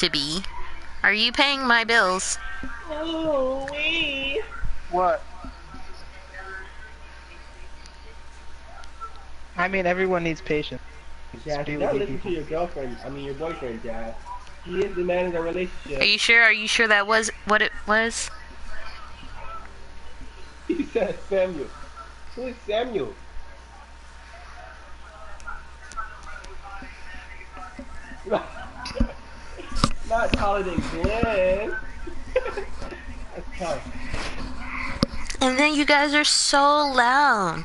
to be. Are you paying my bills? Oh, wee. What? I mean, everyone needs patience. Jazz, you Be with gotta you listen to people. your girlfriend. I mean, your boyfriend, Jazz. He is the man in the Are relationship. you sure? Are you sure that was what it was? He said Samuel. Who is Samuel? Not taller than Glenn. That's tough. And then you guys are so loud.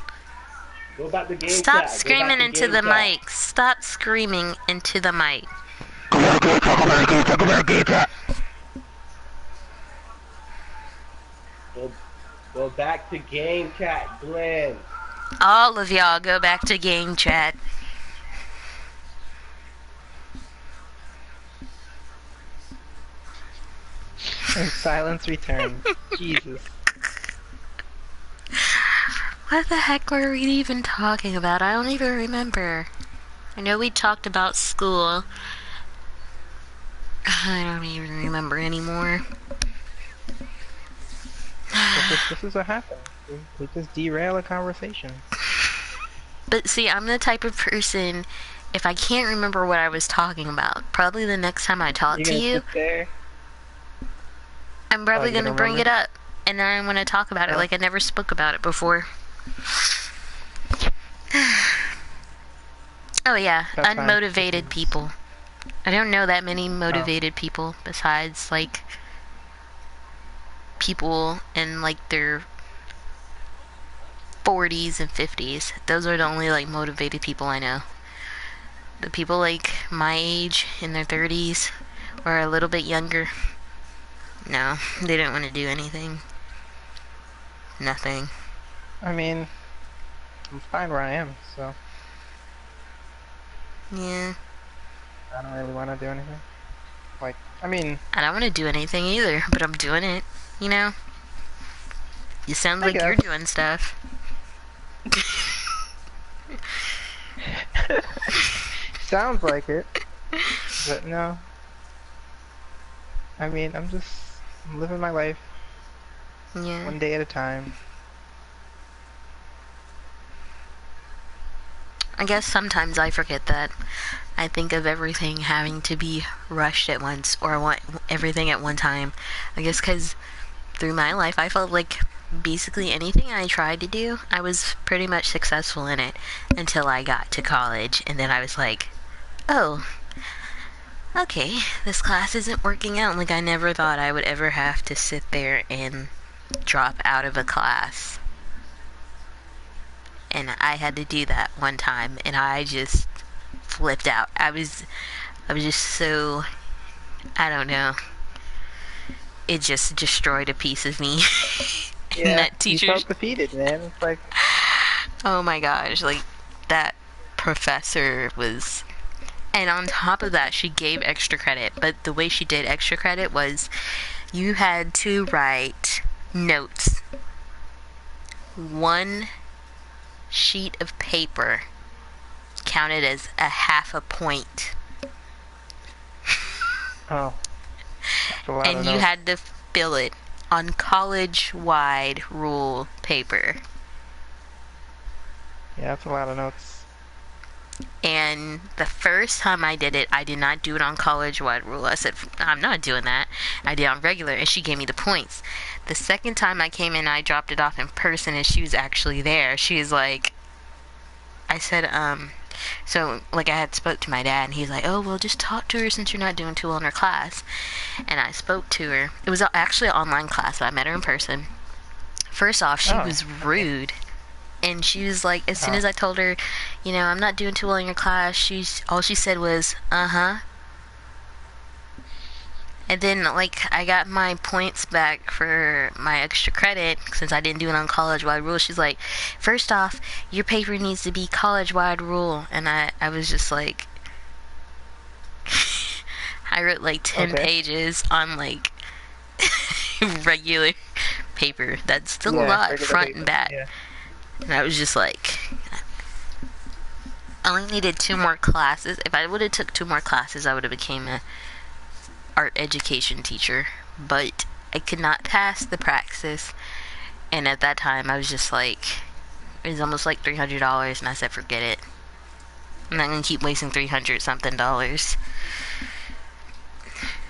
Go back to game Stop chat. Go back screaming to into game the chat. mic. Stop screaming into the mic. Go, go back to game chat, Glenn. All of y'all go back to game chat. And silence returns. Jesus. What the heck were we even talking about? I don't even remember. I know we talked about school. I don't even remember anymore. This is what happens. We just derail a conversation. But see, I'm the type of person, if I can't remember what I was talking about, probably the next time I talk You're to gonna you, sit there. I'm probably You going to gonna bring it remember? up. And then I'm going to talk about it Oh. like I never spoke about it before. Oh yeah, That's fine. unmotivated people. I don't know that many motivated people besides, like, people in, like, their 40s and 50s. Those are the only, like, motivated people I know. The people, like, my age, in their 30s, or a little bit younger, no, they don't want to do anything. Nothing. I mean, I'm fine where I am, so Yeah. I don't really want to do anything. Like, I mean, I don't want to do anything either, but I'm doing it, you know? You sound I like you're guess. doing stuff. Sounds like it, but no. I mean, I'm living my life Yeah. one day at a time. I guess sometimes I forget that. I think of everything having to be rushed at once, or everything at one time. I guess because through my life, I felt like basically anything I tried to do, I was pretty much successful in it until I got to college, and then I was like, oh, okay, this class isn't working out. Like, I never thought I would ever have to sit there and drop out of a class. And I had to do that one time, and I just flipped out. I was just so, I don't know. It just destroyed a piece of me. And Yeah, that you teacher, felt defeated, man. It's like, oh my gosh, like, that professor was, and on top of that, she gave extra credit. But the way she did extra credit was you had to write notes. One sheet of paper counted as a half a point. oh, that's a lot of And you notes. had to fill it on college-wide rule paper. Yeah, that's a lot of notes. And the first time I did it, I did not do it on college-wide rule. I said, I'm not doing that. I did it on regular, and she gave me the points. The second time I came in, I dropped it off in person, and she was actually there. She was like, I said, so, like, I had spoke to my dad, and he's like, oh, well, just talk to her since you're not doing too well in her class. And I spoke to her. It was actually an online class, so I met her in person. First off, she was rude. And she was like, as soon as I told her, you know, I'm not doing too well in your class, all she said was, uh-huh. And then, like, I got my points back for my extra credit since I didn't do it on college-wide rule. She's like, first off, your paper needs to be college-wide rule. And I was just like, I wrote like 10 pages on, like, regular paper. That's still a lot, front and back. Yeah. And I was just like, I only needed 2 more classes. If I would have took 2 more classes, I would have became a art education teacher, but I could not pass the praxis. And at that time, I was just like, it was almost like $300, and I said, forget it. I'm not gonna keep wasting $300 something.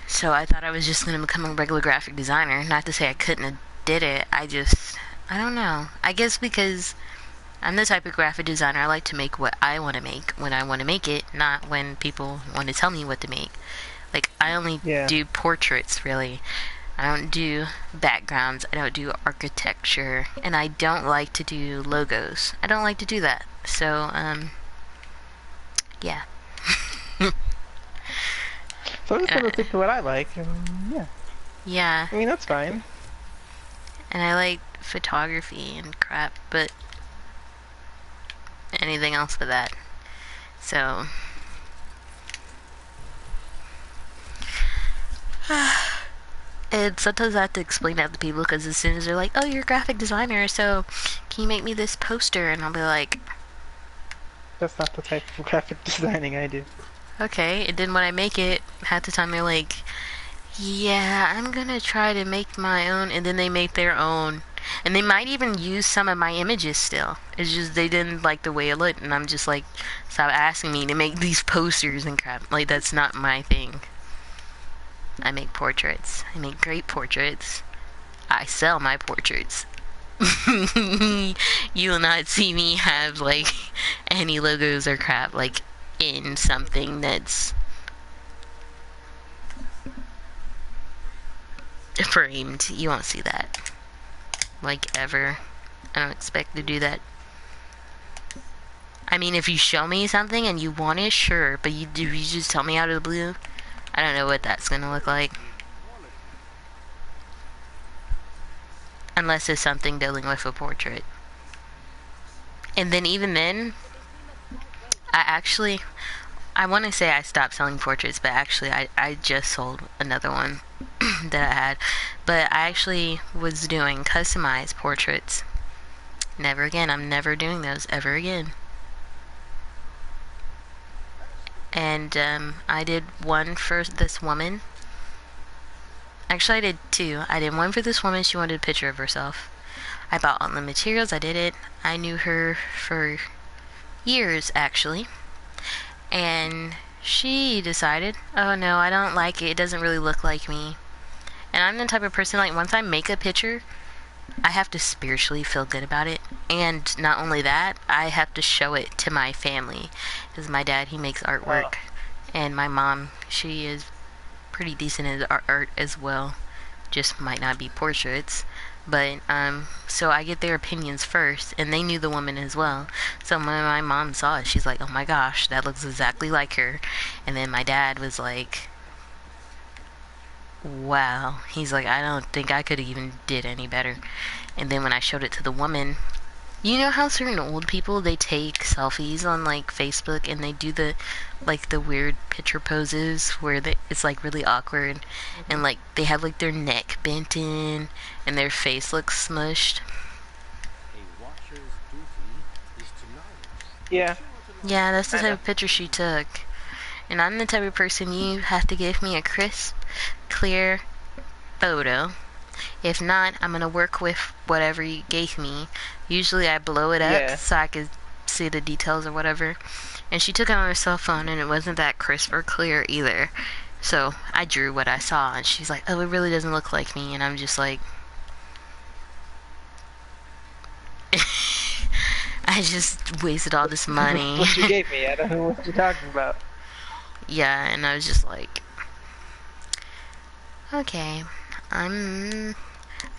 So I thought I was just gonna become a regular graphic designer. Not to say I couldn't have did it. I don't know. I guess because I'm the type of graphic designer, I like to make what I want to make when I want to make it, not when people want to tell me what to make. Like, I only do portraits, really. I don't do backgrounds, I don't do architecture, and I don't like to do logos. I don't like to do that. So, yeah. So I'm just gonna stick to what I like, and yeah. Yeah. I mean, that's fine. And I like photography and crap, but anything else but that. So, and sometimes I have to explain that to people, because as soon as they're like, oh, you're a graphic designer, so can you make me this poster? And I'll be like, That's not the type of graphic designing I do. okay. And then when I make it, half the time they're like, yeah, I'm gonna try to make my own. And then they make their own, and they might even use some of my images still. It's just they didn't like the way it looked, and I'm just like, stop asking me to make these posters and crap. Like, that's not my thing. I make portraits. I make great portraits. I sell my portraits. You will not see me have, like, any logos or crap, like, in something that's framed. You won't see that. Like, ever. I don't expect to do that. I mean, if you show me something and you want it, sure. But you just tell me out of the blue, I don't know what that's gonna look like. Unless it's something dealing with a portrait. And then even then, I want to say I stopped selling portraits, but actually I just sold another one that I had. But I actually was doing customized portraits. Never again. I'm never doing those ever again. And I did one for this woman. Actually, I did two. I did one for this woman. She wanted a picture of herself. I bought all the materials. I did it. I knew her for years, actually. And she decided, oh no, I don't like it. It doesn't really look like me. And I'm the type of person, like, once I make a picture, I have to spiritually feel good about it. And not only that, I have to show it to my family. Because my dad, he makes artwork. Wow. And my mom, she is pretty decent at art as well. Just might not be portraits. But, so I get their opinions first. And they knew the woman as well. So when my mom saw it, she's like, oh my gosh, that looks exactly like her. And then my dad was like, wow. He's like, I don't think I could have even did any better. And then when I showed it to the woman, you know how certain old people, they take selfies on, like, Facebook, and they do the, like, the weird picture poses where it's, like, really awkward, and, like, they have, like, their neck bent in, and their face looks smushed. Yeah. Yeah, that's the type of picture she took. And I'm the type of person, you have to give me a crisp, clear photo. If not, I'm gonna work with whatever you gave me. Usually I blow it up so I could see the details or whatever. And she took it on her cell phone, and it wasn't that crisp or clear either. So I drew what I saw, and she's like, oh, it really doesn't look like me. And I'm just like, I just wasted all this money. What you gave me, I don't know what you're talking about. Yeah, and I was just like, okay, I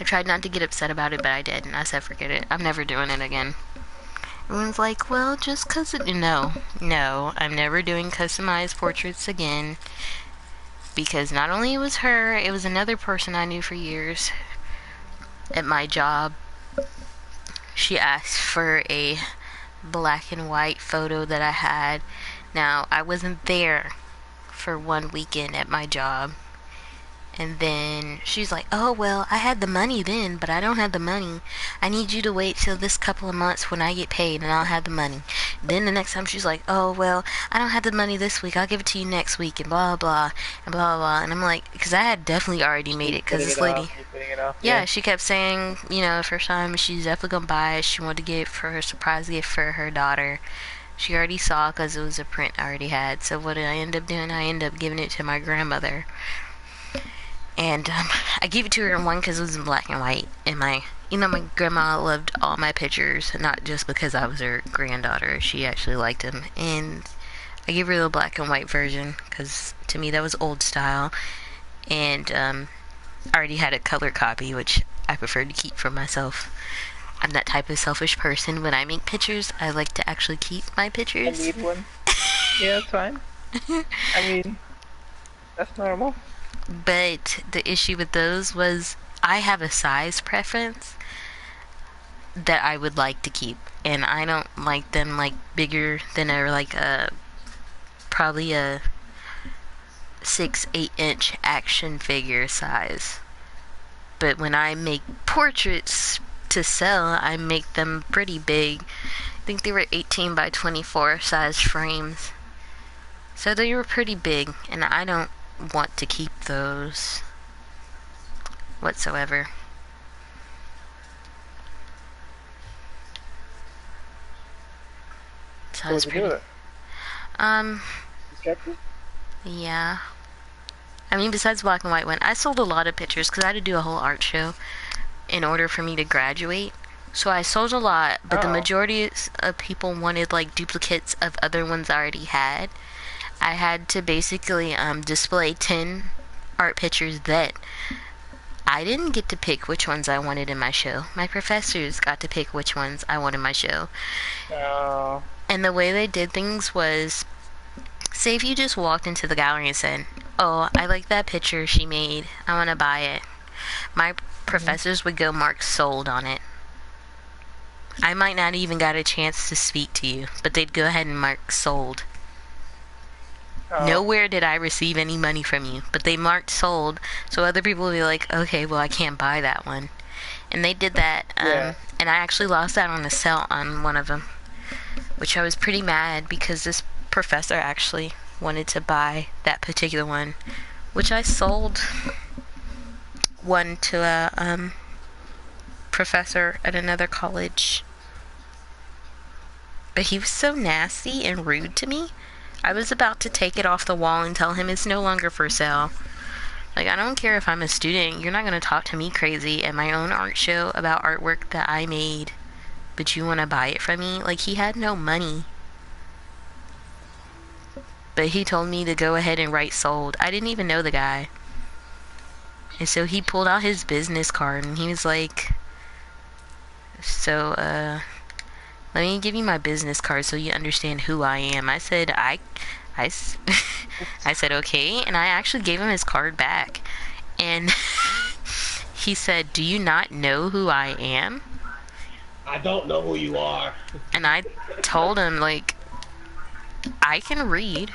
tried not to get upset about it, but I did, and I said, forget it. I'm never doing it again. Everyone's like, well, just cause it... No, I'm never doing customized portraits again. Because not only it was her, it was another person I knew for years at my job. She asked for a black and white photo that I had. Now, I wasn't there for one weekend at my job. And then she's like, oh, well, I had the money then, but I don't have the money. I need you to wait till this couple of months when I get paid and I'll have the money. Then the next time she's like, oh, well, I don't have the money this week. I'll give it to you next week and blah, blah, and blah, blah. And I'm like, because I had definitely already made it because this lady, Keep putting it off. yeah, she kept saying, you know, the first time she's definitely going to buy it. She wanted to get it for her surprise gift for her daughter. She already saw because it was a print I already had. So what did I end up doing? I ended up giving it to my grandmother. And I gave it to her in one because it was in black and white. And my grandma loved all my pictures, not just because I was her granddaughter. She actually liked them. And I gave her the black and white version because to me that was old style. And I already had a color copy, which I preferred to keep for myself. I'm that type of selfish person. When I make pictures, I like to actually keep my pictures. I need one. Yeah, it's fine. I mean, that's normal. But the issue with those was I have a size preference that I would like to keep, and I don't like them like bigger than probably a 6-8 inch action figure size. But when I make portraits to sell, I make them pretty big. I think they were 18 by 24 size frames, so they were pretty big, and I don't want to keep those whatsoever. So it's pretty. Yeah. I mean, besides black and white one, I sold a lot of pictures because I had to do a whole art show in order for me to graduate. So I sold a lot, but the majority of people wanted like duplicates of other ones I already had. I had to basically display 10 art pictures that I didn't get to pick which ones I wanted in my show. My professors got to pick which ones I wanted in my show. And the way they did things was, say if you just walked into the gallery and said, oh, I like that picture she made, I want to buy it. My professors would go mark sold on it. I might not even got a chance to speak to you, but they'd go ahead and mark sold. Nowhere did I receive any money from you, but they marked sold, so other people would be like, okay, well, I can't buy that one. And they did that, and I actually lost out on a sale on one of them, which I was pretty mad because this professor actually wanted to buy that particular one, which I sold one to a professor at another college. But he was so nasty and rude to me. I was about to take it off the wall and tell him it's no longer for sale. Like, I don't care if I'm a student. You're not going to talk to me crazy at my own art show about artwork that I made, but you want to buy it from me? Like, he had no money. But he told me to go ahead and write sold. I didn't even know the guy. And so he pulled out his business card and he was like, so, let me give you my business card so you understand who I am. I said, I said, okay. And I actually gave him his card back. And he said, do you not know who I am? I don't know who you are. And I told him, like, I can read.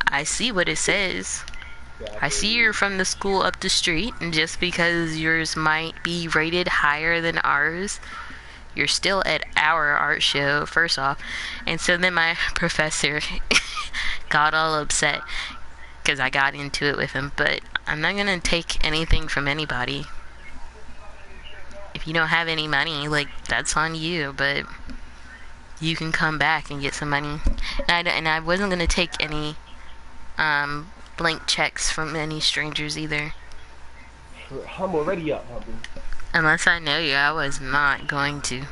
I see what it says. I see you're from the school up the street, and just because yours might be rated higher than ours, you're still at our art show, first off. And so then my professor got all upset because I got into it with him. But I'm not going to take anything from anybody. If you don't have any money, like, that's on you. But you can come back and get some money. And I wasn't going to take any blank checks from any strangers either. I'm already up, Humble. Unless I know you, I was not going to.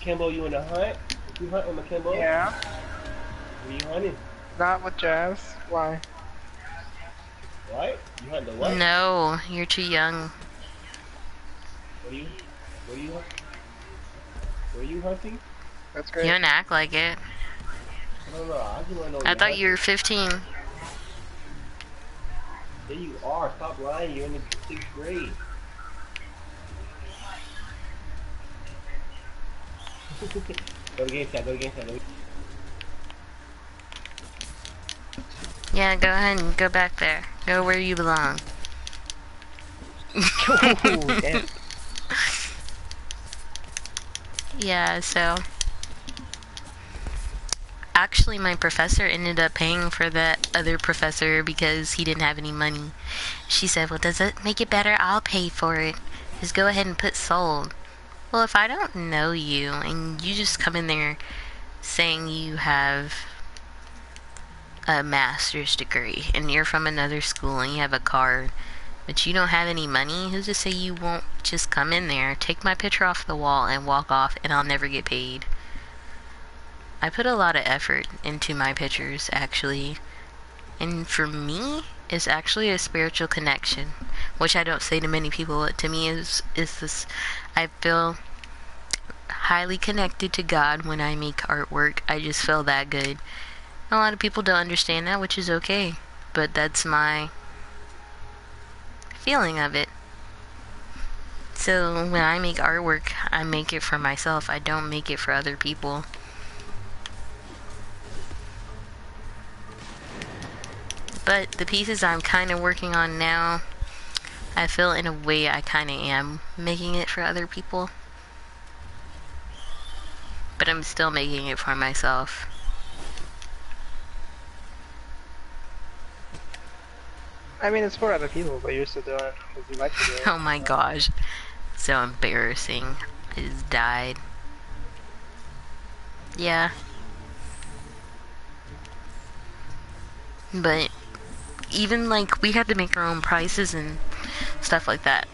Kimbo, you in the hunt? You hunting with Kimbo? Yeah. Where you hunting? Not with Jazz. Why? What? You hunting the what? No, you're too young. Where you hunting? That's You great. don't act like it. No, I just wanna know I thought you were 15. There you are. Stop lying. You're in the 6th grade. Go to game chat. Yeah, go ahead and go back there. Go where you belong. Oh, damn. Yeah, so actually my professor ended up paying for that other professor because he didn't have any money. She said, well, does it make it better? I'll pay for it. Just go ahead and put sold. Well, if I don't know you and you just come in there saying you have a master's degree and you're from another school and you have a card, but you don't have any money, who's to say you won't just come in there, take my picture off the wall, and walk off, and I'll never get paid? I put a lot of effort into my pictures, actually. And for me, it's actually a spiritual connection, which I don't say to many people. To me, is this, I feel highly connected to God when I make artwork. I just feel that good. A lot of people don't understand that, which is okay. But that's my feeling of it. So when I make artwork, I make it for myself. I don't make it for other people. But the pieces I'm kind of working on now, I feel in a way I kind of am making it for other people. But I'm still making it for myself. I mean, it's for other people, but you're still doing it because you like to do it. Oh my gosh. So embarrassing. I just died. Yeah. But even like we had to make our own prices and stuff like that.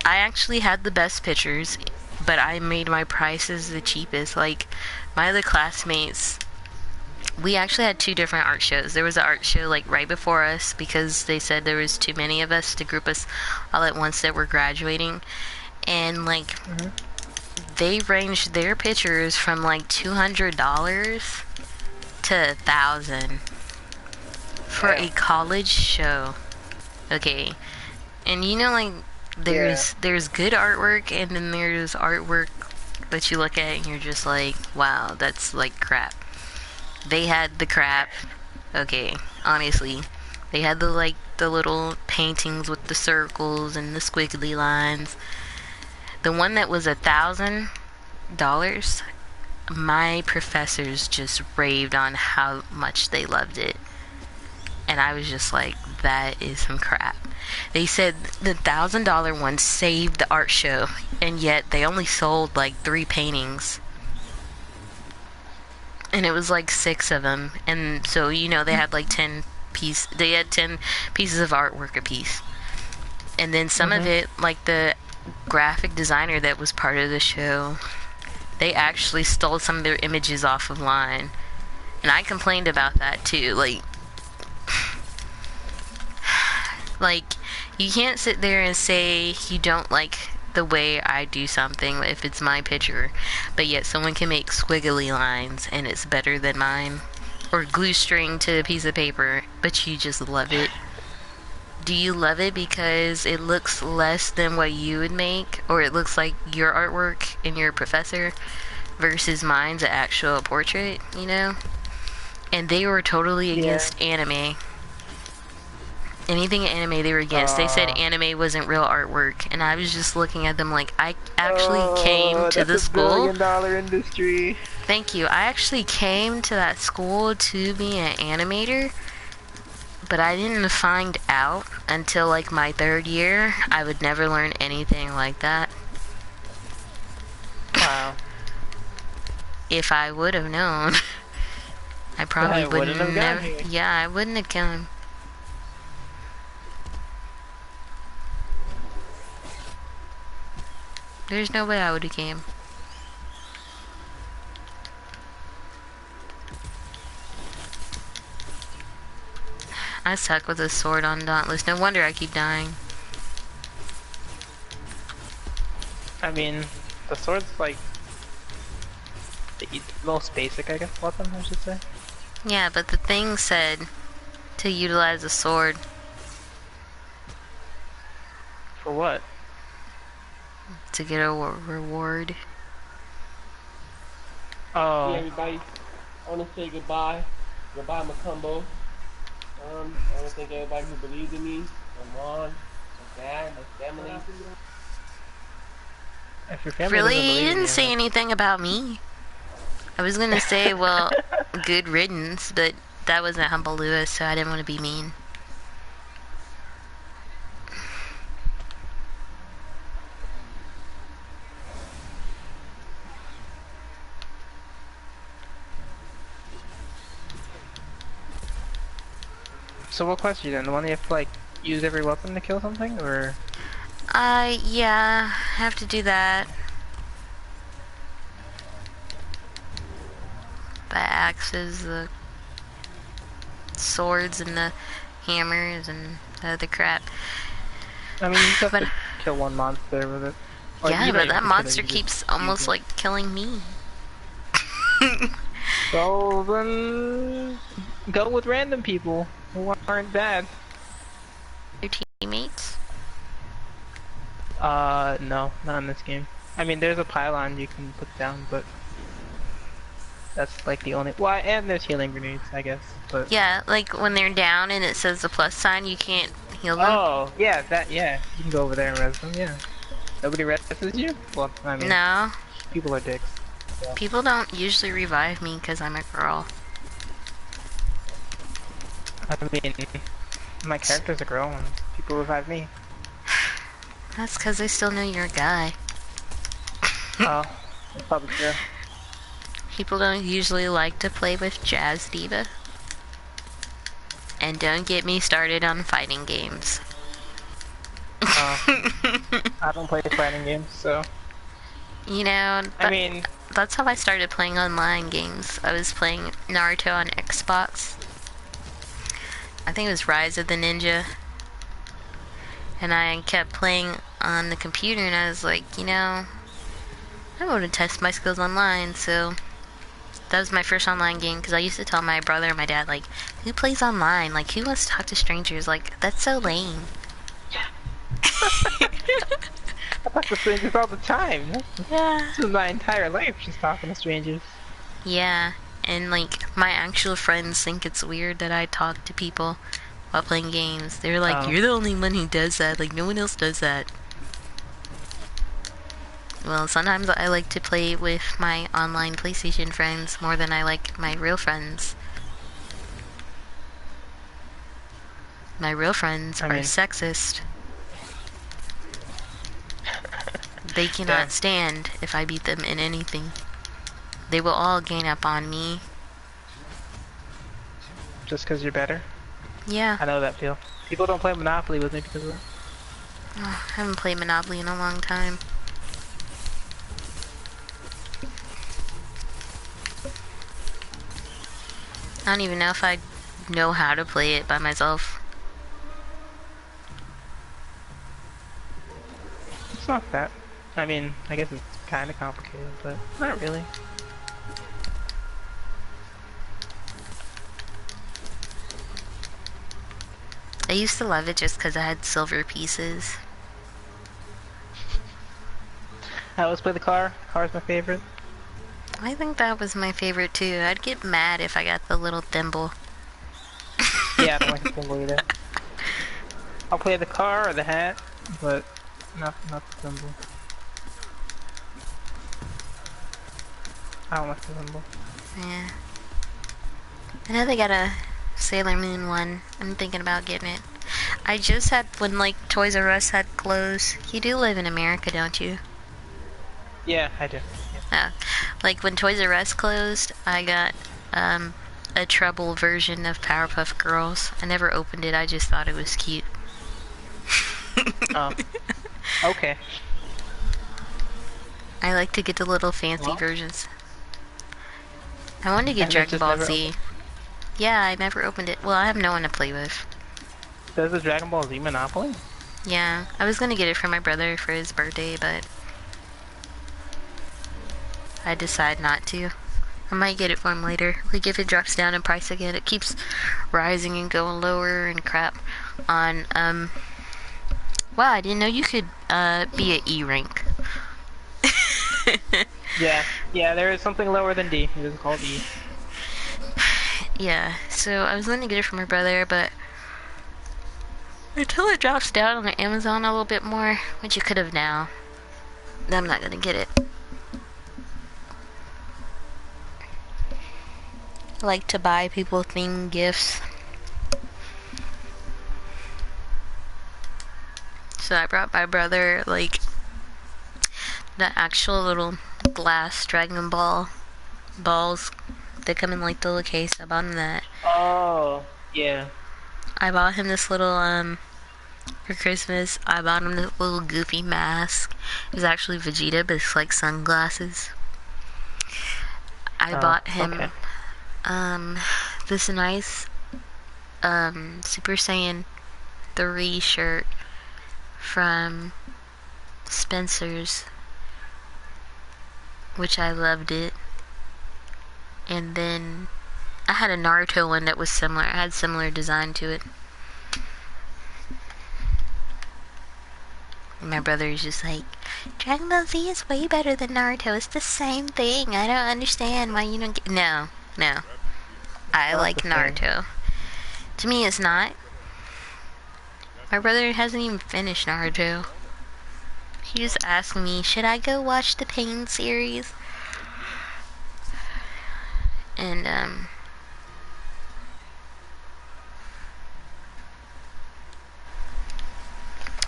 I actually had the best pictures, but I made my prices the cheapest. Like my other classmates, we actually had two different art shows. There was an art show like right before us because they said there was too many of us to group us all at once that were graduating, and like they ranged their pictures from like $200 to $1,000 for a college show. Okay, and you know, like there's good artwork, and then there's artwork that you look at and you're just like, wow, that's like crap. They had the crap. Okay, honestly, they had the like the little paintings with the circles and the squiggly lines. The one that was $1,000, my professors just raved on how much they loved it. And I was just like, that is some crap. They said the $1,000 one saved the art show, and yet they only sold like 3 paintings. And it was like 6 of them. And so, you know, they had like 10 pieces of artwork a piece. And then some of it, like the graphic designer that was part of the show, they actually stole some of their images off of line. And I complained about that too. Like, you can't sit there and say you don't like the way I do something if it's my picture, but yet someone can make squiggly lines and it's better than mine. Or glue string to a piece of paper, but you just love it. Do you love it because it looks less than what you would make, or it looks like your artwork and your professor versus mine's an actual portrait, you know? And they were totally against anime. Anything anime they were against. They said anime wasn't real artwork, and I was just looking at them like, I actually came to the school. $1 billion industry. Thank you. I actually came to that school to be an animator, but I didn't find out until like my 3rd year. I would never learn anything like that. Wow. If I would have known, I probably wouldn't have never. gone here. Yeah, I wouldn't have come. There's no way I would have came. I suck with a sword on Dauntless. No wonder I keep dying. I mean, the sword's like the most basic, I guess, weapon, I should say. Yeah, but the thing said to utilize a sword. For what? To get a reward. Oh. Hey everybody, I want to say goodbye. Goodbye, Macumbo. I want to thank everybody who believed in me. My mom, my dad, my family. If your family doesn't Really? You believe in didn't you, say anything about me. I was gonna say, well, good riddance, but that wasn't Humble Lewis, so I didn't want to be mean. So what quest are you doing? The one you have to like use every weapon to kill something, or? Yeah, I have to do that. The axes, the swords, and the hammers, and the other crap. I mean, you just have But to kill one monster with it. Or yeah, you don't but even that have to kill it, monster you can keeps just use almost it. like killing me. So then, go with random people who aren't bad. Your teammates? No, not in this game. I mean, there's a pylon you can put down, but that's like the only. Why? And there's healing grenades, I guess. But Yeah, like when they're down and it says the plus sign, you can't heal them. oh, yeah, yeah, you can go over there and res them. Yeah, nobody reses you. Well, I mean, No, people are dicks. So. people don't usually revive me because I'm a girl. I mean, my character's a girl, and people revive me. That's because I still know you're a guy. Oh, that's probably true. People don't usually like to play with Jazz Diva. And don't get me started on fighting games. Oh, I don't play fighting games, so. You know, I mean, that's how I started playing online games. I was playing Naruto on Xbox. I think it was Rise of the Ninja. And I kept playing on the computer and I was like, you know, I want to test my skills online, so that was my first online game because I used to tell my brother and my dad, like, who plays online? Like, who wants to talk to strangers? Like, that's so lame. I talk to strangers all the time. Yeah. This is my entire life, just talking to strangers. Yeah, and like, my actual friends think it's weird that I talk to people while playing games. They're like, Oh. you're the only one who does that. Like, no one else does that. Well, sometimes I like to play with my online PlayStation friends more than I like my real friends. My real friends are sexist. They cannot stand if I beat them in anything. They will all gang up on me. Just because you're better? Yeah. I know that feel. People don't play Monopoly with me because of that. Oh, I haven't played Monopoly in a long time. I don't even know if I know how to play it by myself. It's not that. I mean, I guess it's kind of complicated, but not really. I used to love it just because I had silver pieces. I always play the car. Car's my favorite. I think that was my favorite too. I'd get mad if I got the little thimble. Yeah, I don't like the thimble either. I'll play the car or the hat, but not the thimble. I don't like the thimble. Yeah. I know they got a Sailor Moon one. I'm thinking about getting it. I just had, when like Toys R Us had clothes. You do live in America, don't you? Yeah, I do. Yeah. Like when Toys R Us closed, I got a Trouble version of Powerpuff Girls. I never opened it, I just thought it was cute. Oh. Okay. I like to get the little fancy versions. I wanted to get Dragon Ball Z. Yeah, I never opened it. Well, I have no one to play with. There's a Dragon Ball Z Monopoly? Yeah, I was gonna get it for my brother for his birthday, but I decided not to. I might get it for him later. Like if it drops down in price again, it keeps rising and going lower and crap. On wow, I didn't know you could be an E rank. Yeah, there is something lower than D. It is called E. Yeah, so I was going to get it from my brother, but until it drops down on Amazon a little bit more, which you could have now, I'm not going to get it. I like to buy people themed gifts. So I brought my brother, like, the actual little glass Dragon Ball balls. They come in, like, the little case. I bought him that. Oh, yeah. I bought him this little, for Christmas. I bought him this little goofy mask. It was actually Vegeta, but it's like sunglasses. I Oh, bought him, okay. this nice, Super Saiyan 3 shirt from Spencer's, which I loved it. And then I had a Naruto one that was similar. It had similar design to it. And my brother's just like, Dragon Ball Z is way better than Naruto. It's the same thing. I don't understand why you don't get. No, no. I Not like the same. Naruto. To me, it's not. My brother hasn't even finished Naruto. He just asked me, should I go watch the Pain series? And,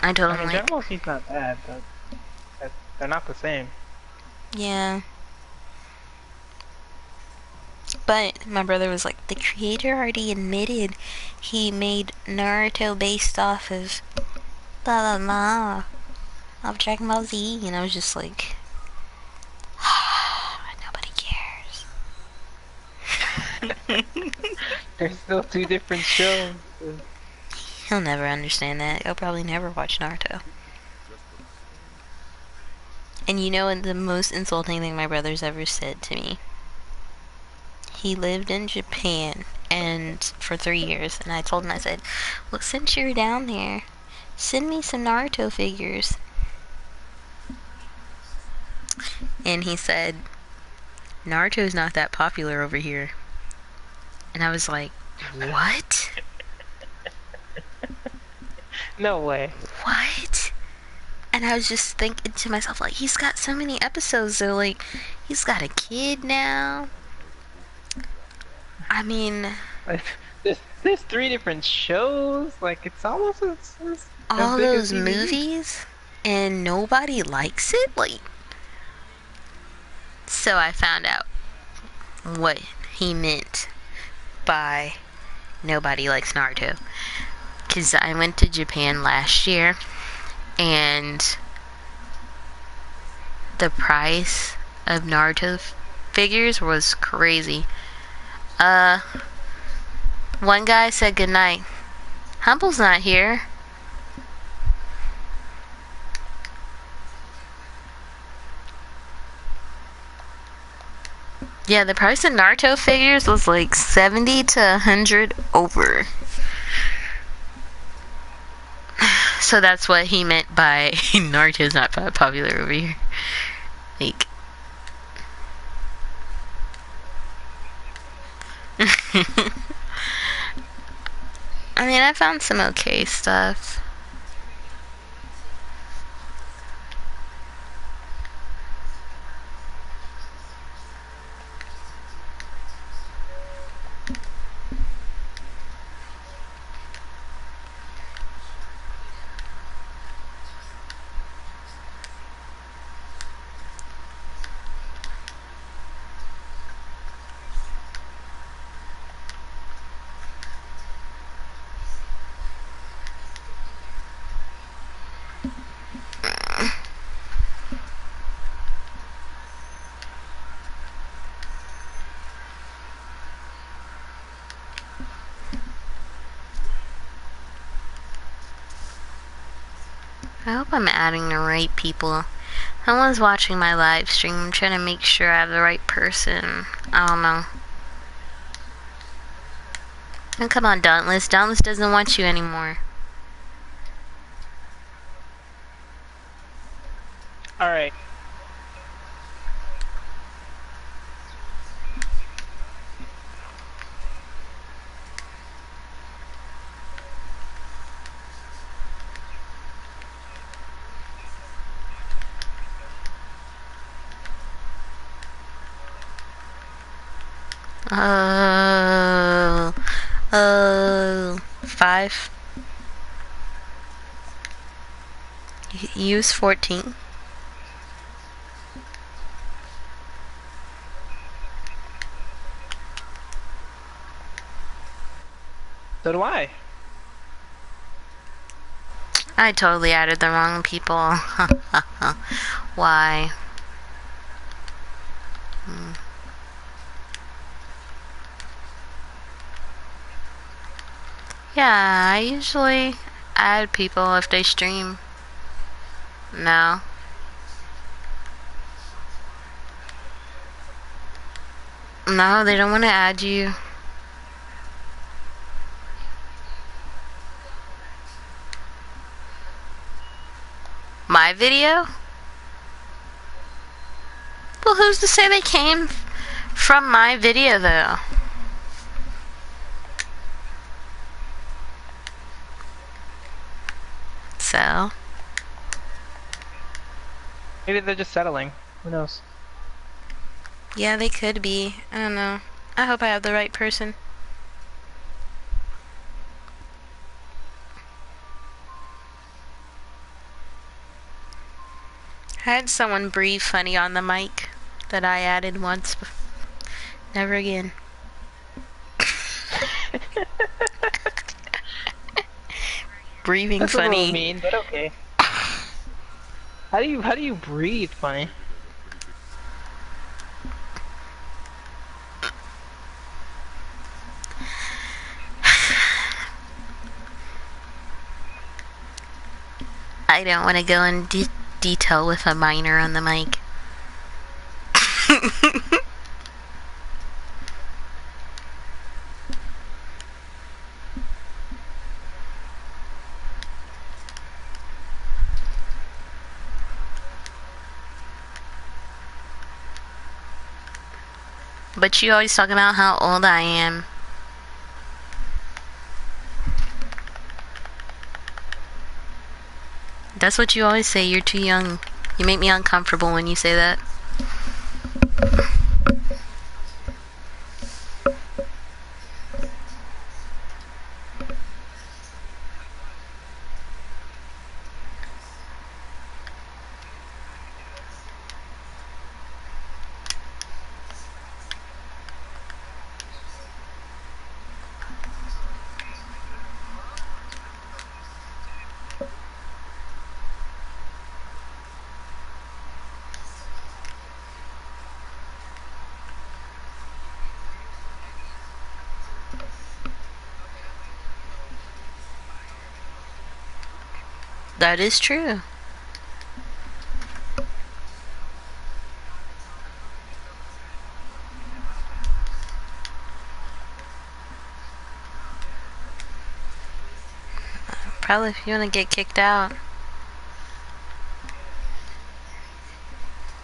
I told I him, mean, like, Dragon Ball Z's not bad, but they're not the same. yeah. But my brother was like, the creator already admitted he made Naruto based off of blah blah blah of Dragon Ball Z, and I was just like, nobody cares. There's still two different shows. He'll never understand that. He'll probably never watch Naruto. And you know the most insulting thing my brother's ever said to me? He lived in Japan and for 3 years, and I told him, I said, well, since you're down there, send me some Naruto figures. And he said, Naruto's not that popular over here. And I was like, what? No way. What? And I was just thinking to myself, like, he's got so many episodes, so, like, he's got a kid now. I mean, Like, there's three different shows. Like, it's almost as all big as those DVD. movies, and nobody likes it? Like, so I found out what he meant by nobody likes Naruto. Because I went to Japan last year, and the price of Naruto figures was crazy. One guy said goodnight. Humble's not here. Yeah, the price of Naruto figures was like 70 to 100 over. So that's what he meant by Naruto's not popular over here. Like, I mean, I found some okay stuff. I hope I'm adding the right people. Someone's watching my live stream. I'm trying to make sure I have the right person. I don't know. Oh, come on, Dauntless. Dauntless doesn't want you anymore. Alright. Oh, oh, 5. Use 14. So do I. I totally added the wrong people. Why? Yeah, I usually add people if they stream. No. No, they don't want to add you. My video? Well, who's to say they came from my video, though? So? Maybe they're just settling. Who knows? Yeah, they could be. I don't know. I hope I have the right person. I had someone breathe funny on the mic that I added once. Never again. Breathing That's funny. a little mean, but okay. How do you breathe funny? I don't want to go in detail with a minor on the mic. But you always talk about how old I am. That's what you always say, you're too young. You make me uncomfortable when you say that. That is true. Probably if you want to get kicked out.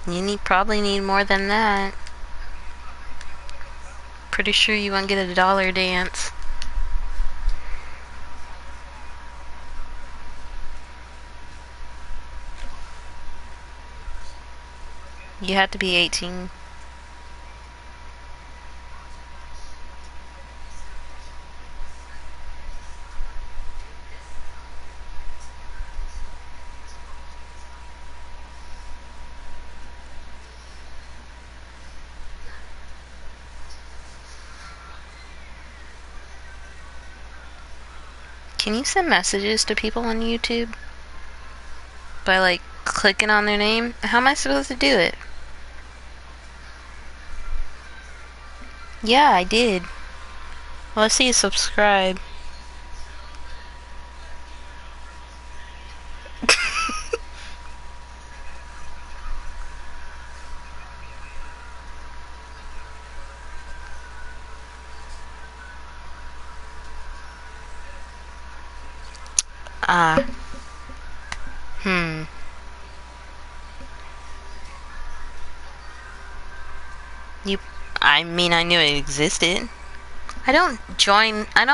You probably need more than that. Pretty sure you won't get a dollar dance. You have to be 18. Can you send messages to people on YouTube? By like clicking on their name? How am I supposed to do it? Yeah, I did. Well, let's see you subscribe. Ah. Hmm. You. I mean, I knew it existed. I don't join. I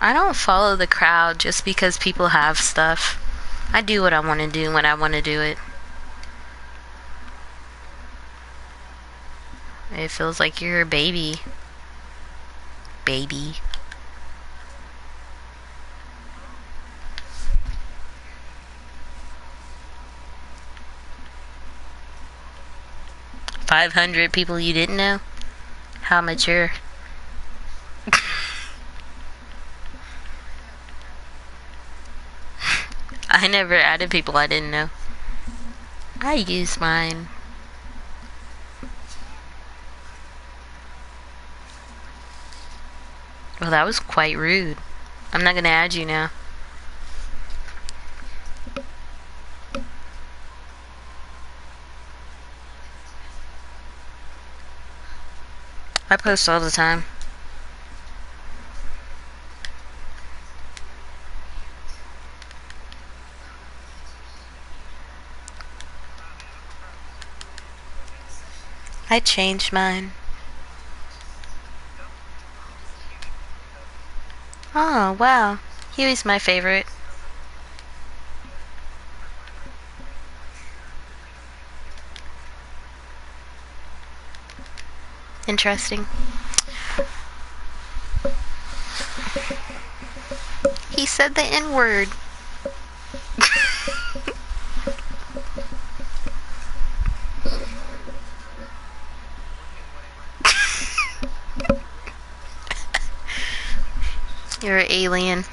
don't follow the crowd just because people have stuff. I do what I want to do when I want to do it. It feels like you're a baby. Baby. $500 people you didn't know? How mature. I never added people I didn't know. I use mine. Well, that was quite rude. I'm not gonna add you now. I post all the time. I changed mine. Oh, wow. Huey's my favorite. Interesting. He said the N-word. You're an alien.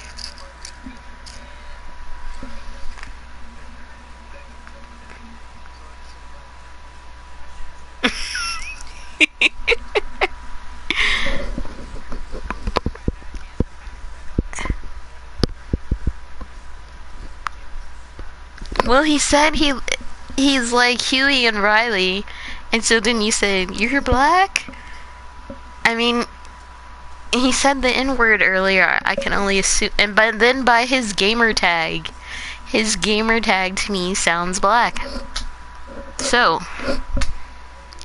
Well, he said he's like Huey and Riley, and so then you said you're black. I mean, he said the N-word earlier. I can only assume, and then by his gamer tag to me sounds black. So,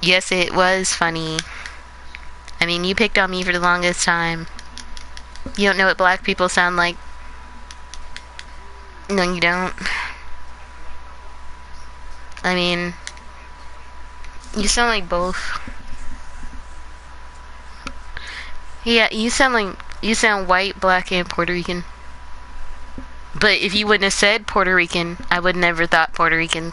yes, it was funny. I mean, you picked on me for the longest time. You don't know what black people sound like. No, you don't. I mean, you sound like both. Yeah, you sound white, black, and Puerto Rican. But if you wouldn't have said Puerto Rican, I would never thought Puerto Rican.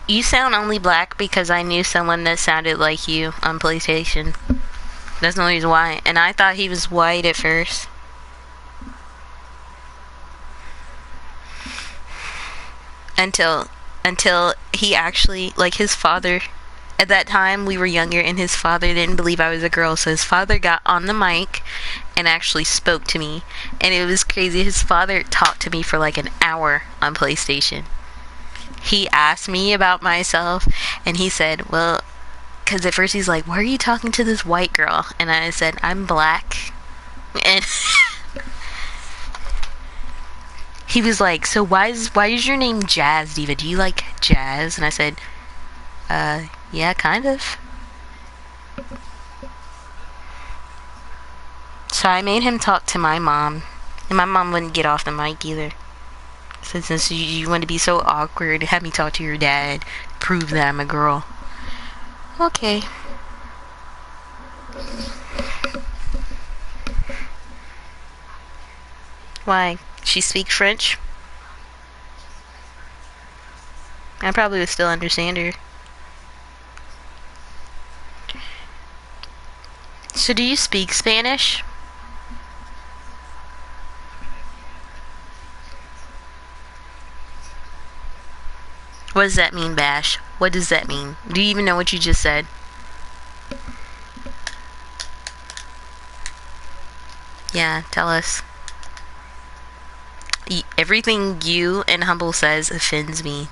You sound only black because I knew someone that sounded like you on PlayStation. That's the only reason why. And I thought he was white at first. Until he actually, like, his father, at that time we were younger and his father didn't believe I was a girl, so his father got on the mic and actually spoke to me, and it was crazy. His father talked to me for like an hour on PlayStation. He asked me about myself, and he said, well, because at first he's like, why are you talking to this white girl? And I said, I'm black. And he was like, so why is your name Jazz Diva? Do you like jazz? And I said, yeah, kind of. So I made him talk to my mom. And my mom wouldn't get off the mic either. So since you want to be so awkward, have me talk to your dad. Prove that I'm a girl. Okay. Why? She speaks French? I probably would still understand her. So do you speak Spanish? What does that mean, Bash? What does that mean? Do you even know what you just said? Yeah, tell us. Everything you and Humble says offends me.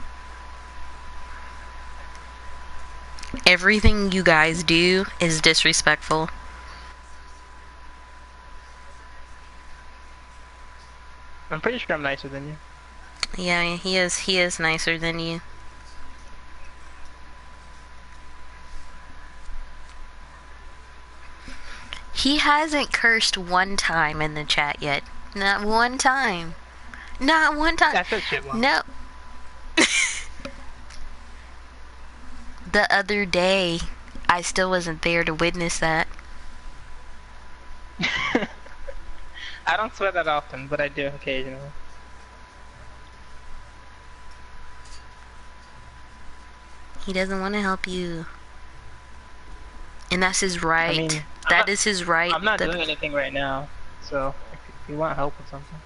Everything you guys do is disrespectful. I'm pretty sure I'm nicer than you. Yeah, he is nicer than you. He hasn't cursed one time in the chat yet. Not one time. Not one time. That's a shit one. No. the other day, I still wasn't there to witness that. I don't swear that often, but I do occasionally. He doesn't want to help you. And that's his right. I mean, That is his right. I'm not doing anything right now, so if you want help with something.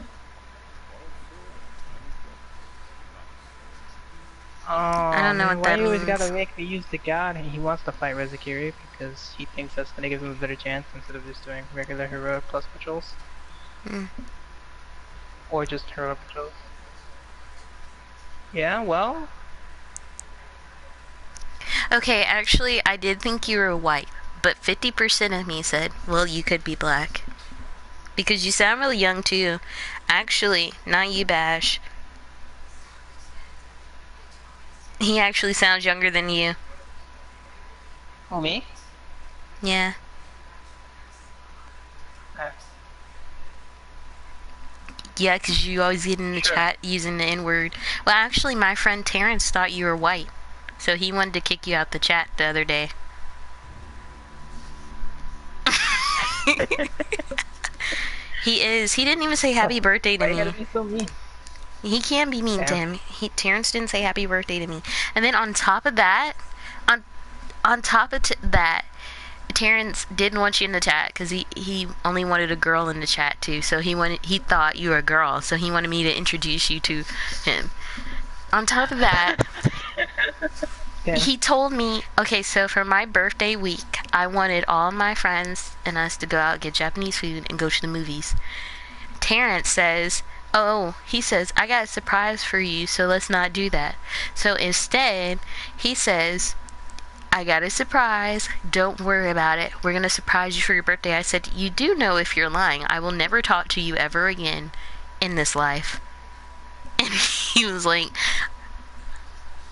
Oh, I don't know man, what why that you always means. gotta make me use the god? He wants to fight Rezakiri because he thinks that's gonna give him a better chance instead of just doing regular heroic plus patrols. Hmm. Or just heroic patrols. Yeah, well, Okay, actually, I did think you were white, but 50% of me said, well, you could be black. Because you sound really young, too. Actually, not you, Bash. He actually sounds younger than you. oh me? Yeah. Uh, Yeah, because you always get in the Sure. chat using the N-word. Well, actually, my friend Terrence thought you were white. So he wanted to kick you out the chat the other day. He is. He didn't even say happy birthday to Why you gotta me. be so mean? He can be mean to Damn. him. Terrence didn't say happy birthday to me. And then on top of that, on top of that, Terrence didn't want you in the chat because he only wanted a girl in the chat too. So he thought you were a girl. So he wanted me to introduce you to him. On top of that, Damn. he told me, okay, so for my birthday week, I wanted all my friends and us to go out, get Japanese food, and go to the movies. Terrence says, he says, I got a surprise for you, so let's not do that. So instead, he says, I got a surprise. Don't worry about it. We're going to surprise you for your birthday. I said, you do know if you're lying, I will never talk to you ever again in this life. And he was like,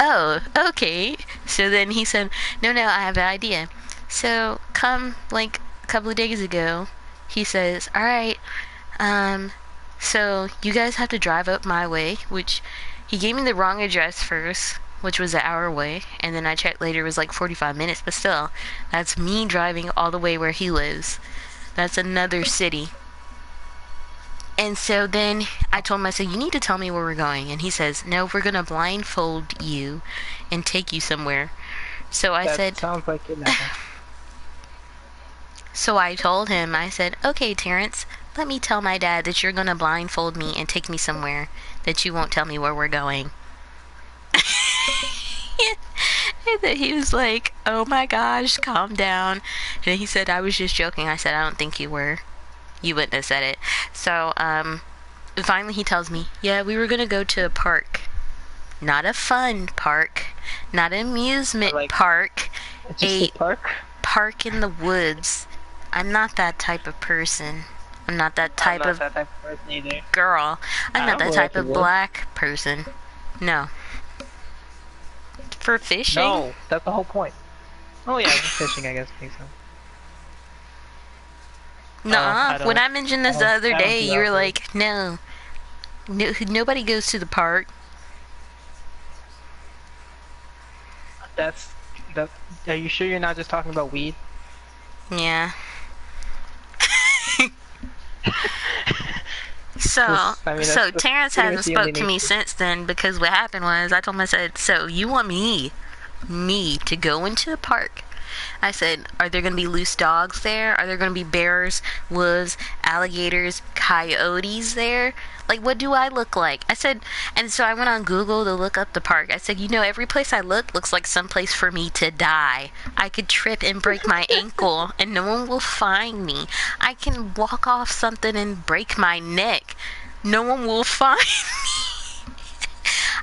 oh, okay. So then he said, no, I have an idea. So come like a couple of days ago, he says, all right, so you guys have to drive up my way, which he gave me the wrong address first, which was an hour away, and then I checked later it was like 45 minutes, but still, that's me driving all the way where he lives. That's another city. And so then I told him, I said, you need to tell me where we're going. And he says, no, we're going to blindfold you and take you somewhere. So I That said, sounds like kidnapping. so I told him, I said, okay, Terrence, let me tell my dad that you're going to blindfold me and take me somewhere, that you won't tell me where we're going. And then he was like, oh my gosh, calm down. And he said, I was just joking. I said, I don't think you were. You wouldn't have said it. So, finally he tells me, yeah, we were going to go to a park. Not a fun park. Not an amusement park. It's just a park? Park in the woods. I'm not that type of person. I'm not that type of that type of person either. girl. I'm not that would type like of to black person. No. For fishing? No, that's the whole point. Oh yeah, fishing I guess makes sense. Nuh-uh. When I mentioned this the other I don't day, do you were that. like, no, nobody goes to the park. That. Are you sure you're not just talking about weed? Yeah. So, I mean, that's Terrence pretty hasn't much the only spoke to me nature. since then because what happened was I told him, I said, so you want me to go into a park? I said, are there going to be loose dogs there? Are there going to be bears, wolves, alligators, coyotes there? Like, what do I look like? I said, and so I went on Google to look up the park. I said, every place I look looks like some place for me to die. I could trip and break my ankle and no one will find me. I can walk off something and break my neck. No one will find me.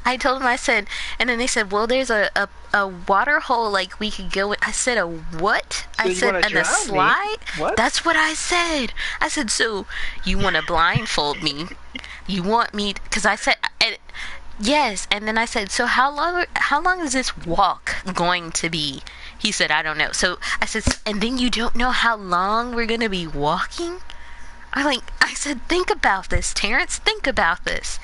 I told him, I said, and then they said, well, there's a water hole, like, we could go in. I said, a what? So I you said, wanna and a drown me? slide? What? That's what I said. I said, so you want to blindfold me? You want me, because I said, yes, and then I said, so how long is this walk going to be? He said, I don't know. So I said, and then you don't know how long we're going to be walking? I said, think about this, Terrence, think about this.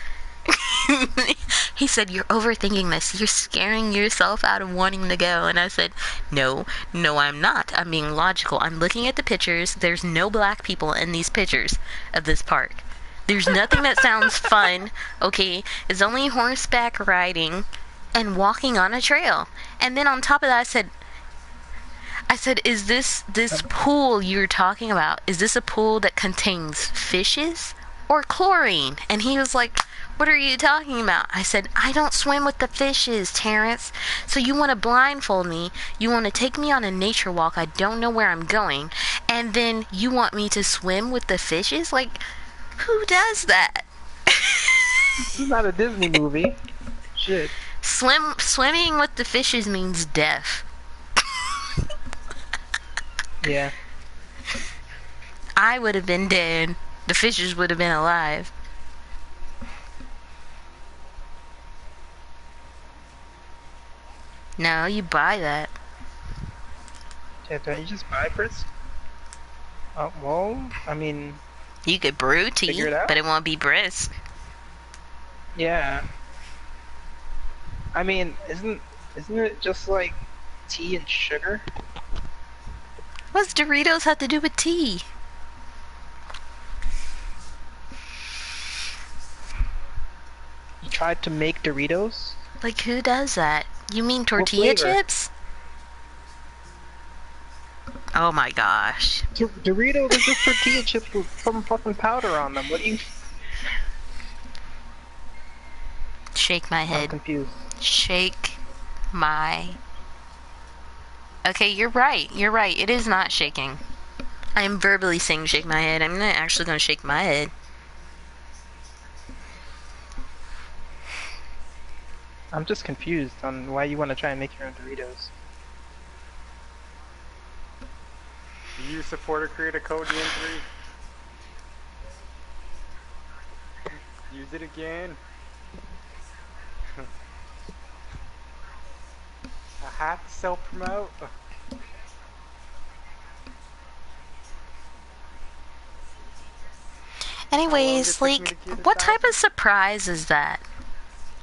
He said, "You're overthinking this. You're scaring yourself out of wanting to go." And I said, "No, no, I'm not. I'm being logical. I'm looking at the pictures. There's no black people in these pictures of this park. There's nothing that sounds fun, okay? It's only horseback riding and walking on a trail." And then on top of that, I said, "Is this pool you're talking about? Is this a pool that contains fishes or chlorine?" And he was like, "What are you talking about?" I said, "I don't swim with the fishes, Terrence. So you want to blindfold me? You want to take me on a nature walk? I don't know where I'm going. And then you want me to swim with the fishes? Like, who does that?" This is not a Disney movie. Shit. Swimming with the fishes means death. Yeah. I would have been dead. The fishes would have been alive. No, you buy that. Yeah, don't you just buy first? Oh, well, I mean, You could brew figure tea, it out. but it won't be brisk. Yeah. I mean, isn't it just like tea and sugar? What's Doritos have to do with tea? You tried to make Doritos? Like, who does that? You mean tortilla flavor? chips? Oh my gosh. Doritos are just tortilla chips with some fucking powder on them. What do you? Shake my I'm head. confused. Shake my... Okay, you're right. You're right. It is not shaking. I am verbally saying shake my head. I'm not actually going to shake my head. I'm just confused on why you want to try and make your own Doritos. Do you support or create a code injury? Use it again. I have to self-promote. Anyways, How long like, does it take me to get what 1,000? type of surprise is that?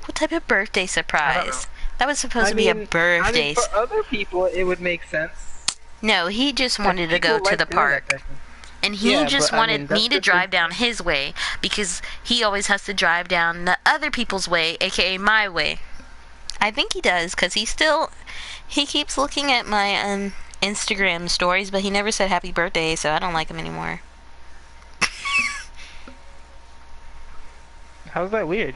What type of birthday surprise? That was supposed to be a birthday. for other people, it would make sense. No, he just 'Cause wanted to go people to like the doing that park. type of- And he Yeah, just but, I wanted mean, that's me to good for- drive down his way because he always has to drive down the other people's way, aka my way. I think he does because he keeps looking at my Instagram stories, but he never said happy birthday, so I don't like him anymore. How's that weird?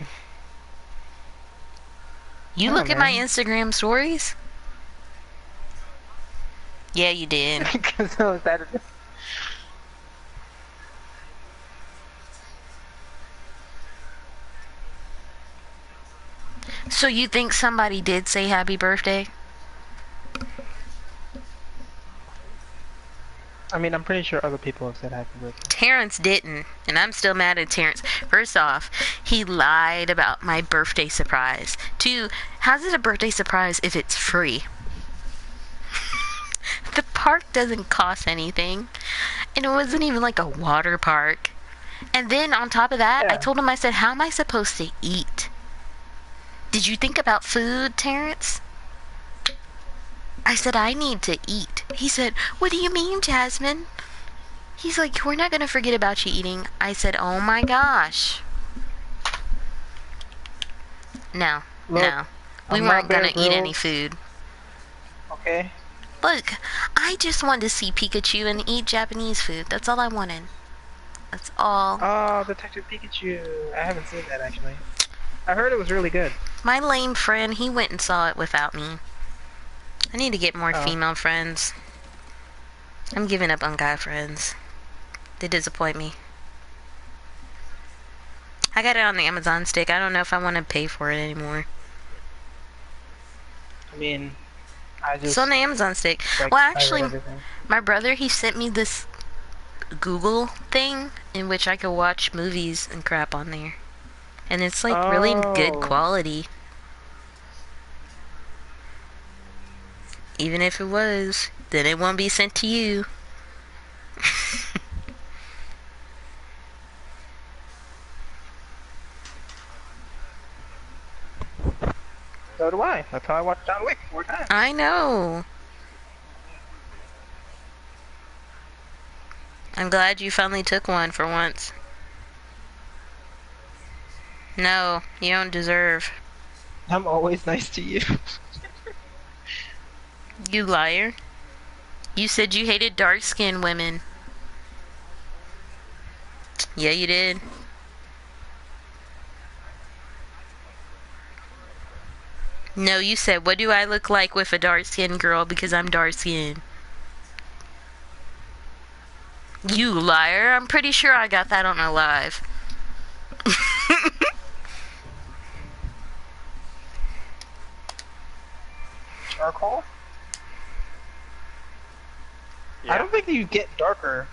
You Oh, look at my man. Instagram stories? Yeah, you did. So that. So you think somebody did say happy birthday? I mean, I'm pretty sure other people have said happy birthday. Terrence didn't, and I'm still mad at Terrence. First off, he lied about my birthday surprise. Two, how's it a birthday surprise if it's free? The park doesn't cost anything, and it wasn't even like a water park. And then on top of that, I Yeah. told him, I said, "How am I supposed to eat? Did you think about food, Terrence?" I said, "I need to eat." He said, "What do you mean, Jasmine?" He's like, "We're not going to forget about you eating." I said, "Oh my gosh." No, Look, no. We I'm weren't not going to Bear eat any Grylls. food. Okay. Look, I just wanted to see Pikachu and eat Japanese food. That's all I wanted. That's all. Oh, Detective Pikachu. I haven't seen that actually. I heard it was really good. My lame friend, he went and saw it without me. I need to get more Oh. female friends. I'm giving up on guy friends. They disappoint me. I got it on the Amazon stick. I don't know if I want to pay for it anymore. I mean, I just. It's on the Amazon stick. like, Well, I read actually, everything. my brother, he sent me this Google thing in which I could watch movies and crap on there. And it's like really good Oh. quality. Even if it was, then it won't be sent to you. I. That's how I watched John Wick 4 times. I know. I'm glad you finally took one for once. No, you don't deserve. I'm always nice to you. You liar. You said you hated dark-skinned women. Yeah, you did. No, you said, what do I look like with a dark-skinned girl because I'm dark-skinned? You liar. I'm pretty sure I got that on a live. Charcoal? Yeah. I don't think you get darker.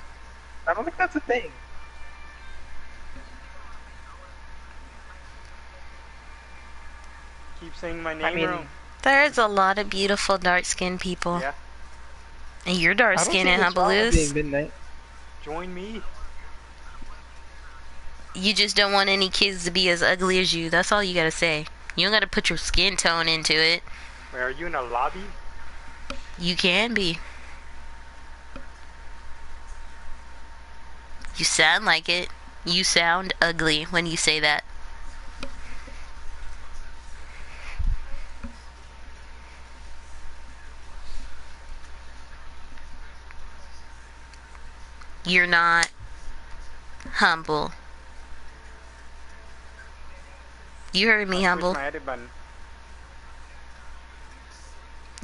I don't think that's a thing. Keep saying my name mean, wrong. There's a lot of beautiful dark-skinned people. Yeah. And you're I don't dark-skinned think and it's wrong with being Humbaloo. midnight. Join me. You just don't want any kids to be as ugly as you. That's all you gotta say. You don't gotta put your skin tone into it. Wait, are you in a lobby? You can be. You sound like it. You sound ugly when you say that. You're not humble. You heard me, Push Humble. my edit button.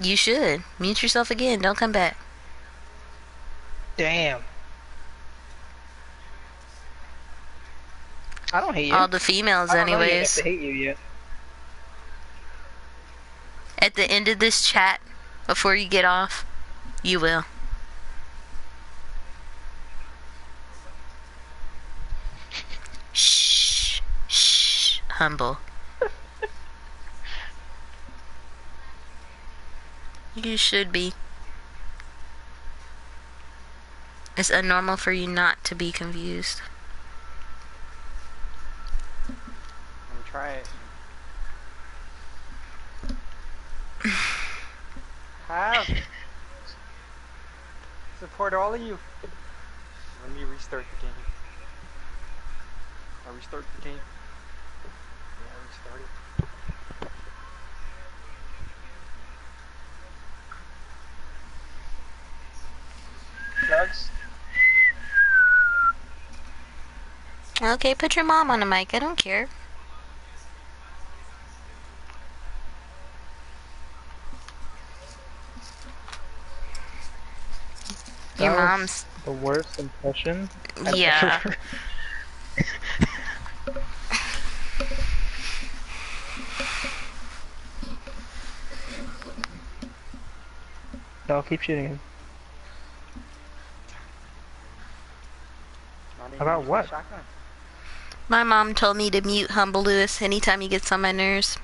You should. Mute yourself again. Don't come back. Damn. I don't hate you. All the females, I don't know you enough anyways. to hate you yet. At the end of this chat, before you get off, you will. Shh. Shh. Humble. You should be. It's unnormal for you not to be confused. Let me try it. Have support all of you. Let me restart the game. I restart the game. Yeah, restart it. Drugs? Okay, put your mom on the mic. I don't care. Your That was mom's. the worst impression I've Yeah. ever. No, keep shooting him. Not even About use my what? shotgun. My mom told me to mute Humble Lewis anytime he gets on my nerves.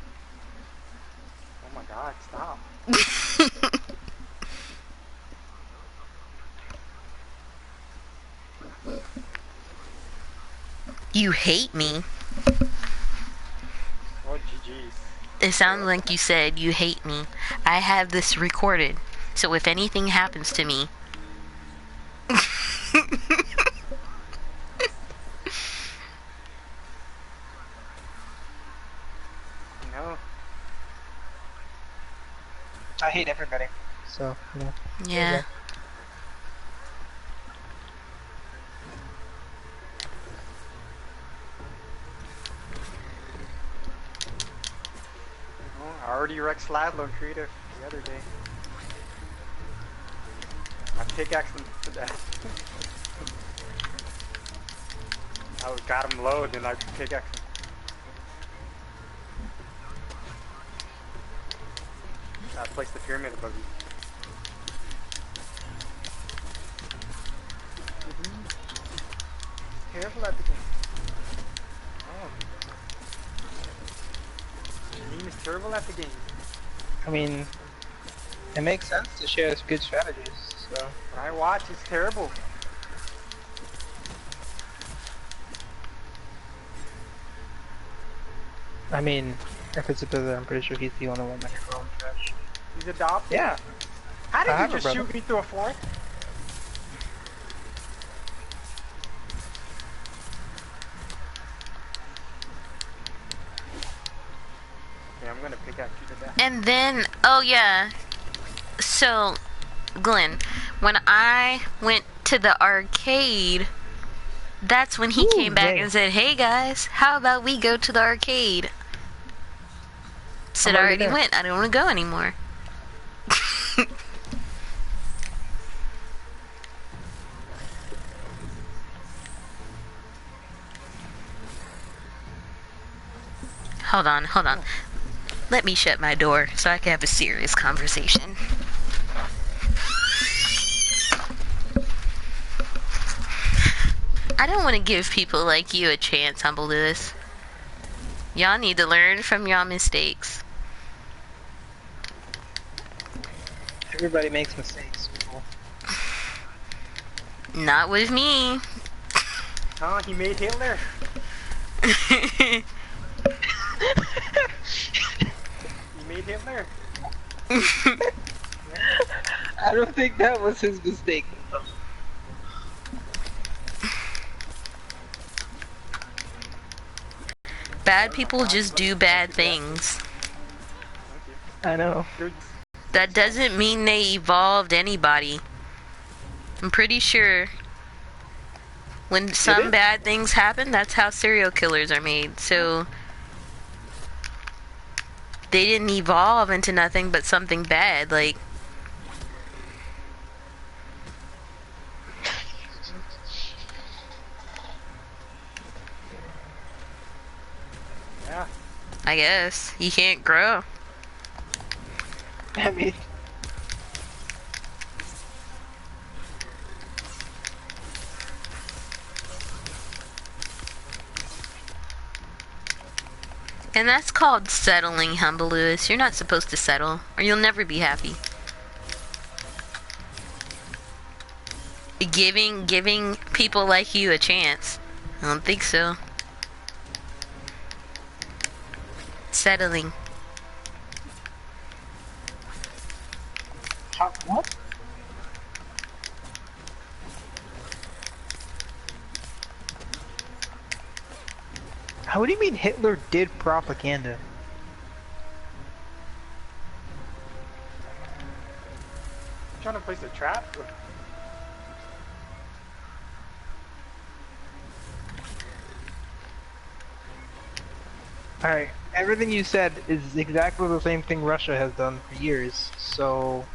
Oh my god, stop. You hate me. Oh, GG's. It sounds like you said you hate me. I have this recorded, so if anything happens to me. No. I hate everybody. So, yeah. Yeah. Oh, I already wrecked Sladlow Creative the other day. I pickaxed him to death. I got him low, then I pickaxed him. I placed the pyramid above you. Careful at the game. Oh. Your team is terrible at the game. I mean, it makes sense to share good strategies, so. What I watch is terrible. I mean, If it's a brother, I'm pretty sure he's the only one that can throw in trash. He's adopted? Yeah. How I did you have a just brother. shoot me through a forest? Okay, I'm gonna pick at you to death. And then, oh yeah. So, Glenn, when I went to the arcade, that's when he came back and said, "Hey guys, how about we go to the arcade?" Said I already went. I don't want to go anymore. Hold on, hold on. Let me shut my door so I can have a serious conversation. I don't want to give people like you a chance, Humble Lewis. Y'all need to learn from y'all mistakes. Everybody makes mistakes. Not with me. Huh? He made Hitler? He made Hitler? I don't think that was his mistake. Bad people just do bad things. I know. That doesn't mean they evolved anybody. I'm pretty sure when some bad things happen, that's how serial killers are made. So they didn't evolve into nothing but something bad. Like, Yeah. I guess you can't grow. I mean, And that's called settling, Humble Lewis. You're not supposed to settle, or you'll never be happy. Giving people like you a chance. I don't think so. Settling. what? How do you mean Hitler did propaganda? Trying to place a trap? Alright, everything you said is exactly the same thing Russia has done for years, so...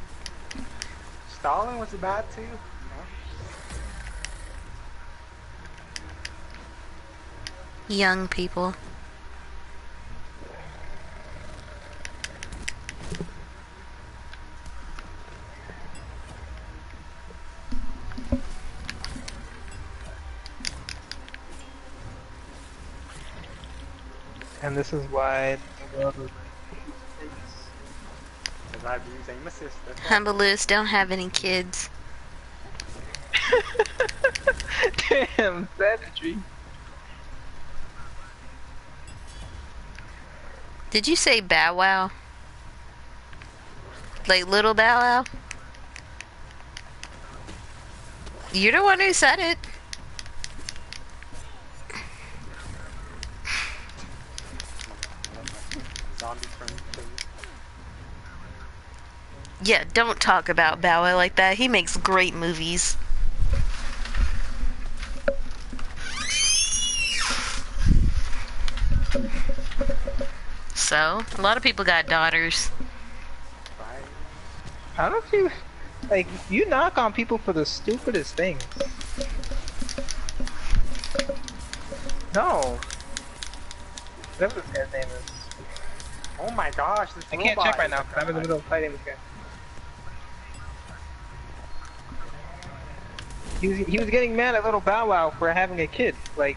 Stalin was bad too? No? Young people. And this is why the world is Because I've used aim assist. That's why. Humble Lewis don't have any kids. Damn, savagery. Did you say Bow Wow? Like Little Bow Wow? You're the one who said it. Zombies from Yeah, don't talk about Bow Wow like that. He makes great movies. So, a lot of people got daughters. I don't feel like you knock on people for the stupidest things. No. Whatever this guy's name is. Oh my gosh, this I can't robot check right is now a because I'm in the god. middle of fighting this guy. He was getting mad at Little Bow Wow for having a kid. Like,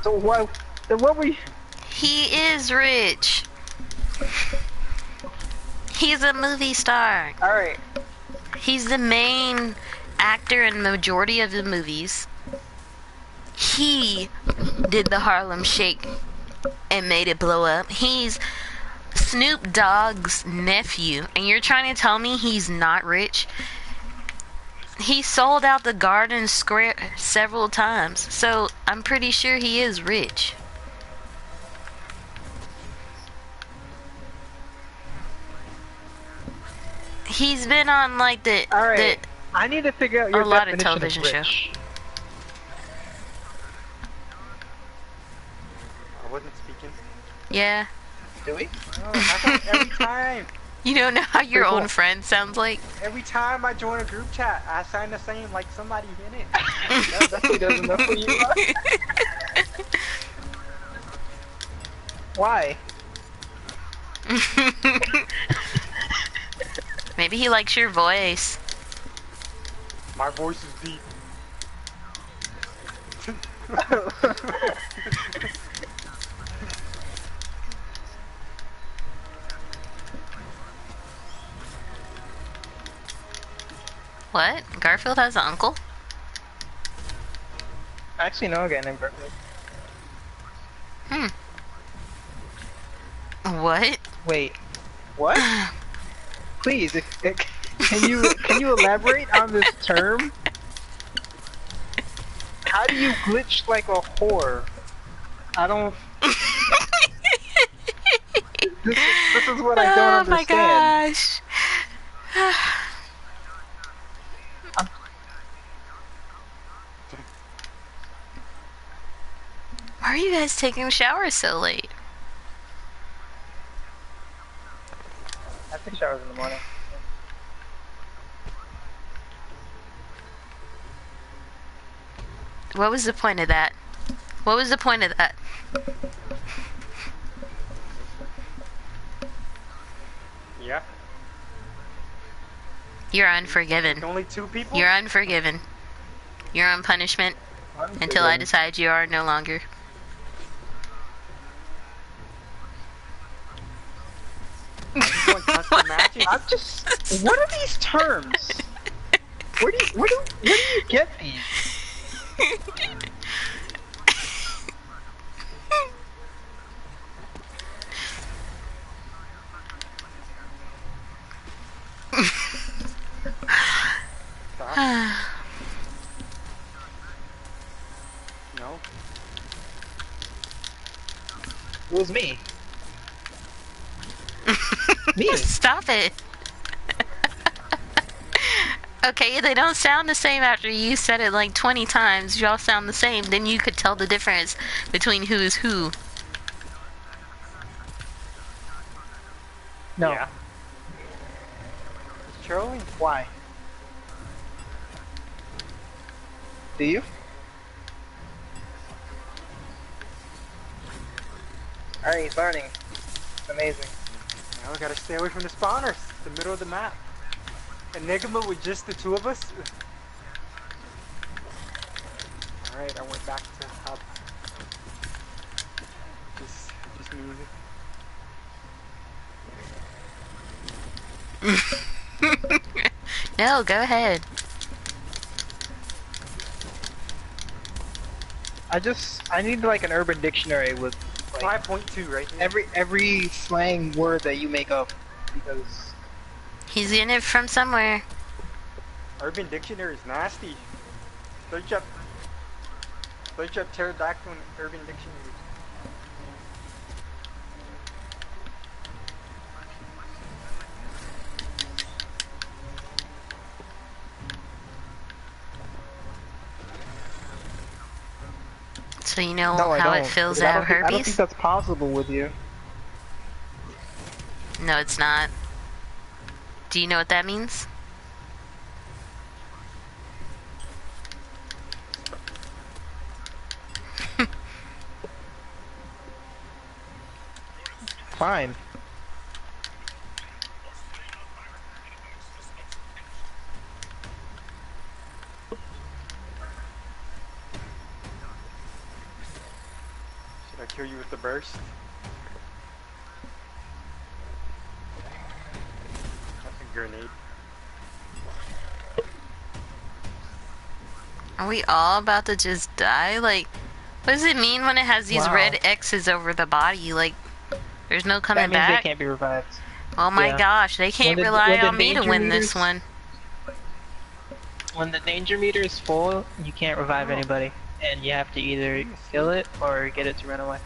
so what? Then what were you? He is rich. He's a movie star. All right. He's the main actor in the majority of the movies. He did the Harlem Shake and made it blow up. He's Snoop Dogg's nephew, and you're trying to tell me he's not rich? He sold out the Garden Square several times, so I'm pretty sure he is rich. He's been on like Alright, I need to figure out your a lot of definition television of show. rich. I wasn't speaking. Yeah. Do we? Oh, how come every time? You don't know how your Pretty own cool. friend sounds like? Every time I join a group chat, I sound the same like somebody in it. That definitely doesn't know who you are. Why? Maybe he likes your voice. My voice is deep. What? Garfield has an uncle? I actually know a guy named Garfield. What? Wait, what? Please, can you elaborate on this term? How do you glitch like a whore? I don't. This is what I don't Oh my understand. gosh. Why are you guys taking showers so late? I take showers in the morning. What was the point of that? What was the point of that? Yeah. You're unforgiven. Only 2 people? You're unforgiven. You're on punishment until I decide you are no longer. Everyone custom matches? I'm just. What are these terms? Where do you get these? Stop. No. It was me. Me. Stop it. Okay, they don't sound the same after you said it like 20 times. Y'all sound the same. Then you could tell the difference between who is who. No. Yeah. It's trolling. Why? Do you? Alright, he's learning. It's amazing. Now we gotta stay away from the spawners. The middle of the map. Enigma with just the 2 of us. Alright, I went back to hub. Just moving. No, go ahead. I need like an urban dictionary with like 5.2 right here. every slang word that you make up, because He's in it from somewhere. Urban Dictionary is nasty. Search up pterodactyl in Urban Dictionary. So you know no, I how don't. it feels Because to I have don't think- I don't herpes? think that's possible with you. No, it's not. Do you know what that means? Fine. Should I kill you with the burst? That's a grenade. Are we all about to just die? Like, What does it mean when it has these Wow. red X's over the body? Like, there's no coming That means back? they can't be revived. Oh my Yeah. gosh, they can't rely When the on me to danger win this meters one. when the danger meter is full, you can't revive anybody, and you have to either kill it or get it to run away.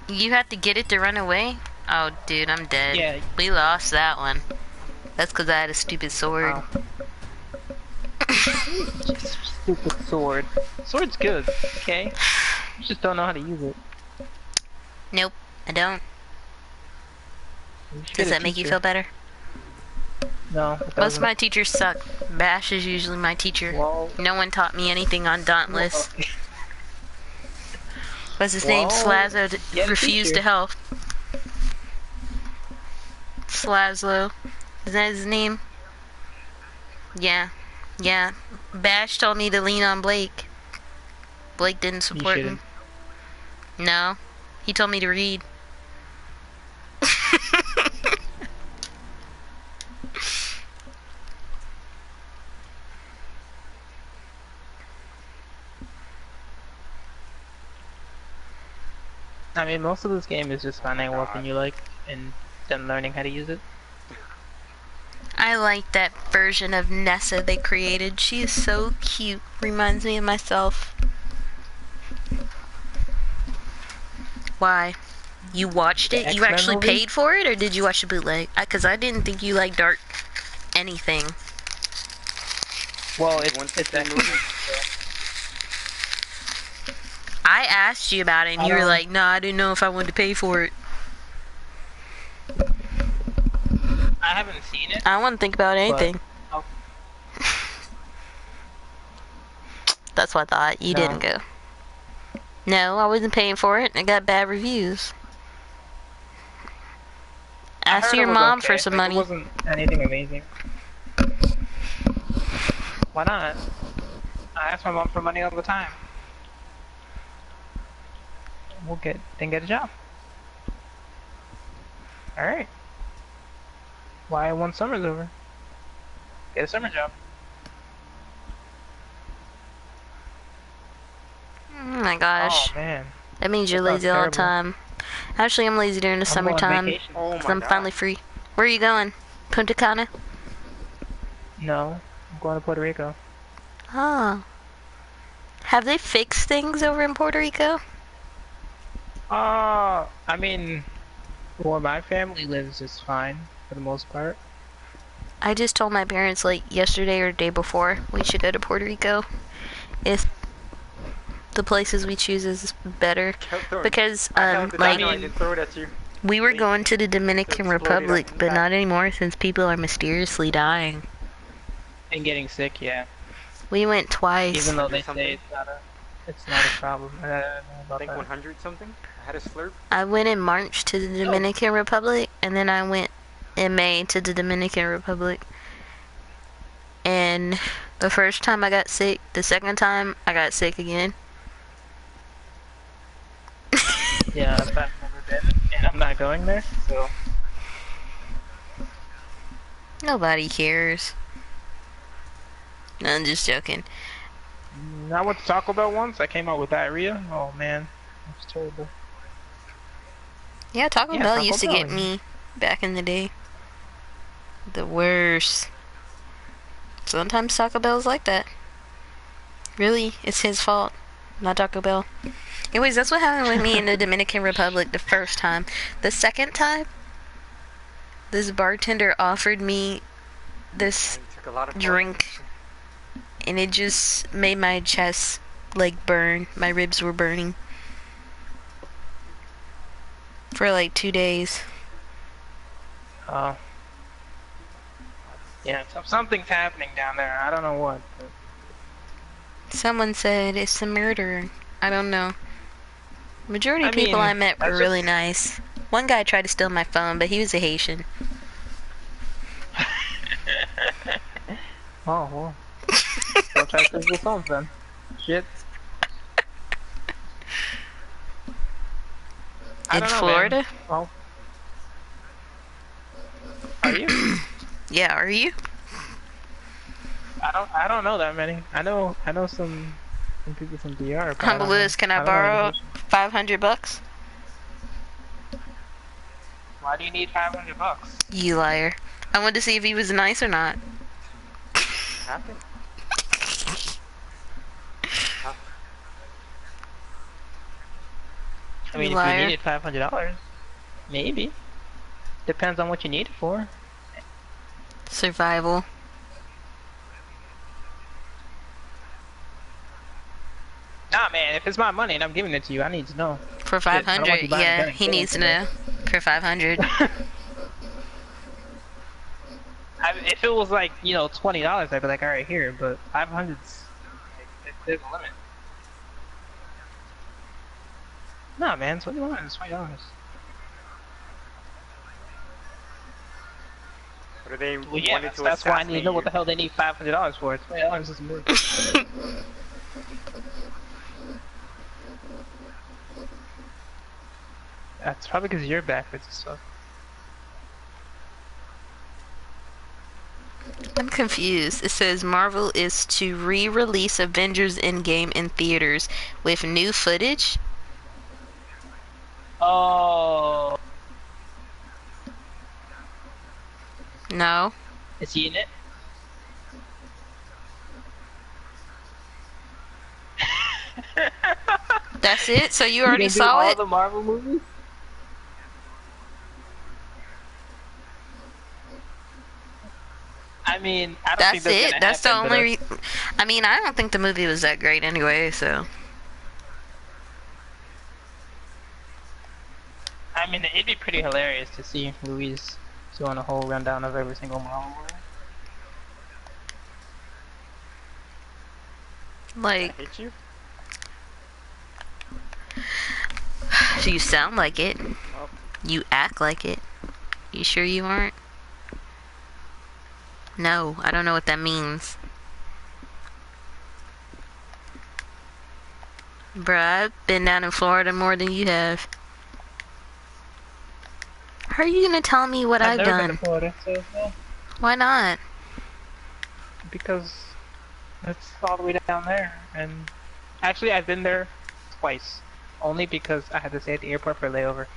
You have to get it to run away? Oh, dude, I'm dead. Yeah. We lost that one. That's because I had a stupid sword. Wow. Stupid sword. Sword's good, okay? You just don't know how to use it. Nope, I don't. You should Does get a that make you teacher. feel better? No, it Most of doesn't. my teachers suck. Bash is usually my teacher. Well, No one taught me anything on Dauntless. What's his name? Well, Slazzo get a refused teacher. to help. Slazlo. Is that his name? Yeah. Yeah. Bash told me to lean on Blake. Blake didn't support me. shouldn't. No. He told me to read. I mean, most of this game is just finding a weapon you like and then learning how to use it. I like that version of Nessa they created. She is so cute. Reminds me of myself. Why? You watched The it? You X-Men actually movie? paid for it? Or did you watch the bootleg? Because I didn't think you liked dark anything. Well, One it's fifty actually. movie. I asked you about it and you were like, no, I didn't know if I wanted to pay for it. I haven't seen it. I don't want to think about anything. Oh. That's what I thought. You No. didn't go. No, I wasn't paying for it. I got bad reviews. I Ask heard your it was mom okay. for some Like, money. It wasn't anything amazing. Why not? I ask my mom for money all the time. Then get a job. Alright. Why one summer's over? Get a summer job. Oh my gosh. Oh man. That means you're That lazy sounds all the terrible. time. Actually, I'm lazy during the I'm going on summertime. vacation. Oh Because my I'm finally god. free. Where are you going? Punta Cana? No. I'm going to Puerto Rico. Oh. Have they fixed things over in Puerto Rico? I mean, where my family lives is fine for the most part. I just told my parents like yesterday or the day before we should go to Puerto Rico if the places we choose is better. Because I held it like down, I didn't throw it at you. we were going to the Dominican Exploded Republic, up in but the not back. anymore since people are mysteriously dying. And getting sick, yeah. We went twice. Even though they Something. say it's not a problem. I don't know I about think that. 100 something. I had a slurp. I went in March to the Dominican Republic, and then I went in May to the Dominican Republic. And the first time I got sick, the second time I got sick again. Yeah, I've never been, and I'm not going there, so. Nobody cares. No, I'm just joking. I went to Taco Bell once. I came out with diarrhea. Oh man, it was terrible. Yeah, Taco Yeah, Bell Taco used to Bell, get yeah. me back in the day. The worst. Sometimes Taco Bell's like that. Really, it's his fault, not Taco Bell. Anyways, that's what happened with me in the Dominican Republic the first time. The second time, this bartender offered me this You took a lot of drink, and it just made my chest like burn. My ribs were burning for like 2 days. Oh. Yeah, something's happening down there. I don't know what. But Someone said it's a murder. I don't know. Majority of I people mean, I met were that's really just- nice. One guy tried to steal my phone, but he was a Haitian. Oh well. Don't try to steal phones then. Shit. I In don't know, Florida? man. Well. Are you? Yeah, are you? I don't know that many. I know some people from DR, but I Humble don't know. Lewis, can I I don't know any borrow Haitians. $500? Why do you need $500? You liar. I wanted to see if he was nice or not. What happened? Huh? I You mean, if you liar. needed $500, maybe. Depends on what you need it for. Survival. Nah, man, if it's my money and I'm giving it to you, I need to know. For Shit, I don't want 500, you buying a yeah, gun and he killing needs to know. For 500. somebody. If it was like, $20, I'd be like, alright, here, but 500's, like, there's a limit. Nah, man, $21 is $20. Or do they Well, yeah, wanted to that's why I need to assassinate know what you? the hell they need $500 for. $20 isn't worth it. That's probably because you're backwards as fuck. I'm confused. It says Marvel is to re-release Avengers Endgame in theaters with new footage. Oh, No. is he in it? That's it? So you You already gonna do saw all it? the Marvel movies? I mean, I don't think That's that's it? gonna That's the happen, but only I mean, I don't think the movie was that great anyway, so. I mean, it'd be pretty hilarious to see Louise doing a whole rundown of every single Marvel movie. Did I Like, hit you? you sound like it. Oh, You act like it. You sure you aren't? No, I don't know what that means. Bruh, I've been down in Florida more than you have. How are you gonna tell me what I've I've never been to done? Florida, so yeah, Why not? because it's all the way down there. And actually, I've been there twice, only because I had to stay at the airport for a layover.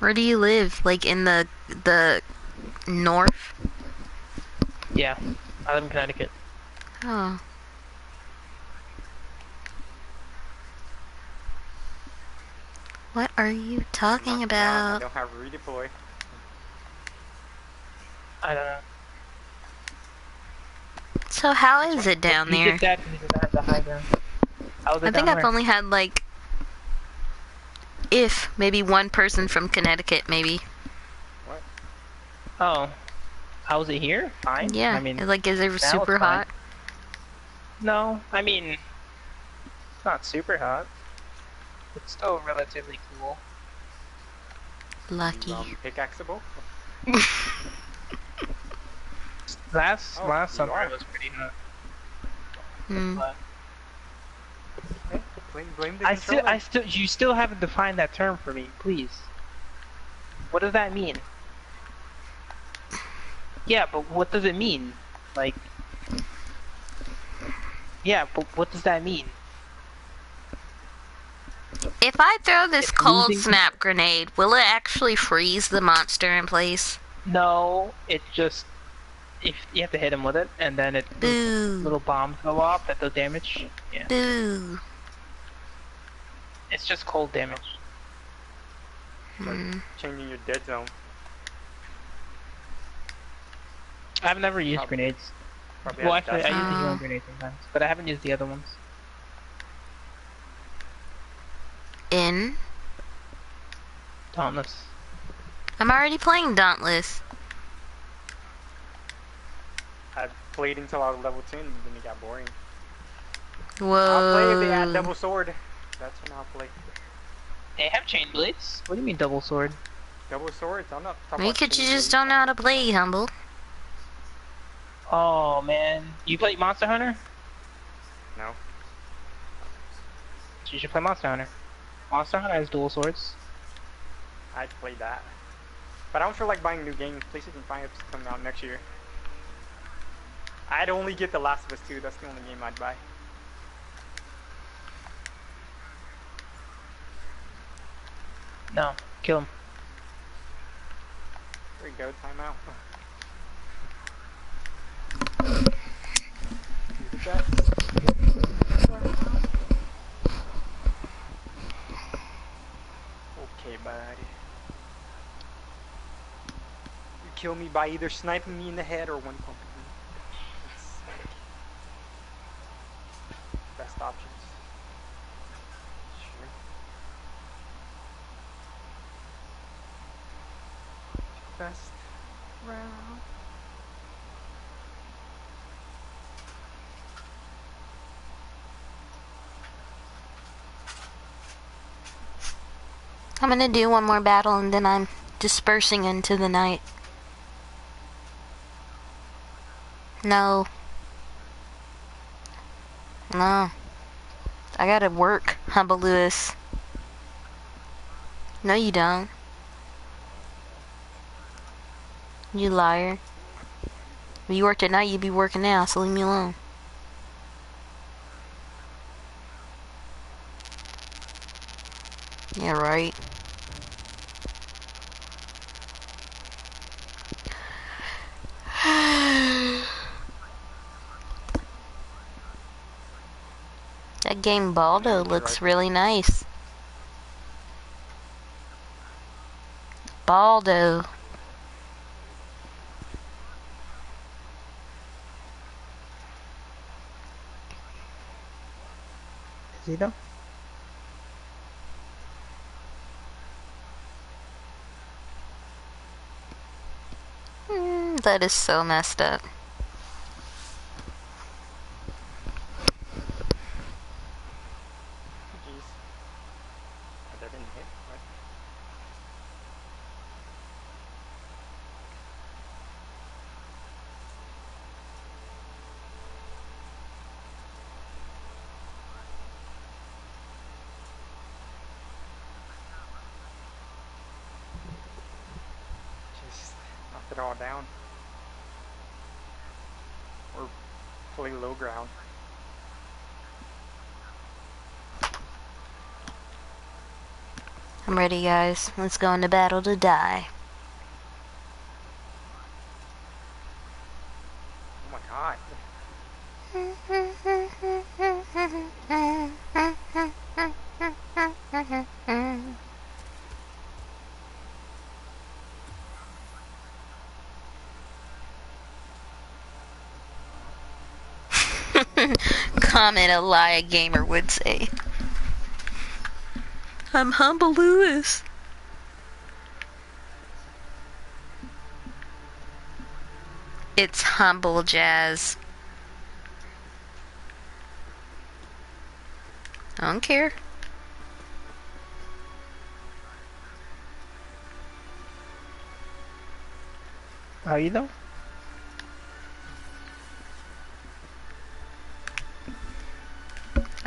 Where do you live? Like in the north? Yeah, I live in Connecticut. Oh. What are you talking knocked down. I about? don't have redeploy. I don't know. So how is it down You there? get that because you don't have the high ground. How was I it think down I've there? only had like if maybe one person from Connecticut maybe. What? Oh, how was it here? Fine. Yeah. I mean, Like is it now super it's fine. hot? No, I mean, it's not super hot. It's still relatively cool. Lucky. Pickaxeable? Last Oh, you summer are. it was pretty hot. Hmm. But Hey, blame the controller. you still haven't defined that term for me, please. What does that mean? Yeah, but what does it mean? Like, yeah, but what does that mean? If I throw this If cold losing- snap grenade, will it actually freeze the monster in place? No, it just if you have to hit him with it, and then Boo. little bombs go off that do damage. Yeah, Boo. it's just cold damage. Hmm. Changing your dead zone. I've never used Probably- grenades. Probably Well, has actually, dust. I use the Oh. healing grenade sometimes, but I haven't used the other ones. In. Dauntless. I'm already playing Dauntless. I played until I was level 10, and then it got boring. Whoa. I'll play if they add double sword. That's when I'll play. They have chain blades. What do you mean double sword? Double swords? I'm not talking Maybe about could you chain just blades. don't know how to play, Humble? Oh man, you play Monster Hunter? No. You should play Monster Hunter. Monster Hunter has dual swords. I'd play that. But I don't feel like buying new games. PlayStation 5 is coming out next year. I'd only get The Last of Us 2. That's the only game I'd buy. No, kill him. There we go, timeout. Do the best. Okay, buddy. You kill me by either sniping me in the head or one pumping me. That's like best options. Sure. Best round. I'm gonna do one more battle and then I'm dispersing into the night. No. No. I gotta work, Humble Lewis. No, you don't. You liar. If you worked at night, you'd be working now, so leave me alone. Yeah, right. That game Baldo looks really nice. Baldo. Is he though? That is so messed up. Jeez. Oh, that didn't hit. What? Just knocked it all down. Or play low ground. I'm ready, guys. Let's go into battle to die. Oh my god. Comment a lie a gamer would say. I'm Humble Lewis. It's Humble Jazz. I don't care. Are you though?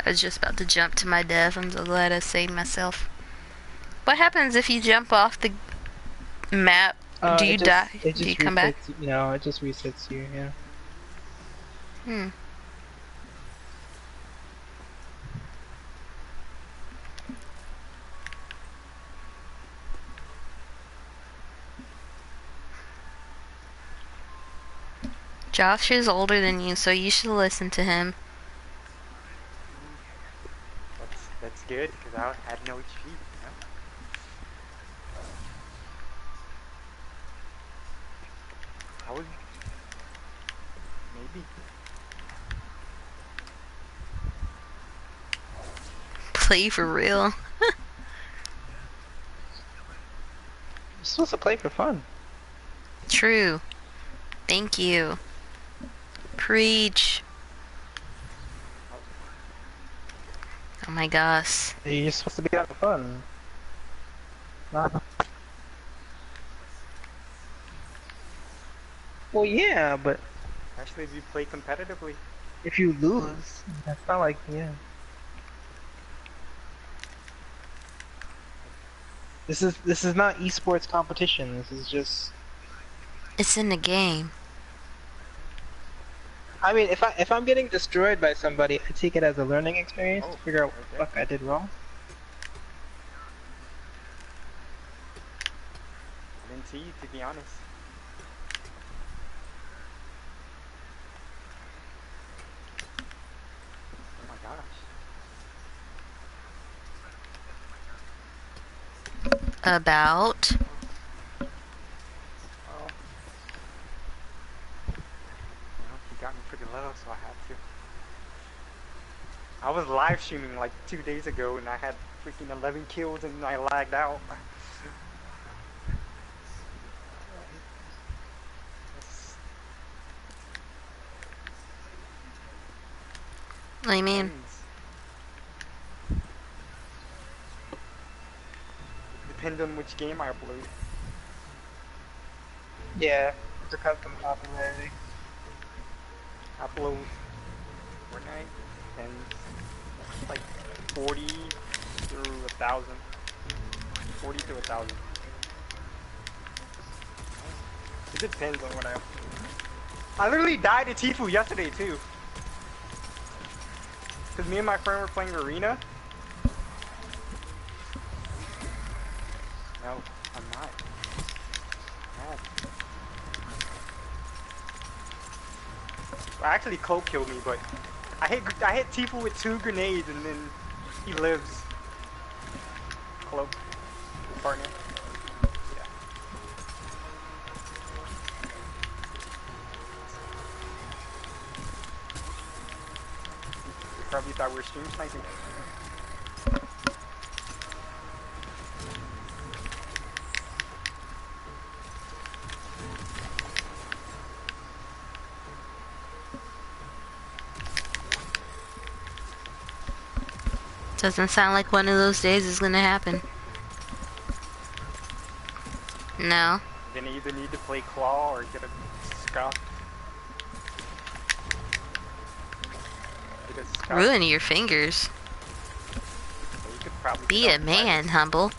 I was just about to jump to my death. I'm so glad I saved myself. What happens if you jump off the map? Do you die? Do you come back? No, it just resets you, yeah. Hmm. Josh is older than you, so you should listen to him. That's good, because I had no HP, you know? I was... maybe. Play for real. You're supposed to play for fun. True. Thank you. Preach. Oh my gosh. You're supposed to be having fun. Not... Well, yeah, but Especially if you play competitively. if you lose, that's not like, yeah. This is not esports competition. This is just... It's in the game. I mean, if I'm getting destroyed by somebody, I take it as a learning experience Oh, to figure out what right the there. fuck I did wrong. I didn't see you, to be honest. Oh my gosh. About. Oh. Well, he got me pretty low, so I had to. I was live streaming like 2 days ago, and I had freaking 11 kills, and I lagged out. This What do you mean? depends. Depends on which game I upload. Yeah, it's a custom popularity. Upload Fortnite, depends. It's like 40 through 1,000. 40 to 1,000. It depends on what I upload. I literally died to Tifu yesterday too. Cause me and my friend were playing Arena. No, I'm not. Mad. Well, actually, Cloak killed me, but I hit Tifu with 2 grenades, and then he lives. Cloak, his partner. Yeah. You probably thought we were stream sniping. Doesn't sound like one of those days is gonna happen. No. Then you either need to play Claw or get a Scuff. Get a Scuff. Ruin your fingers. You could probably Be a man, humble.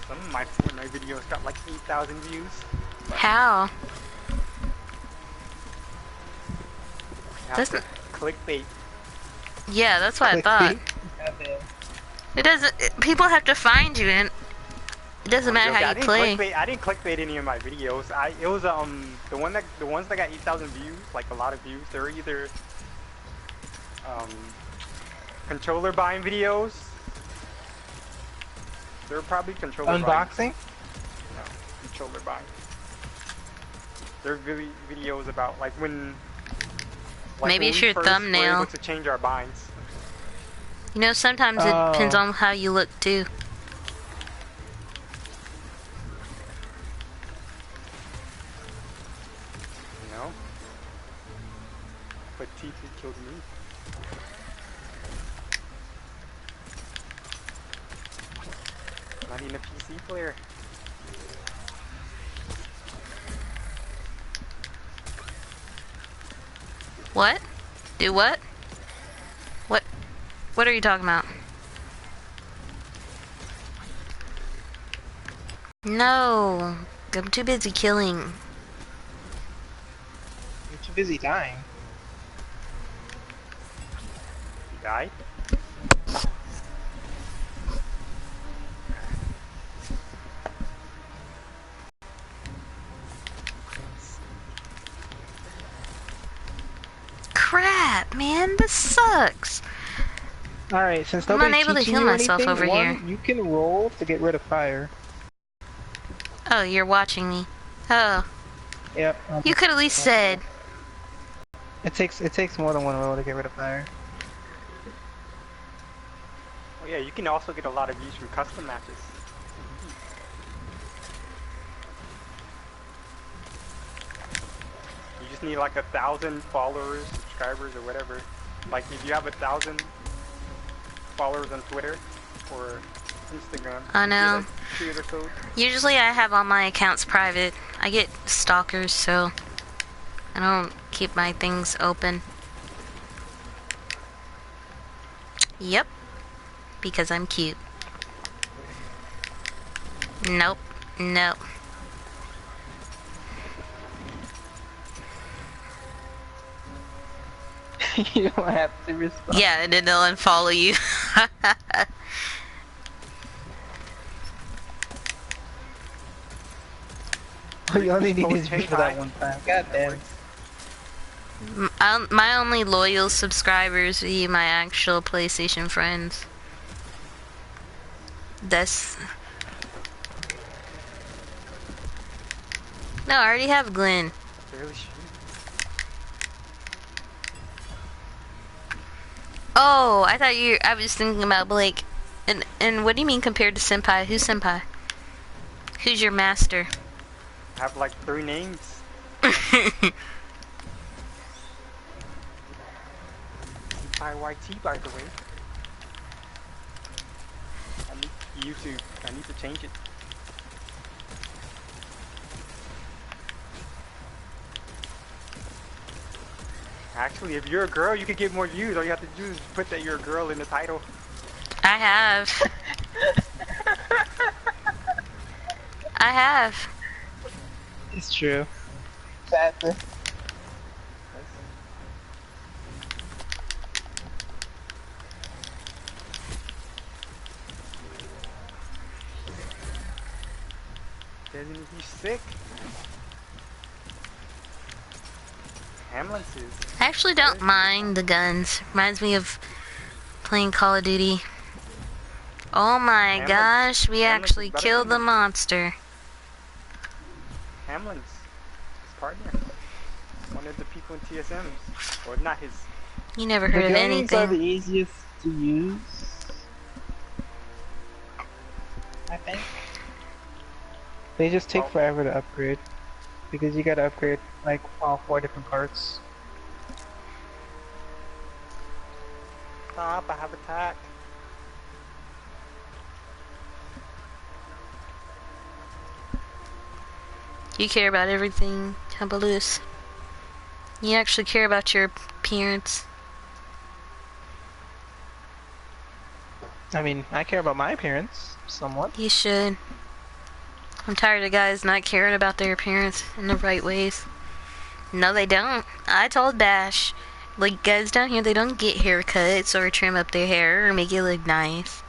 Some of my Fortnite videos got like 8,000 views. How? That's Doesn't. clickbait. Yeah, that's what I thought. Goddamn. It doesn't. People have to find you, and it doesn't matter how you play. I didn't clickbait any of my videos. It was the ones that got 8,000 views, like a lot of views. They were either controller buying videos. They were probably controller Unboxing? No, controller buying. They're really videos about like when. Maybe when it's we your first were thumbnail. able to change our binds. You know, sometimes it depends on how you look too. You know? But T2 killed me. Not even a PC player. What? Do what? What? What are you talking about? No, I'm too busy killing. You're too busy dying. You died? Crap, man, this sucks. Alright, since I'm nobody's unable to teaching heal you myself anything, over one, here. you can roll to get rid of fire. Oh, you're watching me. Oh, Yep. you could at least said. It takes more than one roll to get rid of fire. Oh yeah, you can also get a lot of views from custom matches. You just need like 1,000 followers, subscribers, or whatever. Like if you have 1,000 followers on Twitter or Instagram, I you know. get a creator code. Usually I have all my accounts private. I get stalkers, so I don't keep my things open. Yep, because I'm cute. Nope. Nope. You don't have to respond. Yeah, and then they'll unfollow you. You only need Post his hey, view for that hi. one time. God That damn. works. My only loyal subscribers be my actual PlayStation friends. That's... No, I already have Glenn. Barely shoot. Oh, I thought you... I was thinking about Blake. And what do you mean compared to Senpai? Who's Senpai? Who's your master? I have like 3 names. CPYYT, by the way. I need to change it. Actually, if you're a girl, you could get more views. All you have to do is put that you're a girl in the title. I have. I have. It's true. Sadly. Doesn't he sick? Hamlin's is. I actually don't mind the guns. Reminds me of playing Call of Duty. Oh my gosh, we Hamlin's actually is better killed the than monster. Hamlin's his partner. One of the people in TSMs. Or not his. You never The heard of guns are the anything. easiest to use. I think. They just take forever to upgrade. Because you gotta upgrade like all 4 different parts. Stop, I have attack. You care about everything, Humbaloo. You actually care about your appearance. I mean, I care about my appearance, somewhat. You should. I'm tired of guys not caring about their appearance in the right ways. No, they don't. I told Dash, like, guys down here, they don't get haircuts or trim up their hair or make it look nice.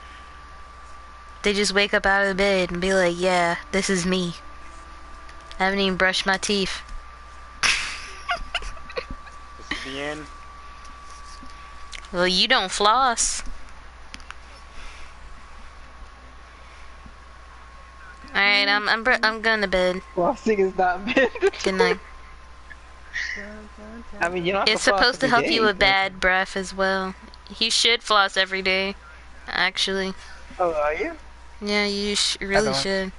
They just wake up out of bed and be like, yeah, this is me. I haven't even brushed my teeth. This is the end. Well, you don't floss. Alright, I'm going to bed. Flossing is not meant. Good night. I mean, you don't have It's to floss supposed to every help day, you with but- bad breath as well. You should floss every day, actually. Oh, are you? Yeah, you really don't. should.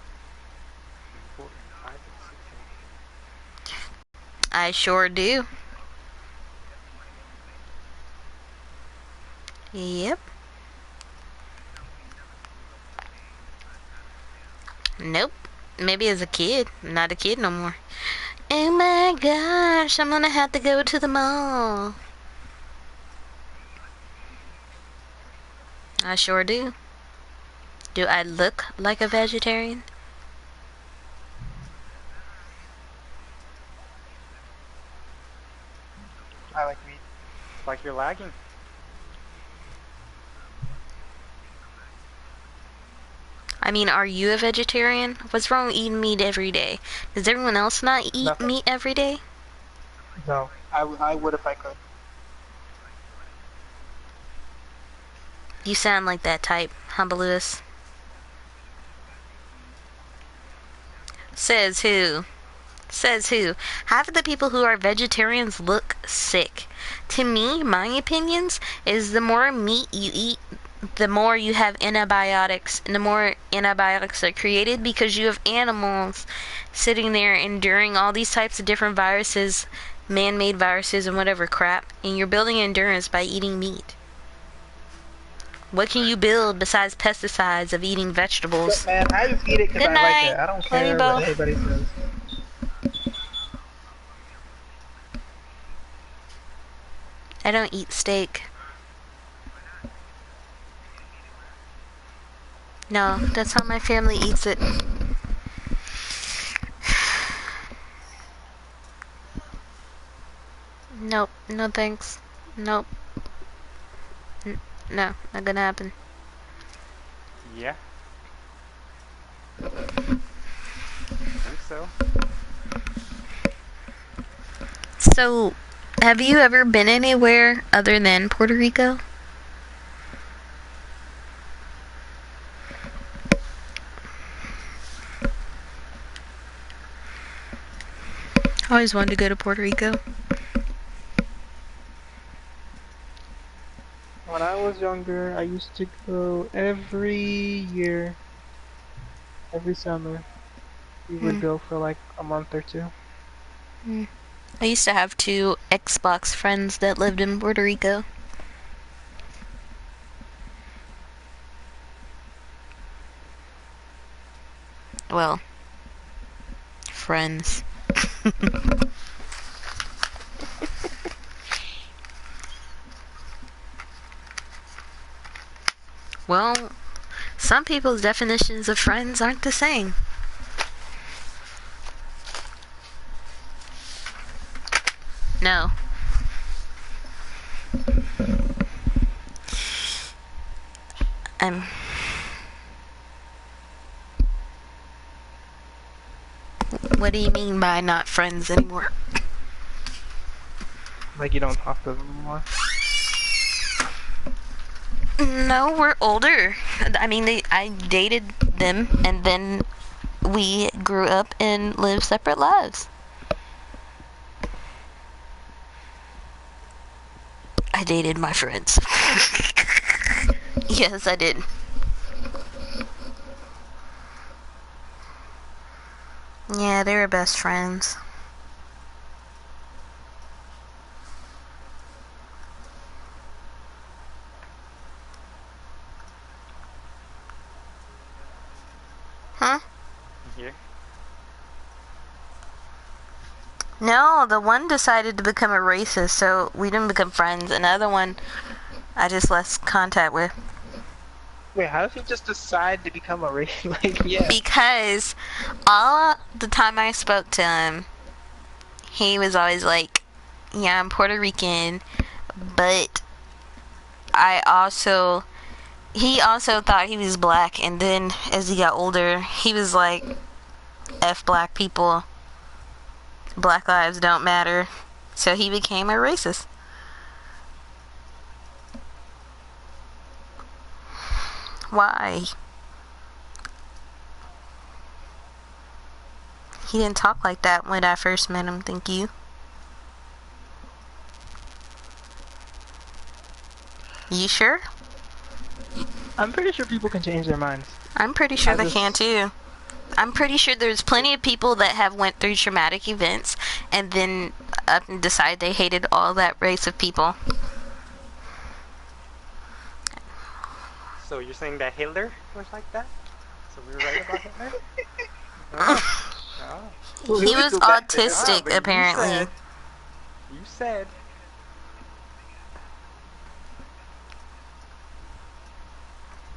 I sure do. Yep. Nope. Maybe as a kid. Not a kid no more. Oh my gosh, I'm gonna have to go to the mall. I sure do. Do I look like a vegetarian? I like meat. It's like you're lagging. I mean, are you a vegetarian? What's wrong with eating meat every day? Does everyone else not eat Nothing. meat every day? No, I would if I could. You sound like that type, Humbaloo. Says who? Says who? Half of the people who are vegetarians look sick. To me, my opinions is the more meat you eat, the more you have antibiotics, and the more antibiotics are created because you have animals sitting there enduring all these types of different viruses, man-made viruses and whatever crap, and you're building endurance by eating meat. What can you build besides pesticides of eating vegetables? Look, man, I just eat it because Good I night. like it. I don't Love you care both. what anybody says. I don't eat steak. No, that's how my family eats it. Nope, no thanks. Nope. No, not gonna happen. Yeah. I think so. So, have you ever been anywhere other than Puerto Rico? I always wanted to go to Puerto Rico. When I was younger, I used to go every year, every summer. We would Mm. go for like a month or two. I used to have 2 Xbox friends that lived in Puerto Rico. Well, friends. Well, some people's definitions of friends aren't the same. No. I'm. What do you mean by not friends anymore? Like you don't talk to them anymore. No, we're older. I mean, I dated them, and then we grew up and lived separate lives. I dated my friends. Yes, I did. Yeah, they were best friends. Huh? Here. No, the one decided to become a racist, so we didn't become friends. Another one, I just lost contact with. Wait, how did you just decide to become a race? Like, yeah. Because all the time I spoke to him, he was always like, yeah, I'm Puerto Rican, but he also thought he was black, and then as he got older, he was like, F black people, black lives don't matter. So he became a racist. Why? He didn't talk like that when I first met him, thank you. You sure? I'm pretty sure people can change their minds. I'm pretty sure they can too. I'm pretty sure there's plenty of people that have went through traumatic events and then up and decide they hated all that race of people. So you're saying that Hitler was like that? So we were right about Hitler? Oh. Oh. He was autistic, But apparently. You said.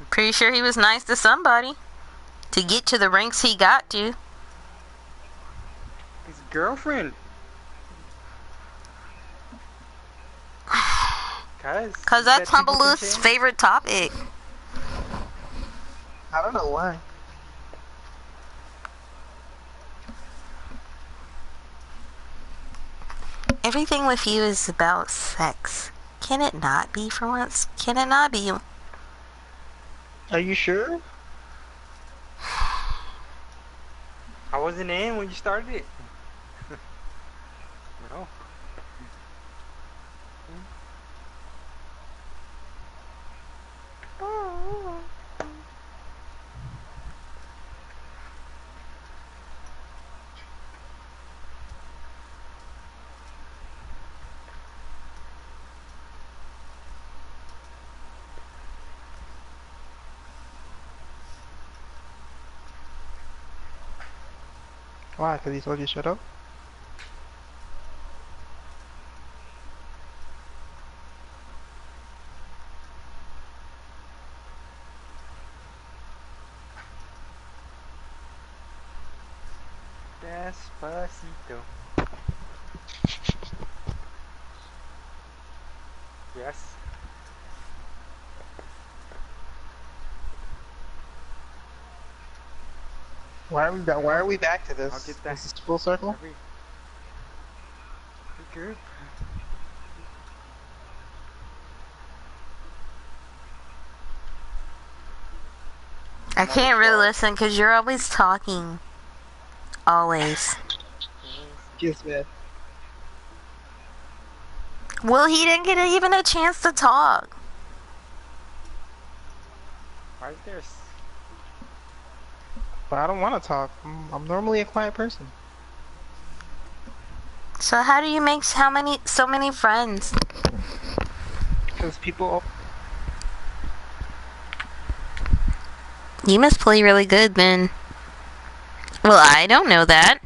Pretty sure he was nice to somebody to get to the ranks he got to. His girlfriend. Cause that's Humble's favorite topic. I don't know why. Everything with you is about sex. Can it not be for once? Can it not be? Are you sure? I wasn't in when you started it. No. Why? Because he told you to shut up? too. Yes. Why are we back? Why are we back to I'll this? get that. Is this full circle? Regroup. I can't really listen because you're always talking. Always. Yes, man. Well, he didn't get even a chance to talk. Why is there? But I don't want to talk. I'm normally a quiet person. So how do you make so many friends? Because people. You must play really good then. Well, I don't know that.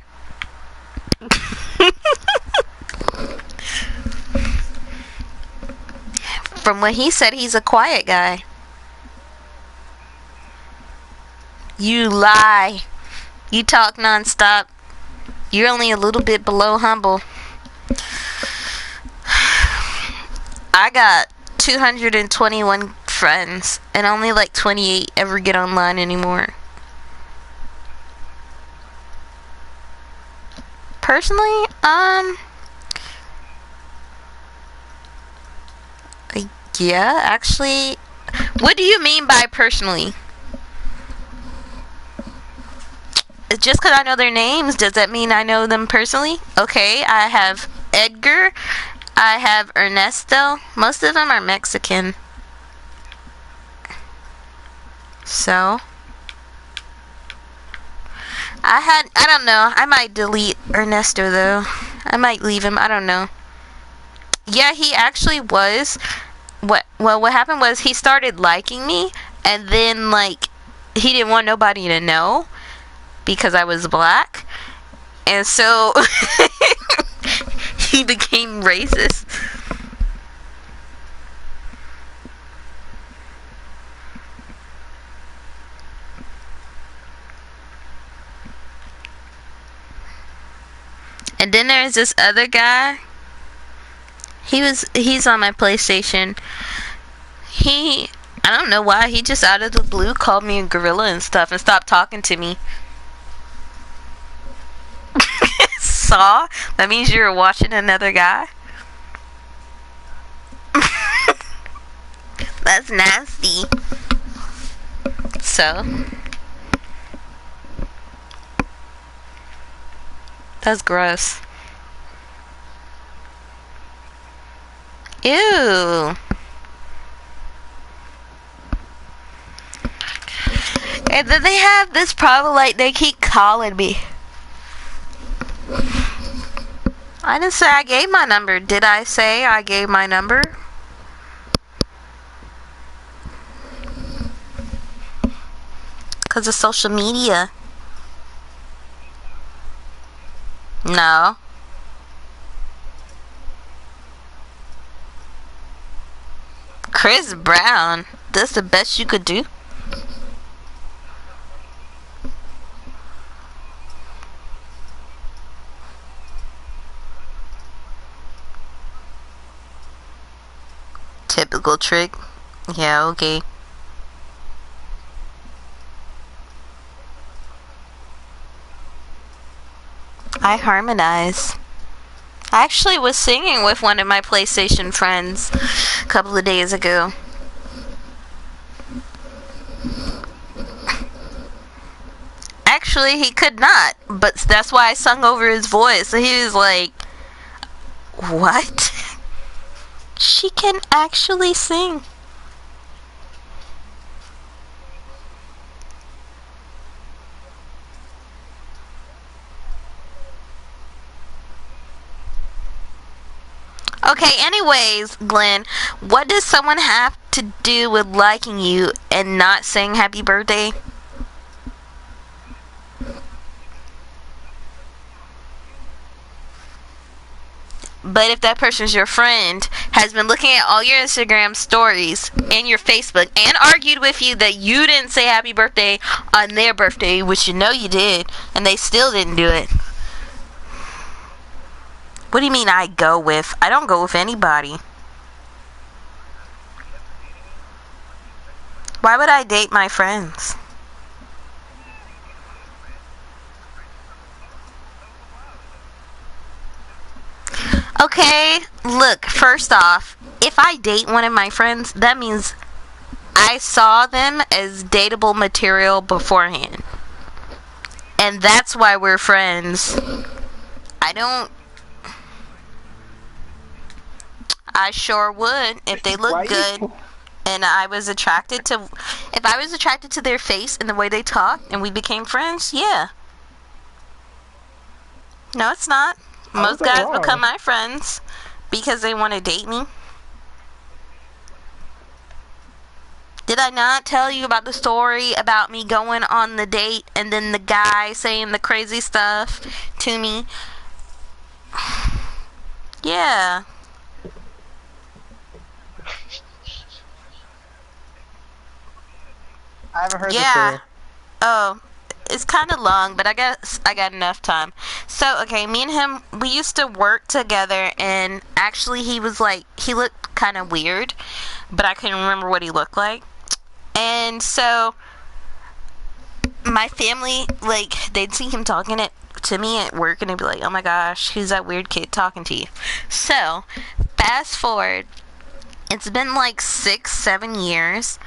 From what he said, he's a quiet guy. You lie. You talk nonstop. You're only a little bit below humble. I got 221 friends, and only like 28 ever get online anymore. Personally, yeah, actually, what do you mean by personally? Just because I know their names, does that mean I know them personally? Okay, I have Edgar, I have Ernesto. Most of them are Mexican. So, I don't know, I might delete Ernesto though. I might leave him, I don't know. Yeah, he actually was. What happened was he started liking me, and then, like, he didn't want nobody to know because I was black, and so he became racist. And then there's this other guy. He's on my PlayStation. I don't know why, he just out of the blue called me a gorilla and stuff and stopped talking to me. Saw? That means you were watching another guy? That's nasty. So, that's gross. Ew. And then they have this problem, like, they keep calling me. I didn't say I gave my number. Did I say I gave my number? Because of social media. No. Chris Brown. That's the best you could do? Typical trick. Yeah, okay. I harmonize. I actually was singing with one of my PlayStation friends a couple of days ago. Actually, he could not, but that's why I sung over his voice. So he was like, what? She can actually sing. Okay, anyways, Glenn, what does someone have to do with liking you and not saying happy birthday? But if that person's your friend, has been looking at all your Instagram stories and your Facebook and argued with you that you didn't say happy birthday on their birthday, which you know you did, and they still didn't do it. What do you mean I go with? I don't go with anybody. Why would I date my friends? Okay, look, first off, if I date one of my friends, that means I saw them as dateable material beforehand. And that's why we're friends. I don't. I sure would if they look good and I was attracted to. If I was attracted to their face and the way they talk and we became friends, yeah. No, it's not. Most guys become my friends because they want to date me. Did I not tell you about the story about me going on the date and then the guy saying the crazy stuff to me? Yeah. I haven't heard this story. Oh, it's kind of long, but I guess I got enough time. So, okay, me and him, we used to work together, and actually he was like, he looked kind of weird, but I couldn't remember what he looked like. And so, my family, like, they'd see him talking to me at work, and they'd be like, oh my gosh, who's that weird kid talking to you? So, fast forward, it's been like 6-7 years,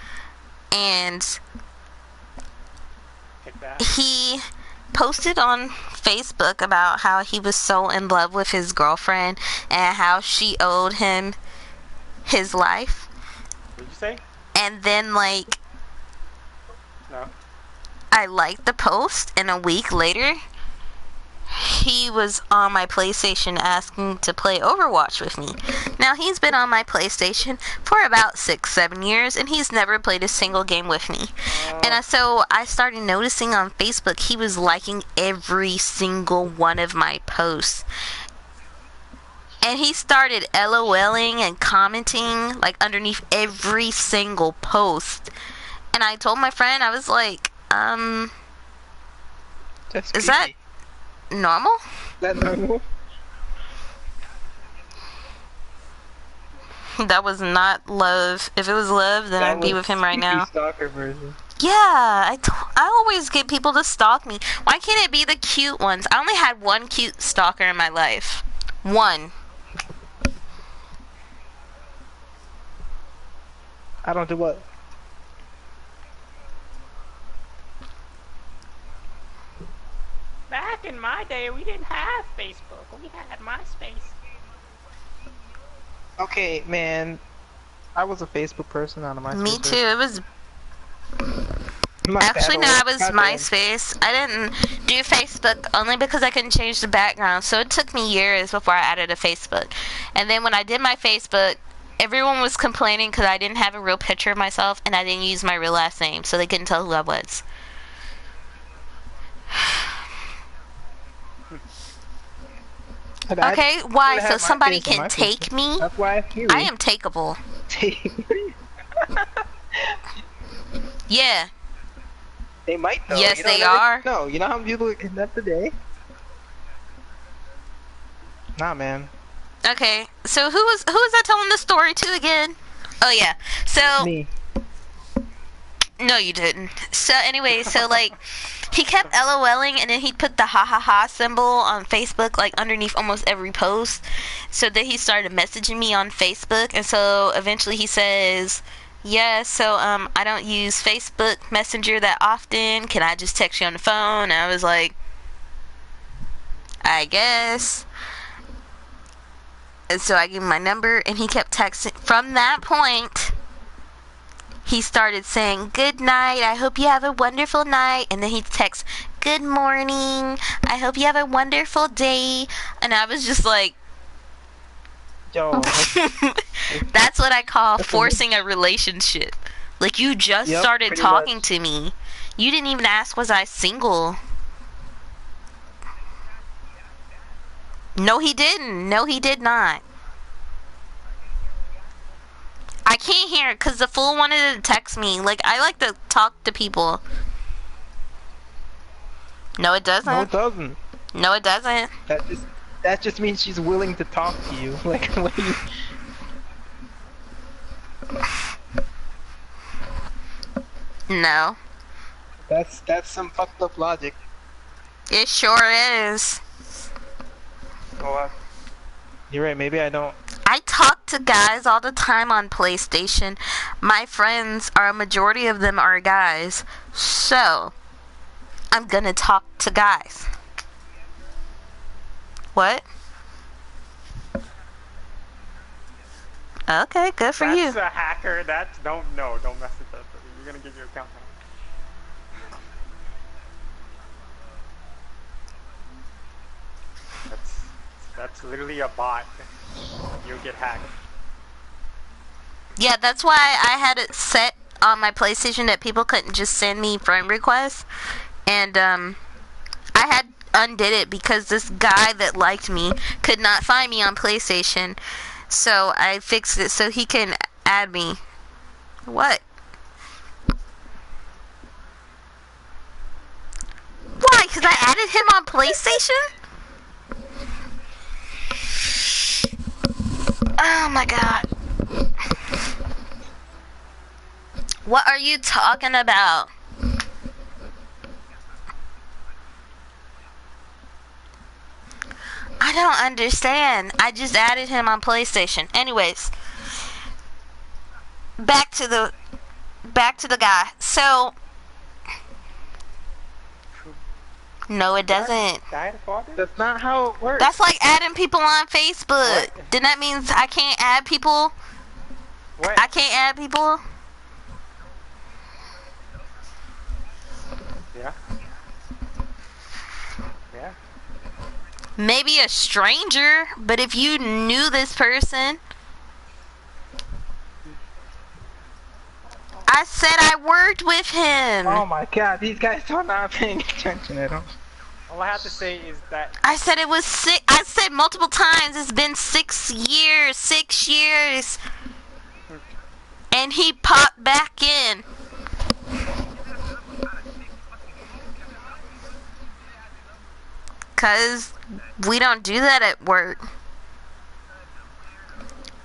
and he posted on Facebook about how he was so in love with his girlfriend and how she owed him his life. What did you say? And then, like, No. I liked the post, and a week later, he was on my PlayStation asking to play Overwatch with me. Now, he's been on my PlayStation for about 6-7 years, and he's never played a single game with me. And so I started noticing on Facebook he was liking every single one of my posts. And he started LOLing and commenting, like, underneath every single post. And I told my friend, I was like, is that normal? That normal? That was not love. If it was love, then I'd be with him right now. Stalker version. Yeah, I always get people to stalk me. Why can't it be the cute ones? I only had one cute stalker in my life. One. I don't do what? Back in my day, we didn't have Facebook. We had MySpace. Okay, man. I was a Facebook person on my. Me too. It was. My Actually, no, I was bad. MySpace. I didn't do Facebook only because I couldn't change the background. So it took me years before I added a Facebook. And then when I did my Facebook, everyone was complaining because I didn't have a real picture of myself and I didn't use my real last name, so they couldn't tell who I was. Okay, why? So somebody can take me? That's why I am takeable. Yeah. They might though. Yes, they are. No, you know how many people get kidnapped today? Nah, man. Okay, so who was I telling the story to again? Oh yeah. So Me. no, you didn't. So anyway, so like he kept LOLing and then he'd put the ha ha ha symbol on Facebook like underneath almost every post. So then he started messaging me on Facebook, and so eventually he says, yeah, so I don't use Facebook Messenger that often. Can I just text you on the phone? And I was like, I guess. And so I gave him my number, and he kept texting. From that point, he started saying, good night, I hope you have a wonderful night. And then he'd text, good morning, I hope you have a wonderful day. And I was just like, Yo. that's what I call forcing a relationship. Like, you just started talking to me. You didn't even ask, was I single? No, he didn't. No, he did not. I can't hear it because the fool wanted to text me. Like, I like to talk to people. No, it doesn't. No, it doesn't. No, it doesn't. That just means she's willing to talk to you. Like, what do you... No. That's some fucked up logic. It sure is. Oh, you're right. Maybe I don't. I talk to guys all the time on PlayStation. My friends are a majority of them are guys. So, I'm gonna talk to guys. What? Okay, good for you. That's a hacker. That's don't mess with that. You're gonna give your account now. That's literally a bot. You'll get hacked. Yeah, that's why I had it set on my PlayStation that people couldn't just send me friend requests. And I had undid it because this guy that liked me could not find me on PlayStation. So I fixed it so he can add me. What? Why? Because I added him on PlayStation? Oh my god. What are you talking about? I don't understand. I just added him on PlayStation. Anyways, back to the guy. So no, it doesn't. That's not how it works. That's like adding people on Facebook. What? Then that means I can't add people. What? I can't add people. Yeah. Yeah. Maybe a stranger, but if you knew this person, I said I worked with him. Oh my god, these guys are not paying attention at all. All I have to say is that I said it was six. I said multiple times it's been 6 years. 6 years. And he popped back in. Cause we don't do that at work.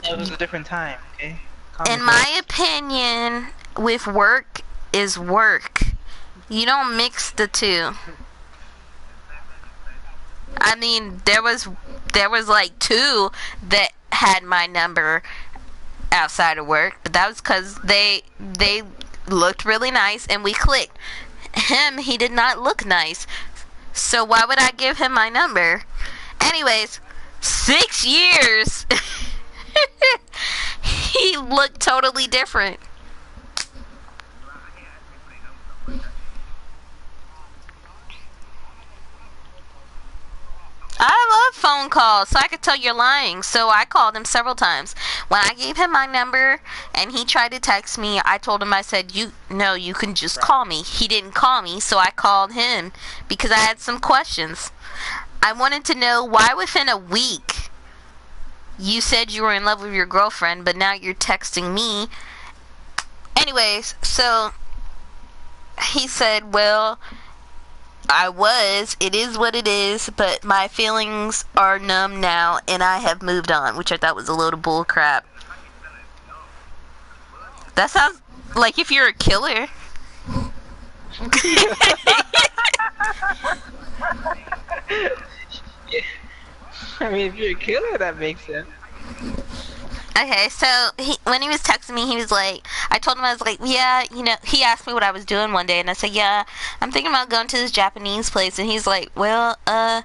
It was a different time, okay? In my opinion, with work is work. You don't mix the two. I mean, there was like 2 that had my number outside of work, but that was because they looked really nice and we clicked. Him, he did not look nice. So why would I give him my number? Anyways, 6 years. He looked totally different. I love phone calls, so I could tell you're lying. So I called him several times. When I gave him my number and he tried to text me, I told him, I said, you can just call me. He didn't call me, so I called him because I had some questions. I wanted to know why within a week you said you were in love with your girlfriend, but now you're texting me. Anyways, so he said, well, it is what it is, but my feelings are numb now and I have moved on, which I thought was a load of bull crap. That sounds like if you're a killer. I mean, if you're a killer, that makes sense. Okay, so when he was texting me, he was like, I told him, I was like, yeah, he asked me what I was doing one day, and I said, yeah, I'm thinking about going to this Japanese place, and he's like, well, yeah,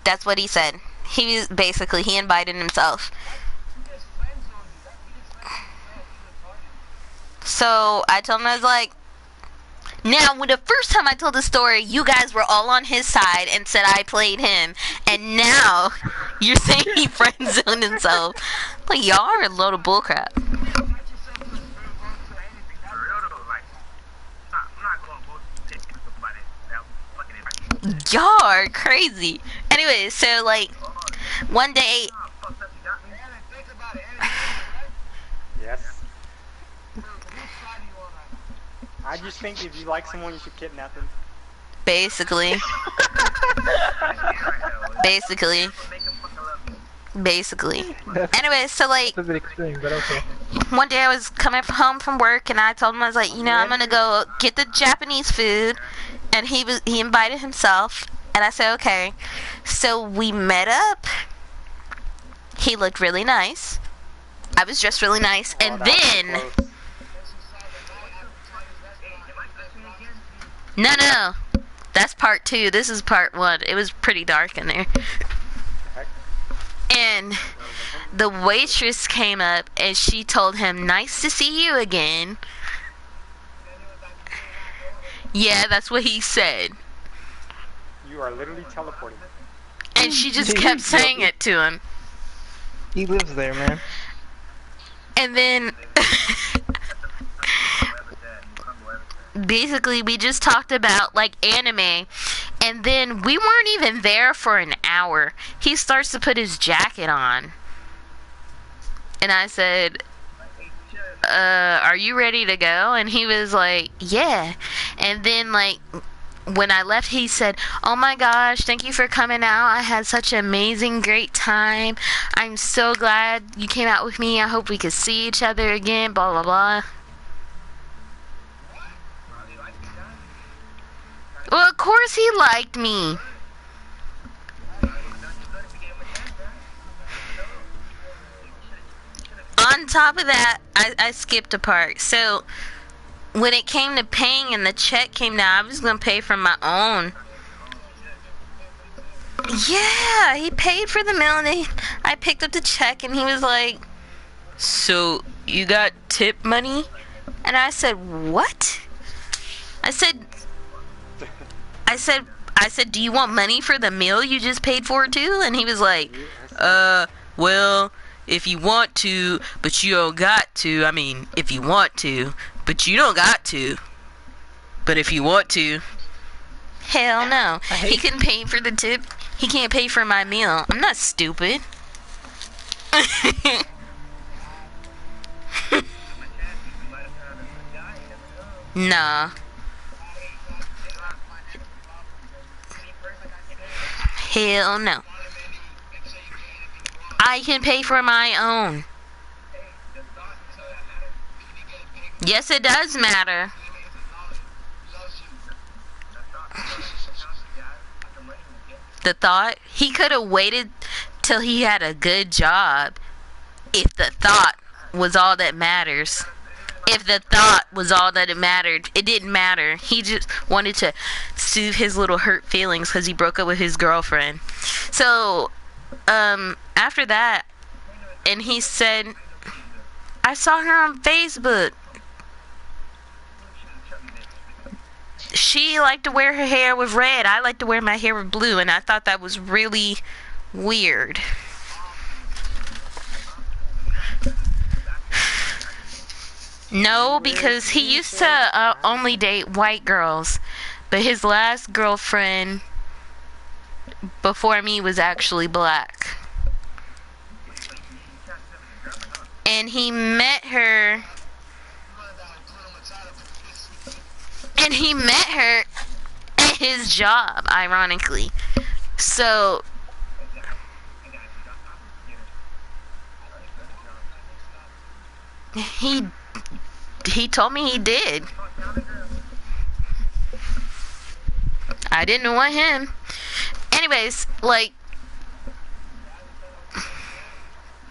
that's what he said. He invited himself. So I told him, I was like, now, when the first time I told the story, you guys were all on his side and said I played him, and now you're saying he friend-zoned himself. Like, y'all are a load of bullcrap. Y'all are crazy. Anyway, so, like, one day... yes. I just think if you like someone, you should kidnap them. Basically. Basically. Basically. That's Anyway, so like a bit extreme, but okay. one day I was coming home from work and I told him, I was like, you know, I'm gonna go get the Japanese food, and he invited himself, and I said okay. So we met up. He looked really nice. I was dressed really nice, and then no, that's part 2. This is part 1. It was pretty dark in there. And the waitress came up and she told him, nice to see you again. Yeah, that's what he said. You are literally teleporting. And she just kept saying it to him. He lives there, man. And then basically we just talked about like anime, and then we weren't even there for an hour. He starts to put his jacket on, and I said, are you ready to go? And he was like, yeah. And then like when I left, he said, oh my gosh, thank you for coming out. I had such an amazing, great time. I'm so glad you came out with me. I hope we could see each other again, blah, blah, blah. Well, of course he liked me. On top of that, I skipped a part. So when it came to paying and the check came down, I was going to pay for my own. Yeah, he paid for the meal, and I picked up the check, and he was like, so you got tip money? And I said, what? I said, do you want money for the meal you just paid for too? And he was like, well, if you want to, but you don't got to. I mean, if you want to, but you don't got to. But if you want to. Hell no. He can pay for the tip. He can't pay for my meal. I'm not stupid. Nah. Hell no. I can pay for my own. Yes, it does matter. The thought? He could have waited till he had a good job if the thought was all that matters. If the thought was all that it mattered, it didn't matter. He just wanted to soothe his little hurt feelings because he broke up with his girlfriend. So, after that, and he said, I saw her on Facebook. She liked to wear her hair with red. I like to wear my hair with blue, and I thought that was really weird. No, because he used to only date white girls, but his last girlfriend before me was actually black. And he met her at his job, ironically. So he told me he did. I didn't want him. Anyways, like,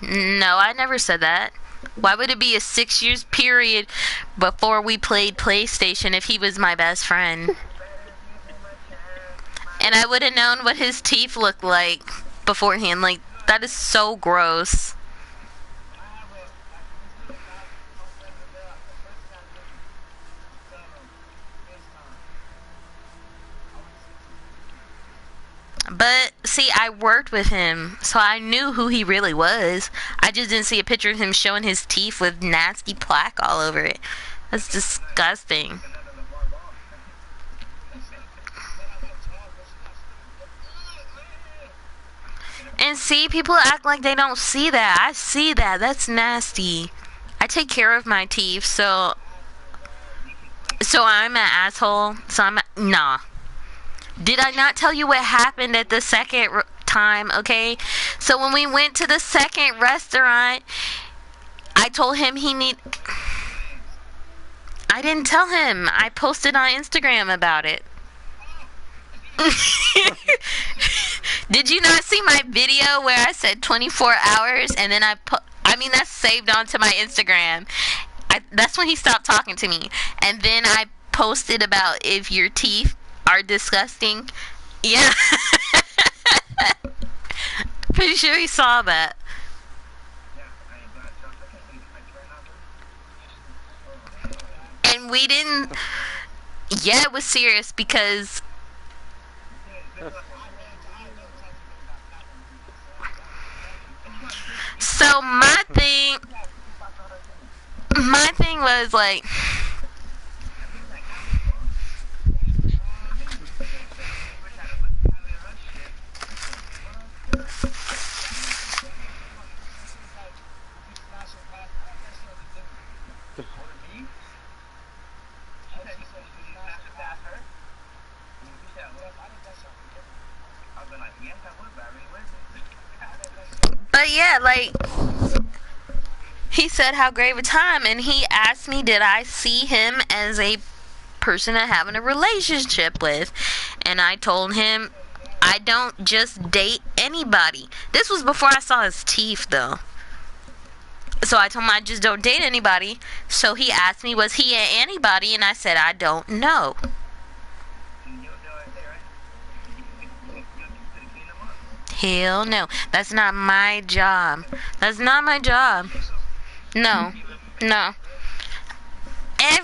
no, I never said that. Why would it be a 6 years period before we played PlayStation if he was my best friend? And I would have known what his teeth looked like beforehand. Like, that is so gross. But, see, I worked with him, so I knew who he really was. I just didn't see a picture of him showing his teeth with nasty plaque all over it. That's disgusting. And see, people act like they don't see that. I see that. That's nasty. I take care of my teeth, so I'm an asshole. So nah. Did I not tell you what happened at the second time? Okay, so when we went to the second restaurant, I told him I didn't tell him. I posted on Instagram about it. Did you not see my video where I said 24 hours and then that's saved onto my Instagram. That's when he stopped talking to me. And then I posted about if your teeth are disgusting. Yeah. Pretty sure he saw that. And we didn't. Yeah, it was serious because. So my thing was like. But yeah, like, he said how great of a time, and he asked me did I see him as a person to having a relationship with, and I told him I don't just date anybody. This was before I saw his teeth, though. So I told him I just don't date anybody. So he asked me was he anybody, and I said I don't know. Hell no. That's not my job. That's not my job. No. No. I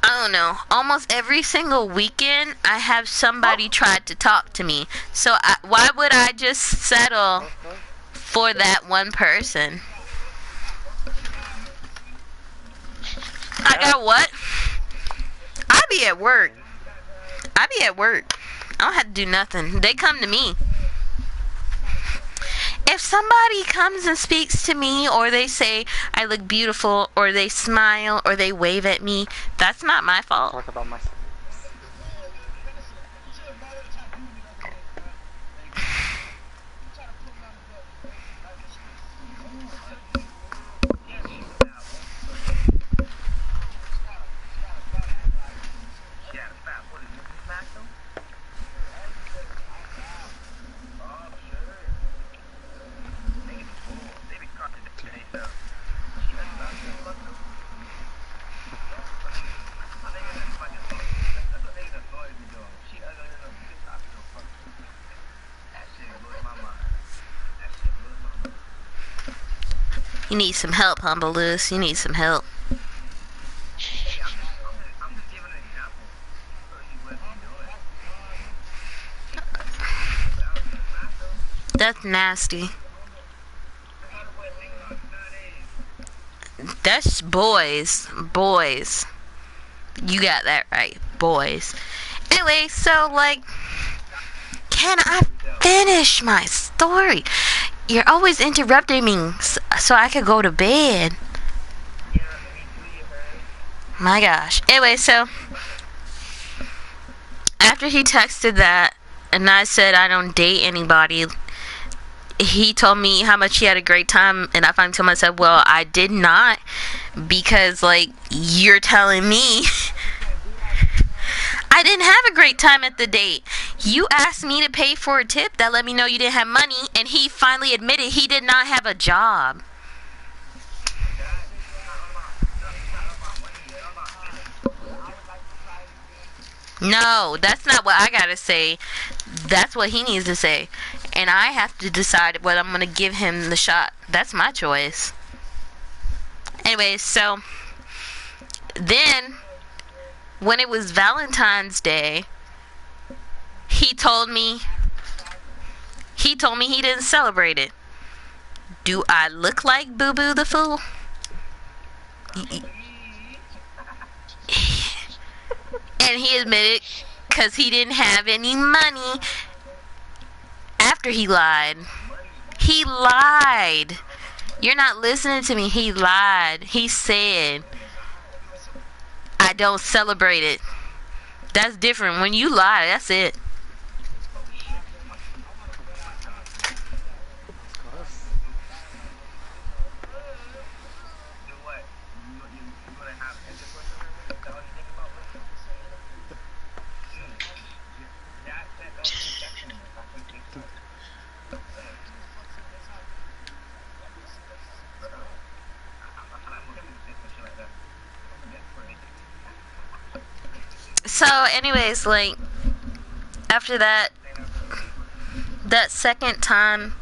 don't know. Almost every single weekend, I have somebody try to talk to me. So why would I just settle for that one person? I got what? I be at work. I don't have to do nothing. They come to me. If somebody comes and speaks to me, or they say I look beautiful, or they smile, or they wave at me, that's not my fault. Talk about myself. You need some help, Humble Lewis. You need some help. That's nasty. That's boys. Boys. You got that right. Boys. Anyway, so, like, can I finish my story? You're always interrupting me so I could go to bed. My gosh. Anyway, so after he texted that and I said I don't date anybody, he told me how much he had a great time, and I finally told myself, well, I did not, because, like, you're telling me I didn't have a great time at the date. You asked me to pay for a tip that let me know you didn't have money, and he finally admitted he did not have a job. No, that's not what I gotta say. That's what he needs to say. And I have to decide whether I'm gonna give him the shot. That's my choice. Anyway, so then when it was Valentine's Day, he told me he didn't celebrate it. Do I look like Boo Boo the Fool? And he admitted, because he didn't have any money after he lied. He lied. You're not listening to me. He lied. He said, I don't celebrate it. That's different. When you lie, that's it. Close. So, anyways, like after that, that second time,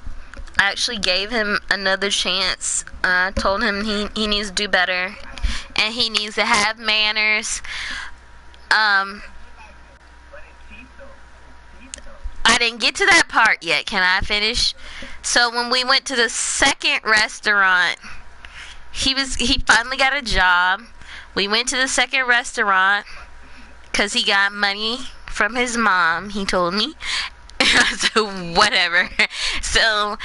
I actually gave him another chance. I told him he needs to do better, and he needs to have manners. Um, I didn't get to that part yet. Can I finish? So when we went to the second restaurant, he finally got a job. We went to the second restaurant because he got money from his mom. He told me. So whatever. So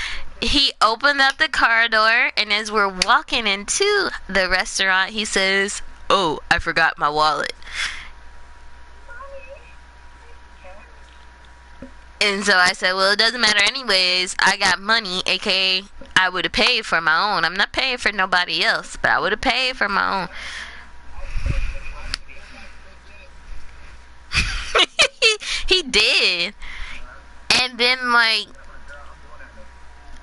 he opened up the car door, and as we're walking into the restaurant, he says, "Oh, I forgot my wallet." And so I said, "Well, it doesn't matter anyways. I got money, aka I would have paid for my own. I'm not paying for nobody else, but I would have paid for my own." He did. And then, like,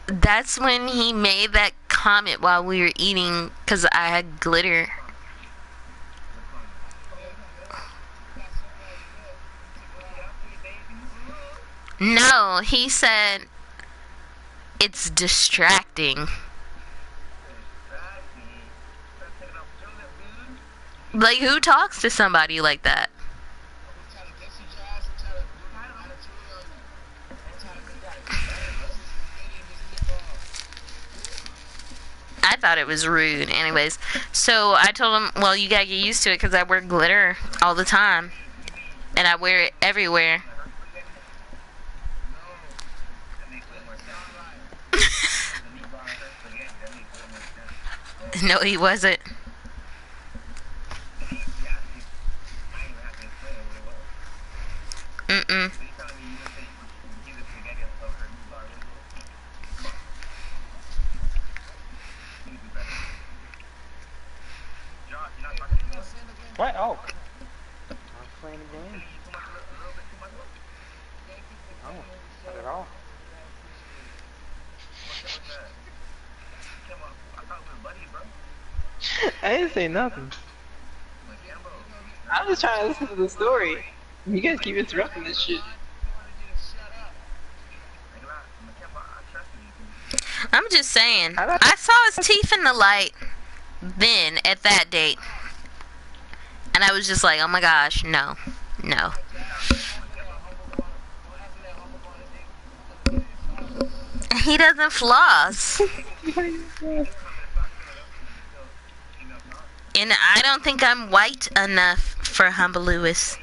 that's when he made that comment while we were eating because I had glitter. No, he said it's distracting. Like, who talks to somebody like that? I thought it was rude. Anyways, so I told him, well, you gotta get used to it because I wear glitter all the time. And I wear it everywhere. No, he wasn't. Mm-mm. What? Oh. I was playing the game. Oh, not at all. I didn't say nothing. I'm just trying to listen to the story. You guys keep interrupting this shit. I'm just saying. I saw his teeth in the light then at that date. And I was just like, oh my gosh, no. No. He doesn't floss. And I don't think I'm white enough for Humble Lewis.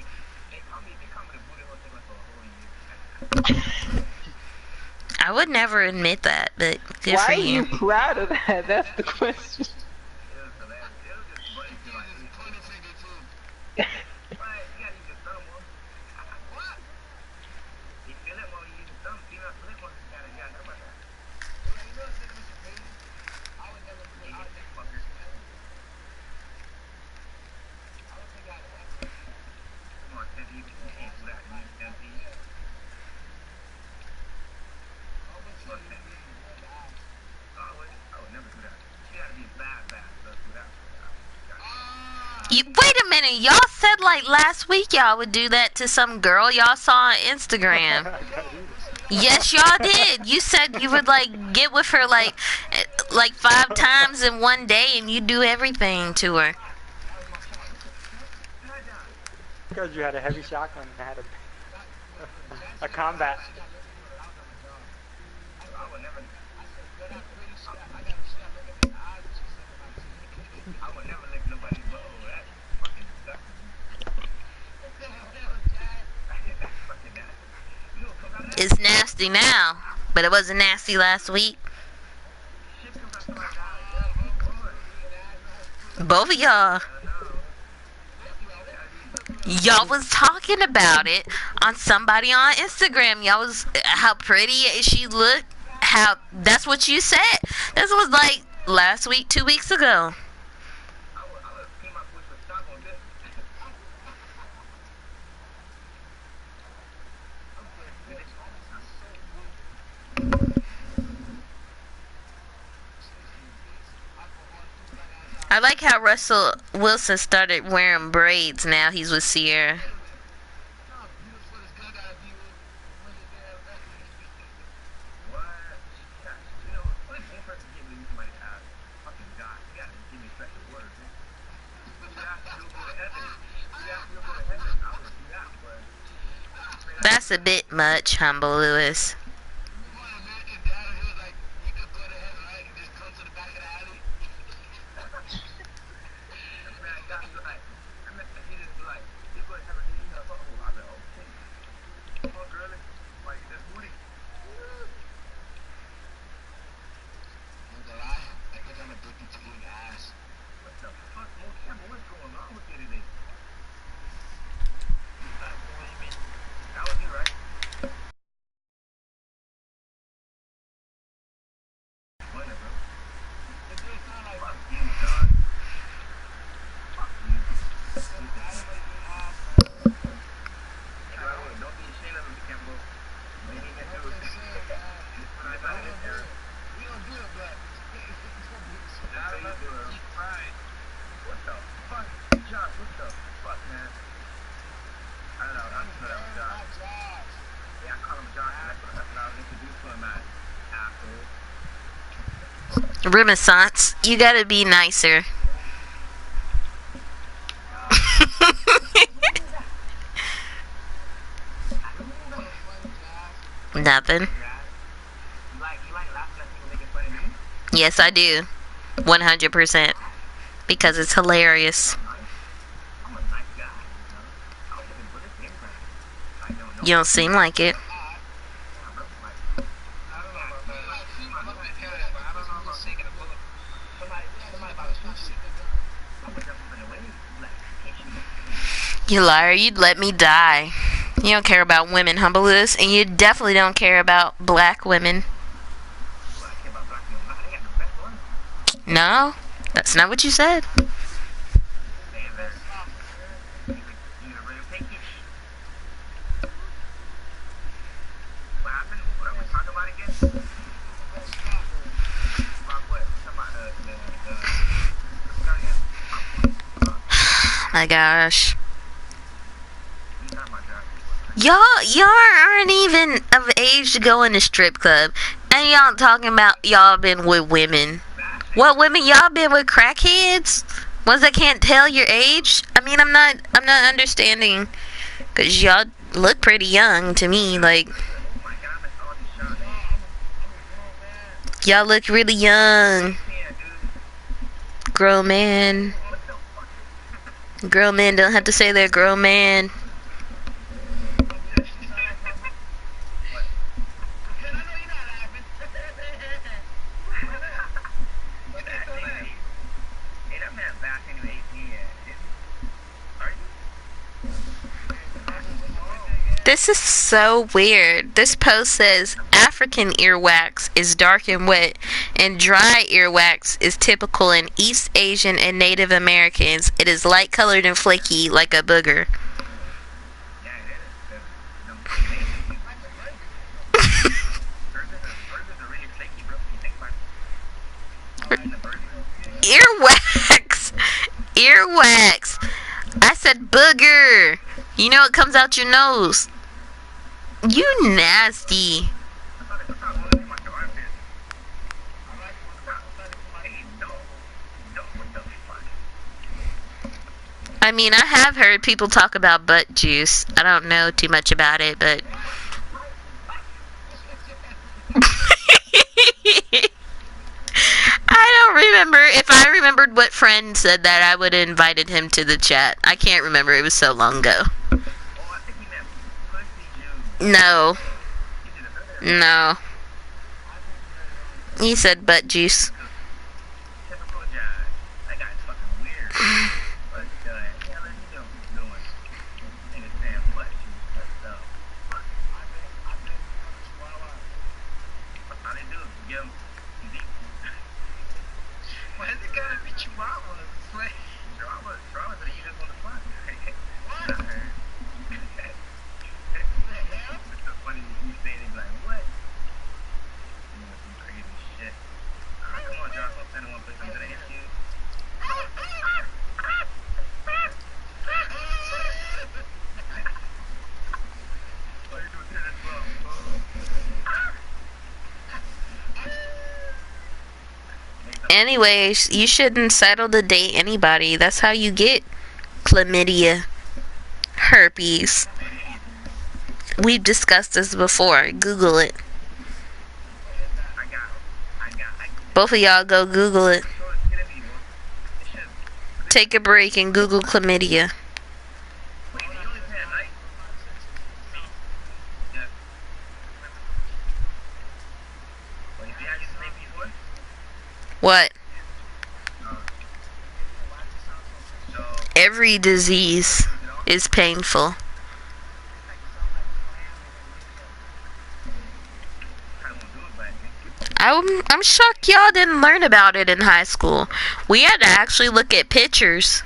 I would never admit that, but good Why for are you you. proud of that? That's the question. Wait a minute, y'all said like last week y'all would do that to some girl y'all saw on Instagram. Yes, y'all did. You said you would like get with her like 5 times in one day and you do everything to her. Because you had a heavy shotgun and had a combat. It's nasty now, but it wasn't nasty last week. Both of y'all. Y'all was talking about it on somebody on Instagram. Y'all was how pretty she looked. How that's what you said. This was like last week, 2 weeks ago. I like how Russell Wilson started wearing braids. Now he's with Sierra. That's a bit much, Humble Lewis. Renaissance, you gotta be nicer. Nothing. Yes, I do. 100%. Because it's hilarious. You don't seem like it. You liar, you'd let me die. You don't care about women, Humble Lewis, and you definitely don't care about black women. No, that's not what you said. My gosh. Y'all aren't even of age to go in the strip club. And y'all talking about y'all been with women. What women y'all been with? Crackheads? Ones that can't tell your age? I mean, I'm not understanding. Cause y'all look pretty young to me, like y'all look really young. Grown man. Grown men don't have to say they're grown man. This is so weird. This post says African earwax is dark and wet, and dry earwax is typical in East Asian and Native Americans. It is light colored and flaky like a booger. Earwax! Earwax! I said booger! You know it comes out your nose. You nasty. I mean, I have heard people talk about butt juice. I don't know too much about it, but I don't remember. If I remembered what friend said that, I would have invited him to the chat. I can't remember. It was so long ago. No. No. He said butt juice. Yo, why is it gotta be chihuahuas? It's like chihuahuas are the easiest one to find. What? It's so funny when you say it, it's like, what? You know, some crazy shit. Come on, Josh, don't stand in one place. I'm gonna hit you. Why you doing tennis ball? Anyways, you shouldn't settle to date anybody. That's how you get chlamydia, herpes. We've discussed this before. Google it. Both of y'all go Google it. Take a break and Google chlamydia. What? Every disease is painful. I'm shocked y'all didn't learn about it in high school. We had to actually look at pictures.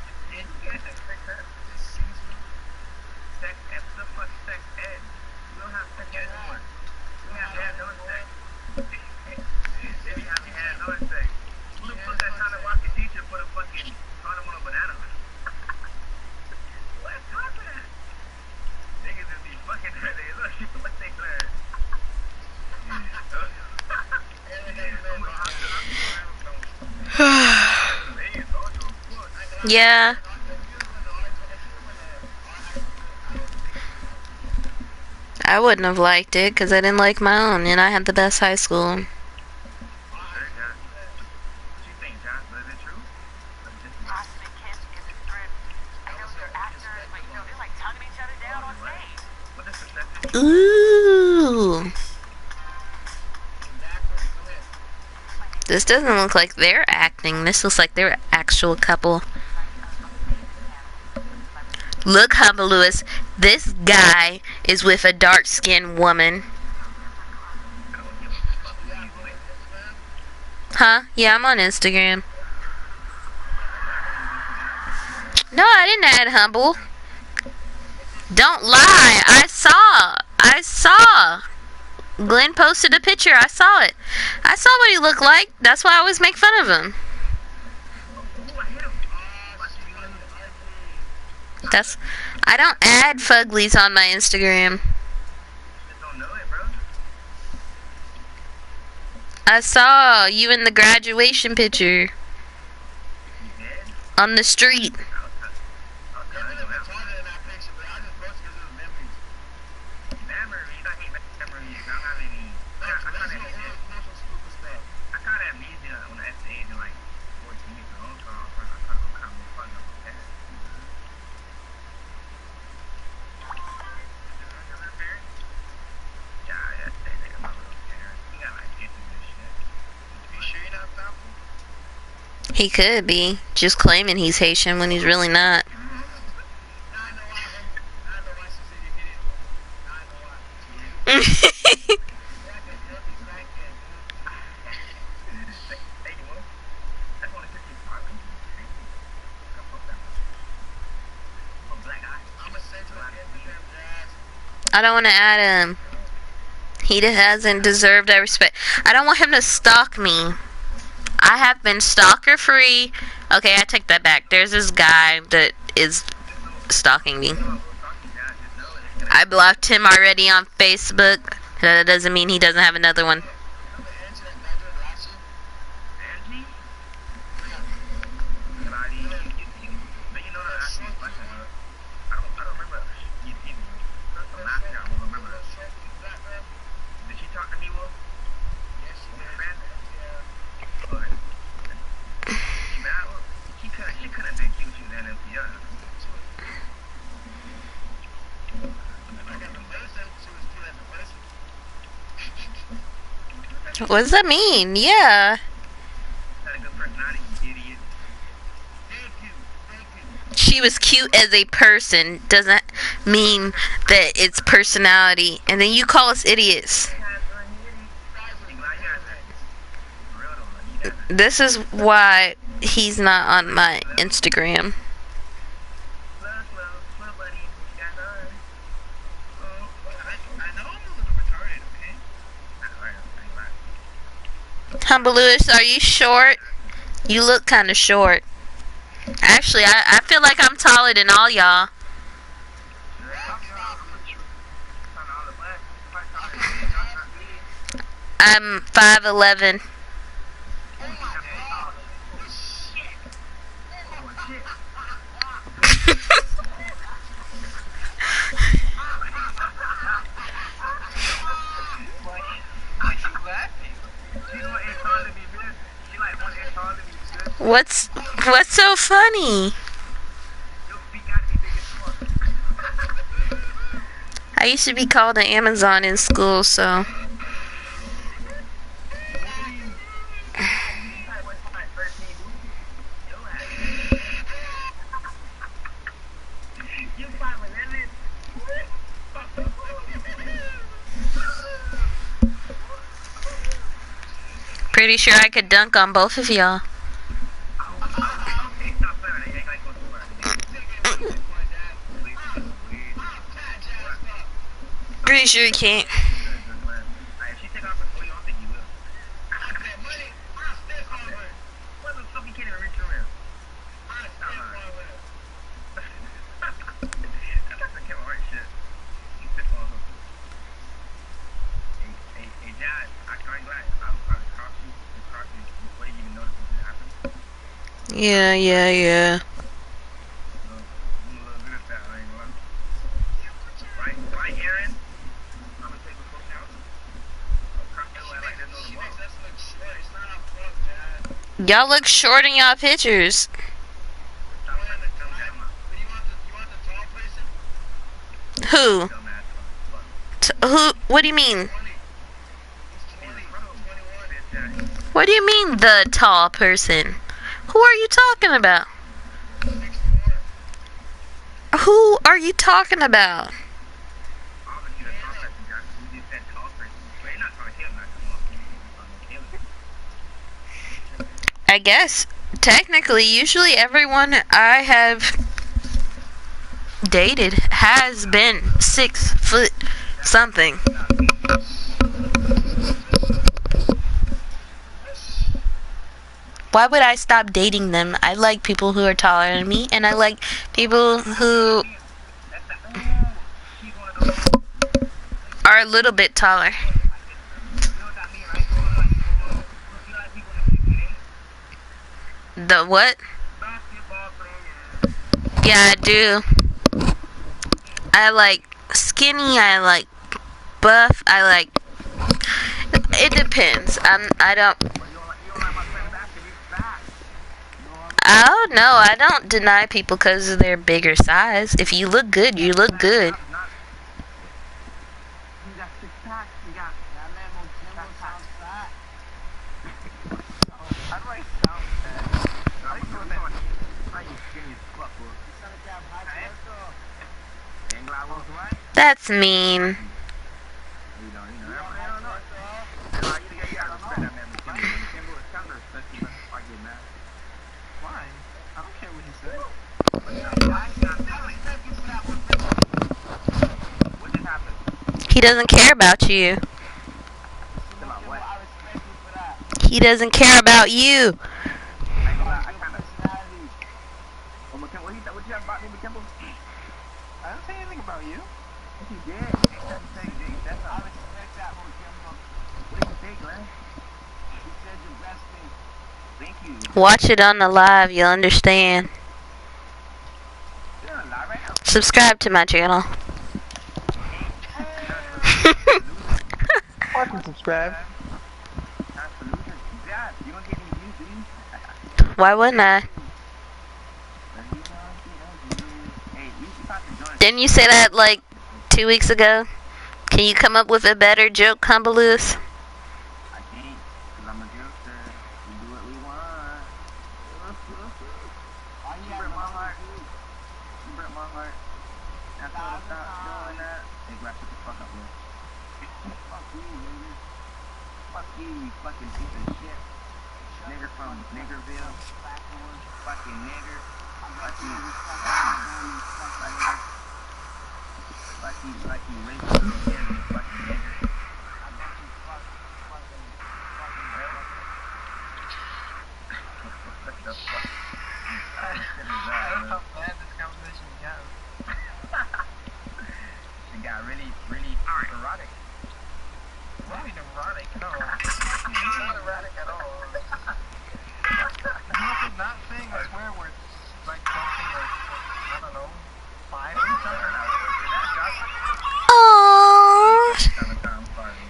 Yeah. I wouldn't have liked it because I didn't like my own and I had the best high school. Ooh. This doesn't look like they're acting. This looks like they're an actual couple. Look, Humble Lewis. This guy is with a dark-skinned woman. Huh? Yeah, I'm on Instagram. No, I didn't add Humble. Don't lie. I saw. Glenn posted a picture. I saw it. I saw what he looked like. That's why I always make fun of him. I don't add fuglies on my Instagram. I saw you in the graduation picture. On the street. He could be just claiming he's Haitian when he's really not. I don't want to add him. He hasn't deserved that respect. I don't want him to stalk me. I have been stalker free. Okay, I take that back. There's this guy that is stalking me. I blocked him already on Facebook. That doesn't mean he doesn't have another one. What does that mean? Yeah. She was cute as a person doesn't mean that it's personality. And then you call us idiots. This is why he's not on my Instagram. Slow, buddy. You got none. Oh, I know I'm a little retarded, okay? Alright. Humble Lewis, are you short? You look kind of short. Actually, I feel like I'm taller than all y'all. I'm 5'11". What's so funny? I used to be called an Amazon in school, so. Pretty sure I could dunk on both of y'all. Pretty sure you can't. Yeah. Y'all look short in y'all pictures. Who? Who? What do you mean? What do you mean, the tall person? Who are you talking about? Who are you talking about? I guess, technically, usually everyone I have dated has been 6 foot something. Why would I stop dating them? I like people who are taller than me, and I like people who are a little bit taller. The what? Yeah, I do. I like skinny, I like buff, I like... It depends. I don't... Oh, no, I don't deny people because of their bigger size. If you look good, you look good. That's mean. He doesn't care about you. He doesn't care about you. I didn't say anything about you. Watch it on the live, you'll understand. Subscribe to my channel. Watch and subscribe. Why wouldn't I? Didn't you say that like 2 weeks ago? Can you come up with a better joke, Humble Lewis? I can't, because I'm a jokester. We do what we want. You break my heart. You break my heart. That's all stop doing that. Hey, Grab, shut the fuck up, man. Fuck you, nigga. Fuck you, you fucking piece of shit. Nigger from Niggerville. Fucking nigger. Lucky raped little kid, you fucking nigger. What the fuck? What shit is that, That's man? how bad this conversation got. It got really, really erotic. Not even erotic, no. It's not erotic at all. I'm also not saying a swear word, like something like, I don't know, 5 or something. Aww, I'm sorry.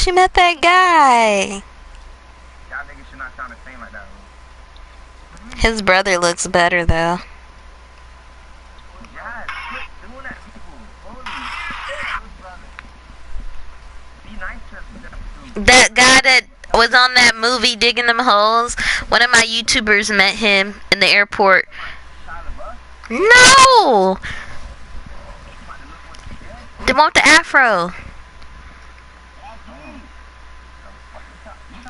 she met that guy. Y'all niggas should not sound the same like that. His brother looks better though. Yes, quit doing that, people. Holy shit, brother. Be nice to them. That guy that was on that movie Digging Them Holes, one of my YouTubers met him in the airport. No! The one with the afro.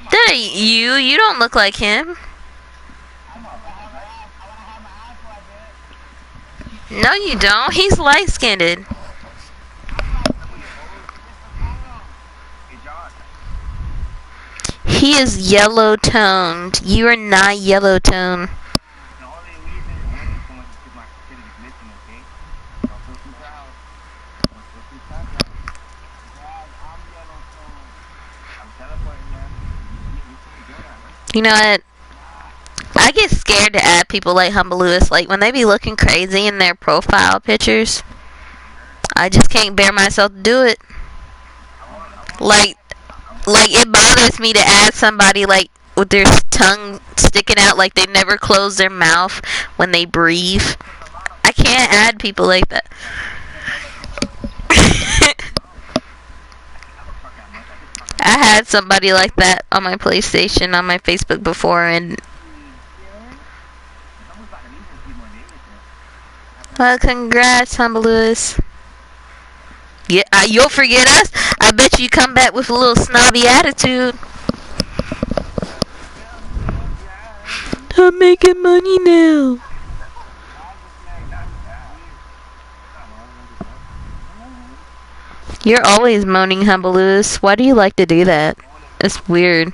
That ain't you. You don't look like him. No, you don't. He's light-skinned. He is yellow-toned. You are not yellow-toned. The only reason women so much is because my kid is missing, okay? Don't feel too proud. Don't feel too proud, guys. Guys, I'm yellow tone. I'm teleporting, man. You see me doing that, man. You know what? I get scared to add people like Humble Lewis. Like, when they be looking crazy in their profile pictures, I just can't bear myself to do it. Like it bothers me to add somebody, like, with their tongue sticking out, like they never close their mouth when they breathe. I can't add people like that. I had somebody like that on my PlayStation, on my Facebook before, and well, congrats, Humble Lewis. Yeah, you'll forget us. I bet you come back with a little snobby attitude. I'm making money now. You're always moaning, Humble Lewis. Why do you like to do that? It's weird.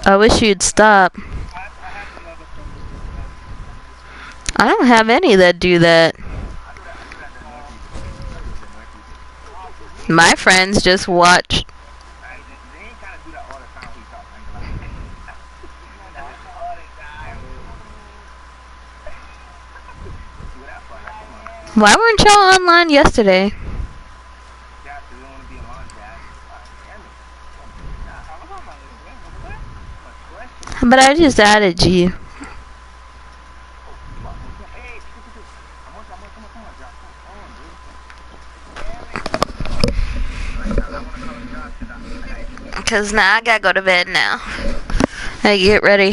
I wish you'd stop. I don't have any that do that. My friends just watch. Why weren't y'all online yesterday? But I just added you. Because now I gotta go to bed now. Hey, get ready.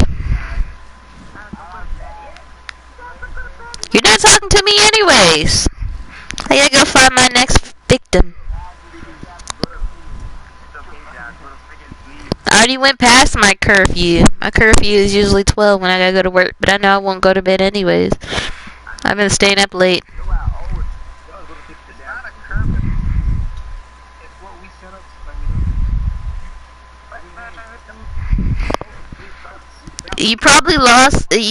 You're not talking to me anyways. I gotta go find my next victim. I already went past my curfew. My curfew is usually 12 when I gotta go to work, but I know I won't go to bed anyways. I've been staying up late. You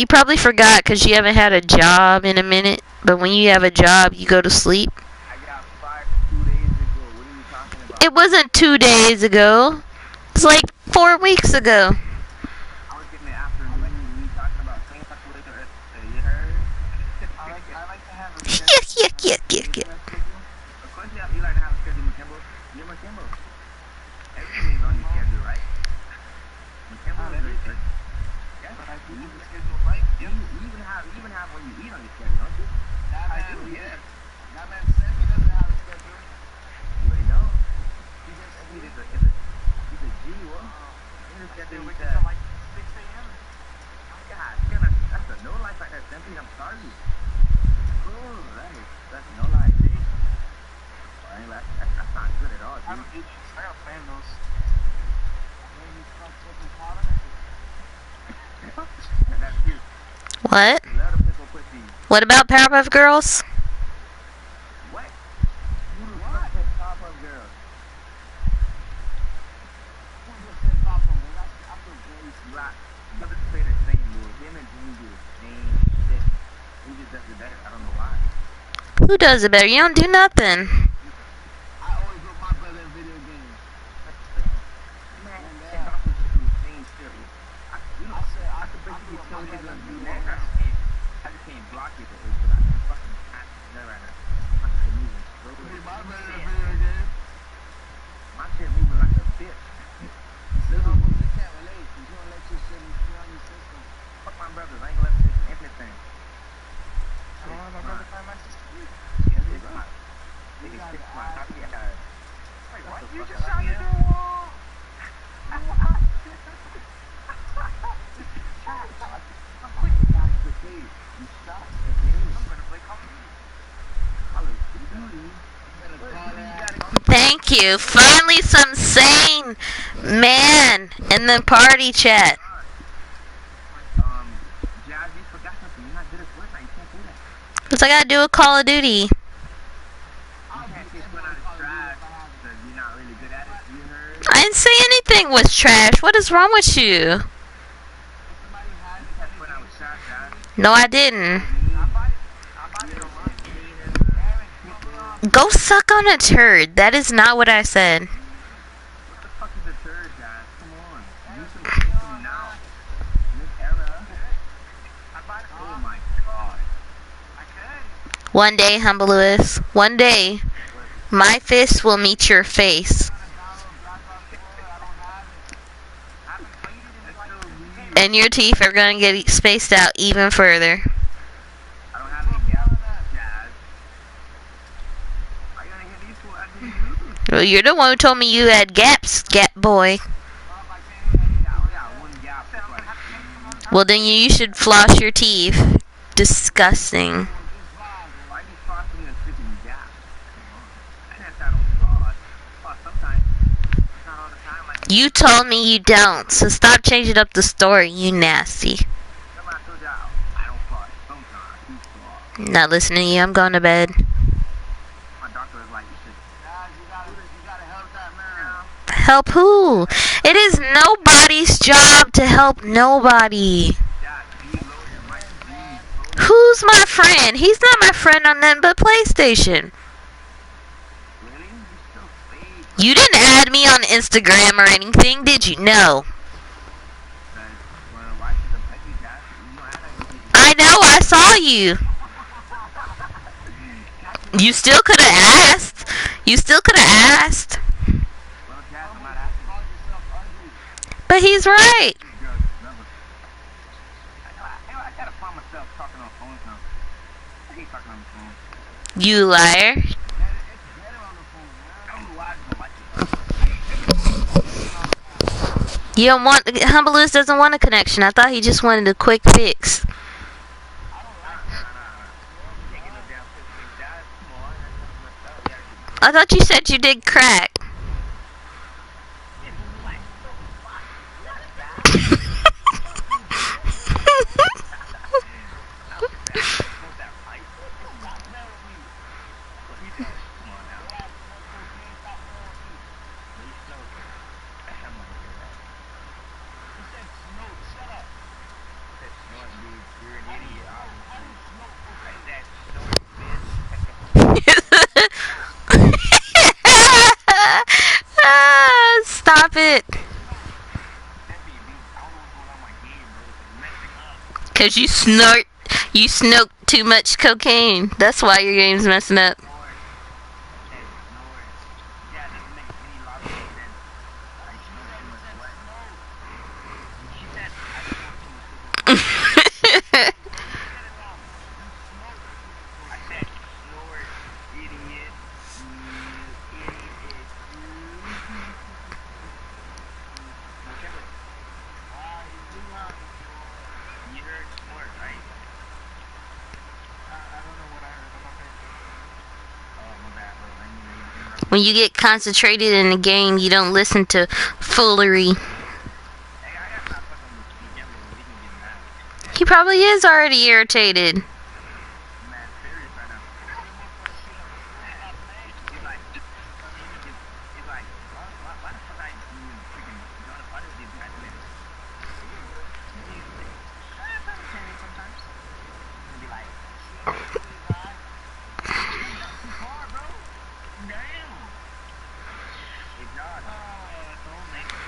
probably forgot because you haven't had a job in a minute. But when you have a job, you go to sleep. I got fired 2 days ago. What are you talking about? It wasn't 2 days ago. It's like 4 weeks ago. I was getting it after you talking about things like you heard? I like to have a schedule. Of course you like to have a schedule, McKimbo. You're McKimbo. Everything is on your schedule, right? McKimbo is good. Yeah, but I do have the schedule right. You even have when you eat on your schedule, don't you? I do, yeah. That man said he doesn't have a schedule. You already know. He's a G, what? He's a schedule. We get to like 6 a.m. God, that's a no life like that, Simply. I'm sorry. Oh, that's no life, dude. That's not good at all, dude. I don't fan those. What? Love the pimple pussy. What about Powerpuff Girls? What? Who the fuck said Powerpuff Girls? Who just said Powerpuff Girls? I feel very black. Brother say the same, dude. Him and Jimmy do the same shit. He just does it better. I don't know why. Who does it better? You don't do nothing. I always put my brother in video games. Man, and also just do the same shit. I could basically tell you gonna do that. I just can't block it. But I fucking can't do right now. My shit moving slowly. My brother in video games. My shit moving like a bitch. You can't relate. You don't let your shit be on your system. Fuck my brothers. I ain't gonna let this anything. I don't want my brother to find my sister. Yes, it's not. Nigga, stick my cocky eyes. What? You just shot me through a wall. I'm quick. That's the case. You shot the case. I'm gonna play Call of Duty. Call of Duty? I'm gonna call that. Thank you. Finally, some sane man in the party chat. Jazz, you forgot something. You're not good at Fortnite. You can't do that. What's I gotta do with Call of Duty? You can't say Fortnite is trash because you're not really good at it. You heard? I didn't say anything was trash. What is wrong with you? You said Fortnite was trash, Jazz. No, I didn't. Go suck on a turd. That is not what I said. What the fuck is a turd, Jazz? Come on. Use some system now. In this era. Oh my god. One day, Humble Lewis. One day, my fist will meet your face. And your teeth are gonna get spaced out even further. I don't have any gaps, Jazz. I gotta hit these two. I didn't. Well, you're the one who told me you had gaps, gap boy. Yeah, one gap. Well, then you should floss your teeth. Disgusting. Why are you crossing the freaking gap? I didn't say I don't cross. Cross sometimes. It's not all the time. Like, You told me you don't, so stop changing up the story, you nasty. somebody told you I don't cross. Sometimes. You cross. Not listening to you, I'm going to bed. My doctor was like, you should. Guys, you gotta help that man. Help who? It is nobody's job to help nobody. Dad, be low your mic, please. Who's my friend? He's not my friend on nothing but PlayStation. Really? You still fake. You didn't add me on Instagram or anything, did you? No. Well, why should the petty dad? You don't have that. I know, I saw you. You still could have asked. You still could have asked. Well, Jazz, I'm not asking. But he's right. I gotta find myself talking on phones now. I hate talking on the phone. You liar. It's better on the phone, man. I don't know why I don't like it. You don't want, Humble Lewis doesn't want a connection. I thought he just wanted a quick fix. I thought you said you did crack. Stop it. Cause you snort too much cocaine. That's why your game's messing up. When you get concentrated in a game, you don't listen to foolery. He probably is already irritated. Man, serious right now. He's like, why the fuck I even freaking John? Why did you deactivate it? Sometimes. And be like, too far, bro. Damn. Hey, John. Don't make it.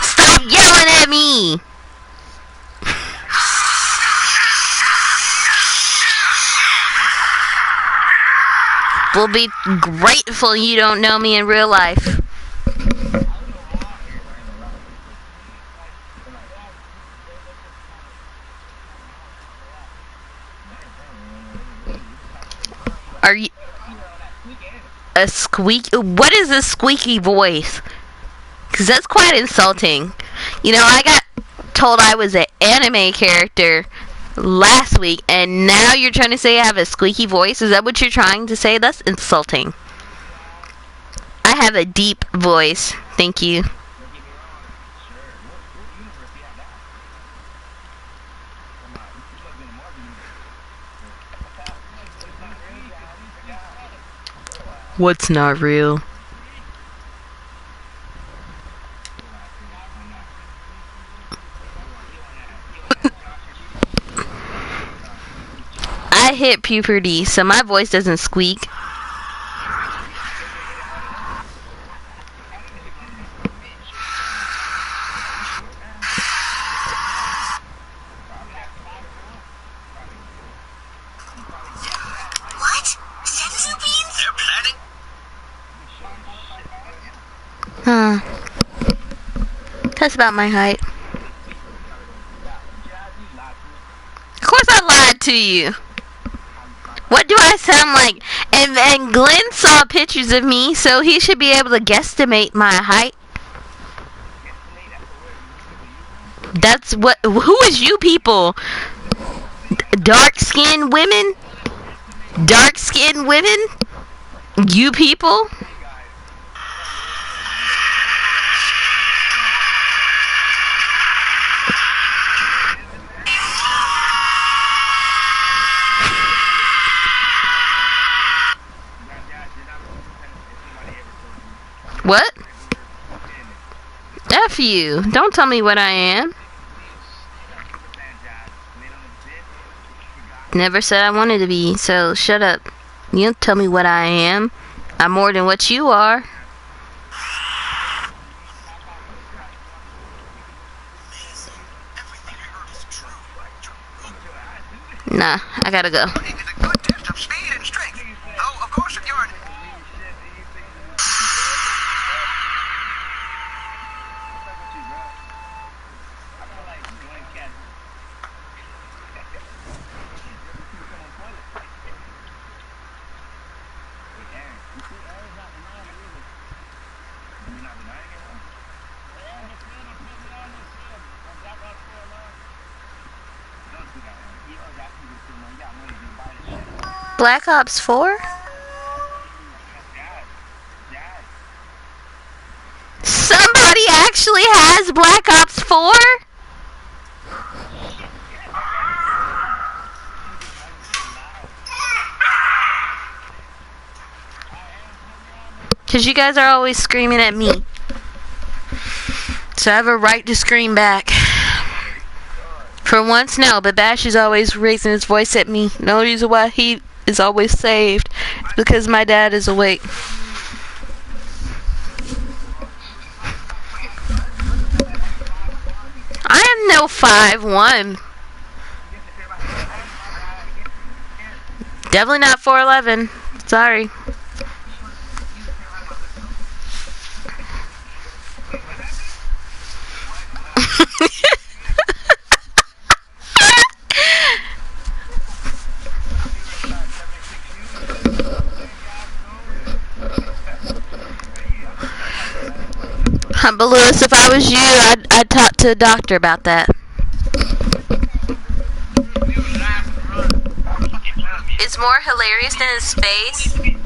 Stop yelling at me! We'll be grateful you don't know me in real life. Are you a squeak? What is a squeaky voice? Because that's quite insulting. You know, I got told I was an anime character last week, and now you're trying to say I have a squeaky voice? Is that what you're trying to say? That's insulting. I have a deep voice. Thank you. What's not real? I hit puberty, so my voice doesn't squeak. What? Senzu beans? They're planning. Huh. That's about my height. Of course I lied to you. What do I sound like? And Glenn saw pictures of me, so he should be able to guesstimate my height. That's what. Who is you people? Dark-skinned women? Dark-skinned women? You people? What? F you. Don't tell me what I am. Never said I wanted to be, so shut up. You don't tell me what I am. I'm more than what you are. Nah, I gotta go. It's a good test of speed and strength. Though, of course, if you're Black Ops 4? Somebody actually has Black Ops 4? Because you guys are always screaming at me. So I have a right to scream back. For once, no, but Bash is always raising his voice at me. No reason why he is always saved. It's because my dad is awake. I am no 5'1". Definitely not 411. Sorry. But Lewis, if I was you, I'd talk to a doctor about that. It's more hilarious than his face.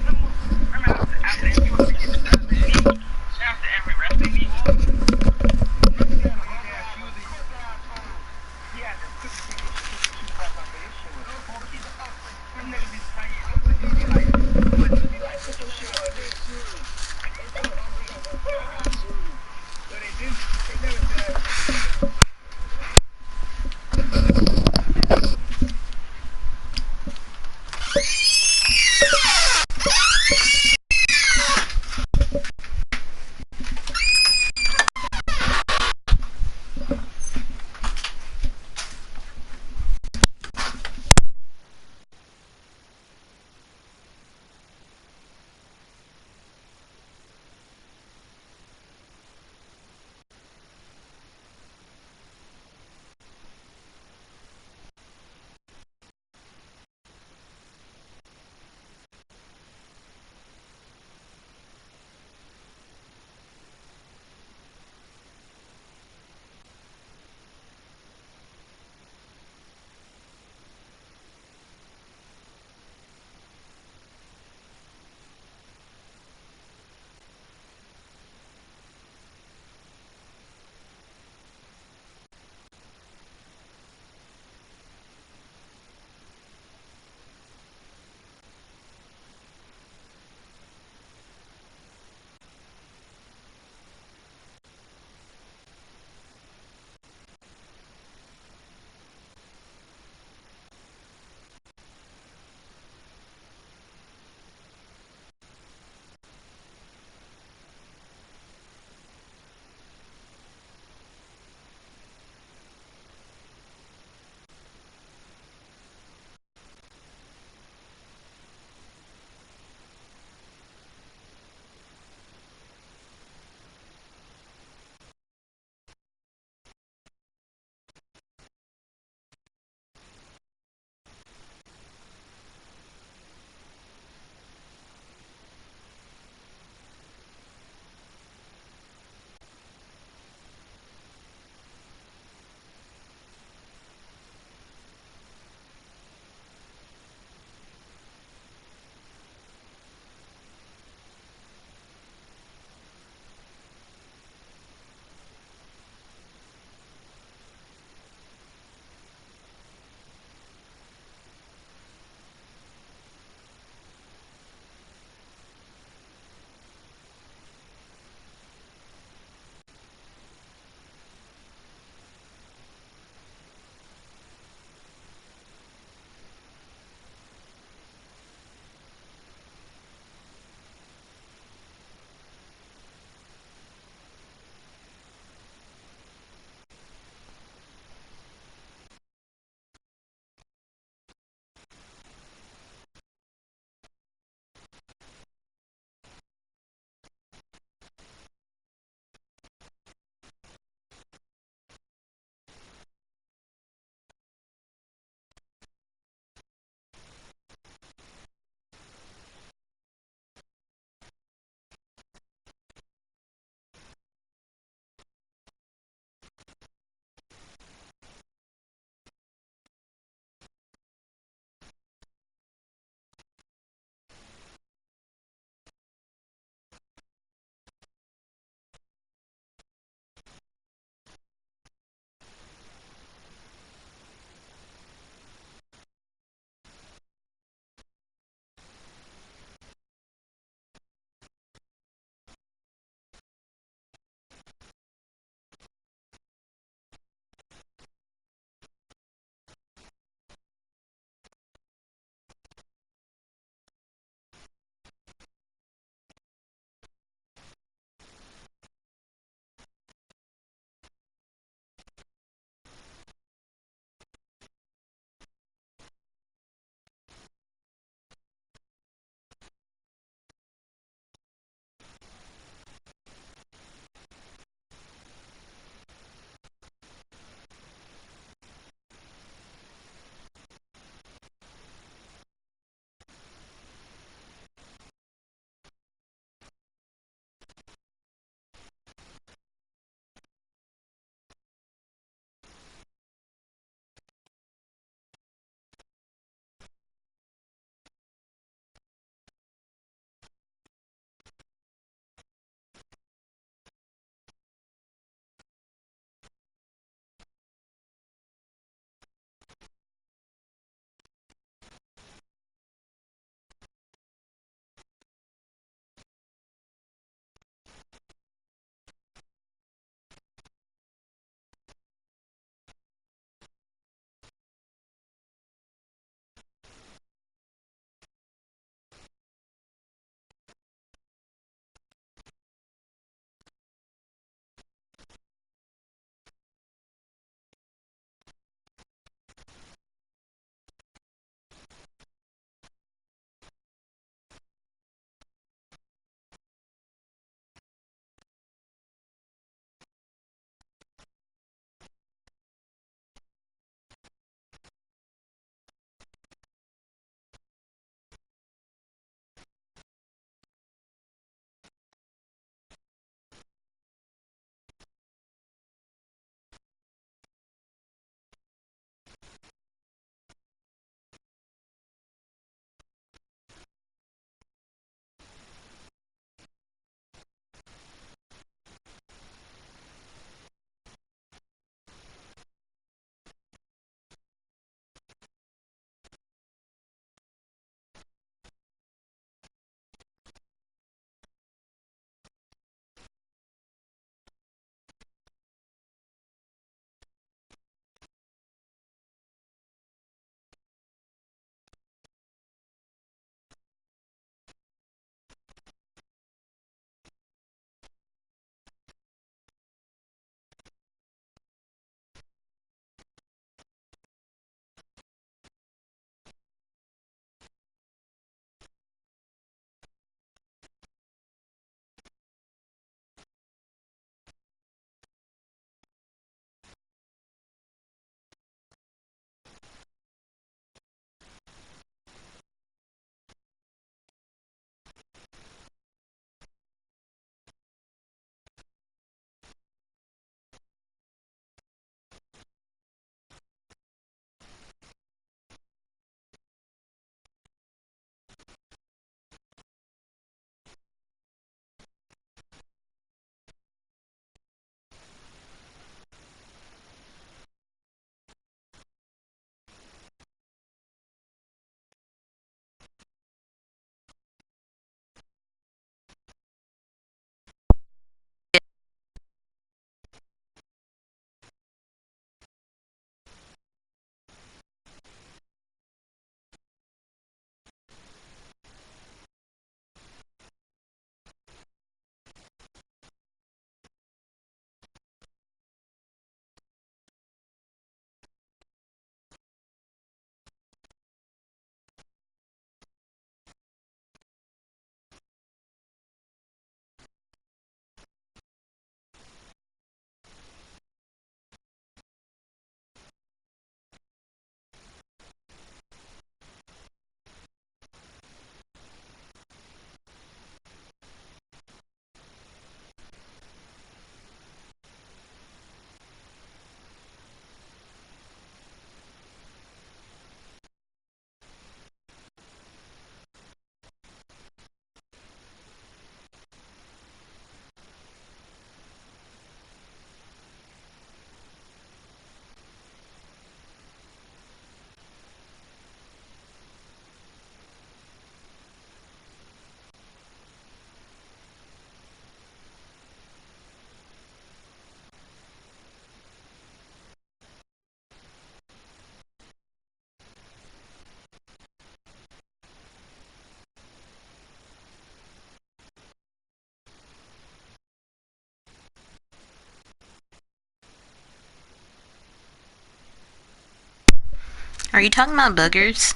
Are you talking about boogers?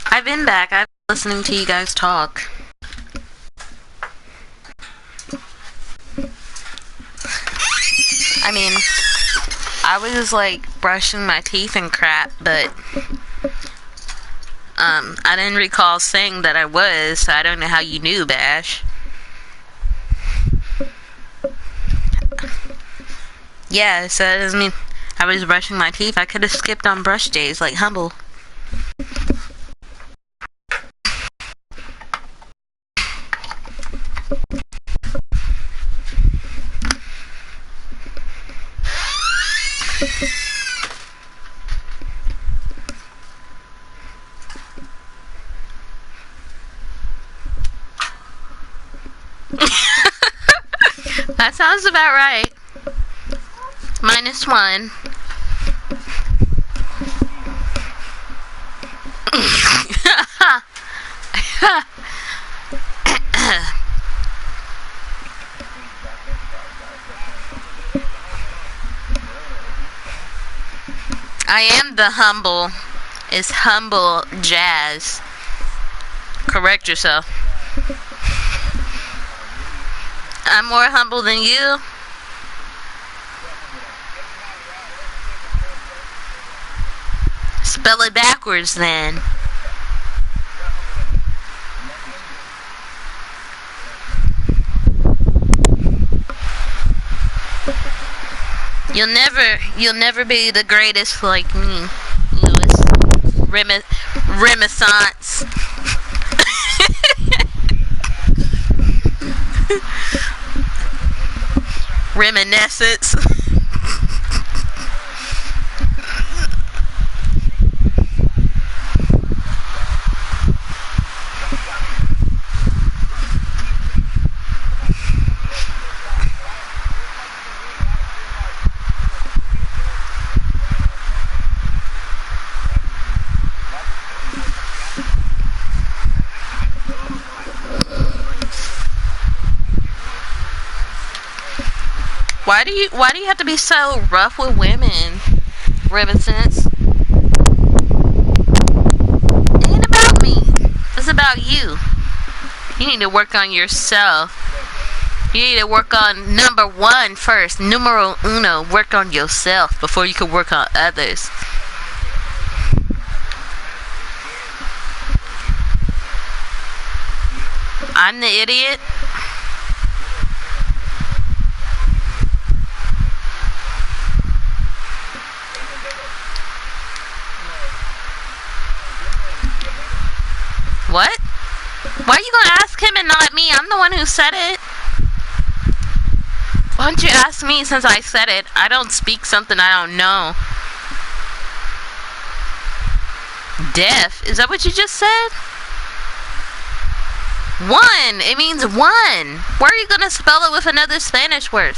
I've been back. I've been listening to you guys talk. I mean, I was like brushing my teeth and crap, but I didn't recall saying that I was, so I don't know how you knew, Bash. Yeah, so that doesn't mean I was brushing my teeth. I could have skipped on brush days like Humble. That sounds about right. -1. I am the humble. It's humble jazz. Correct yourself. I'm more humble than you. Spell it backwards then. You'll never be the greatest like me, Lewis. Renaissance. Reminiscence. Why do you have to be so rough with women, Reminiscence? It ain't about me. It's about you. You need to work on yourself. You need to work on number 1 first. Numero uno. Work on yourself before you can work on others. I'm the idiot. What? Why are you gonna ask him and not me? I'm the one who said it. Why don't you ask me since I said it? I don't speak something I don't know. Deaf? Is that what you just said? 1. It means 1. Where are you gonna spell it with another Spanish word?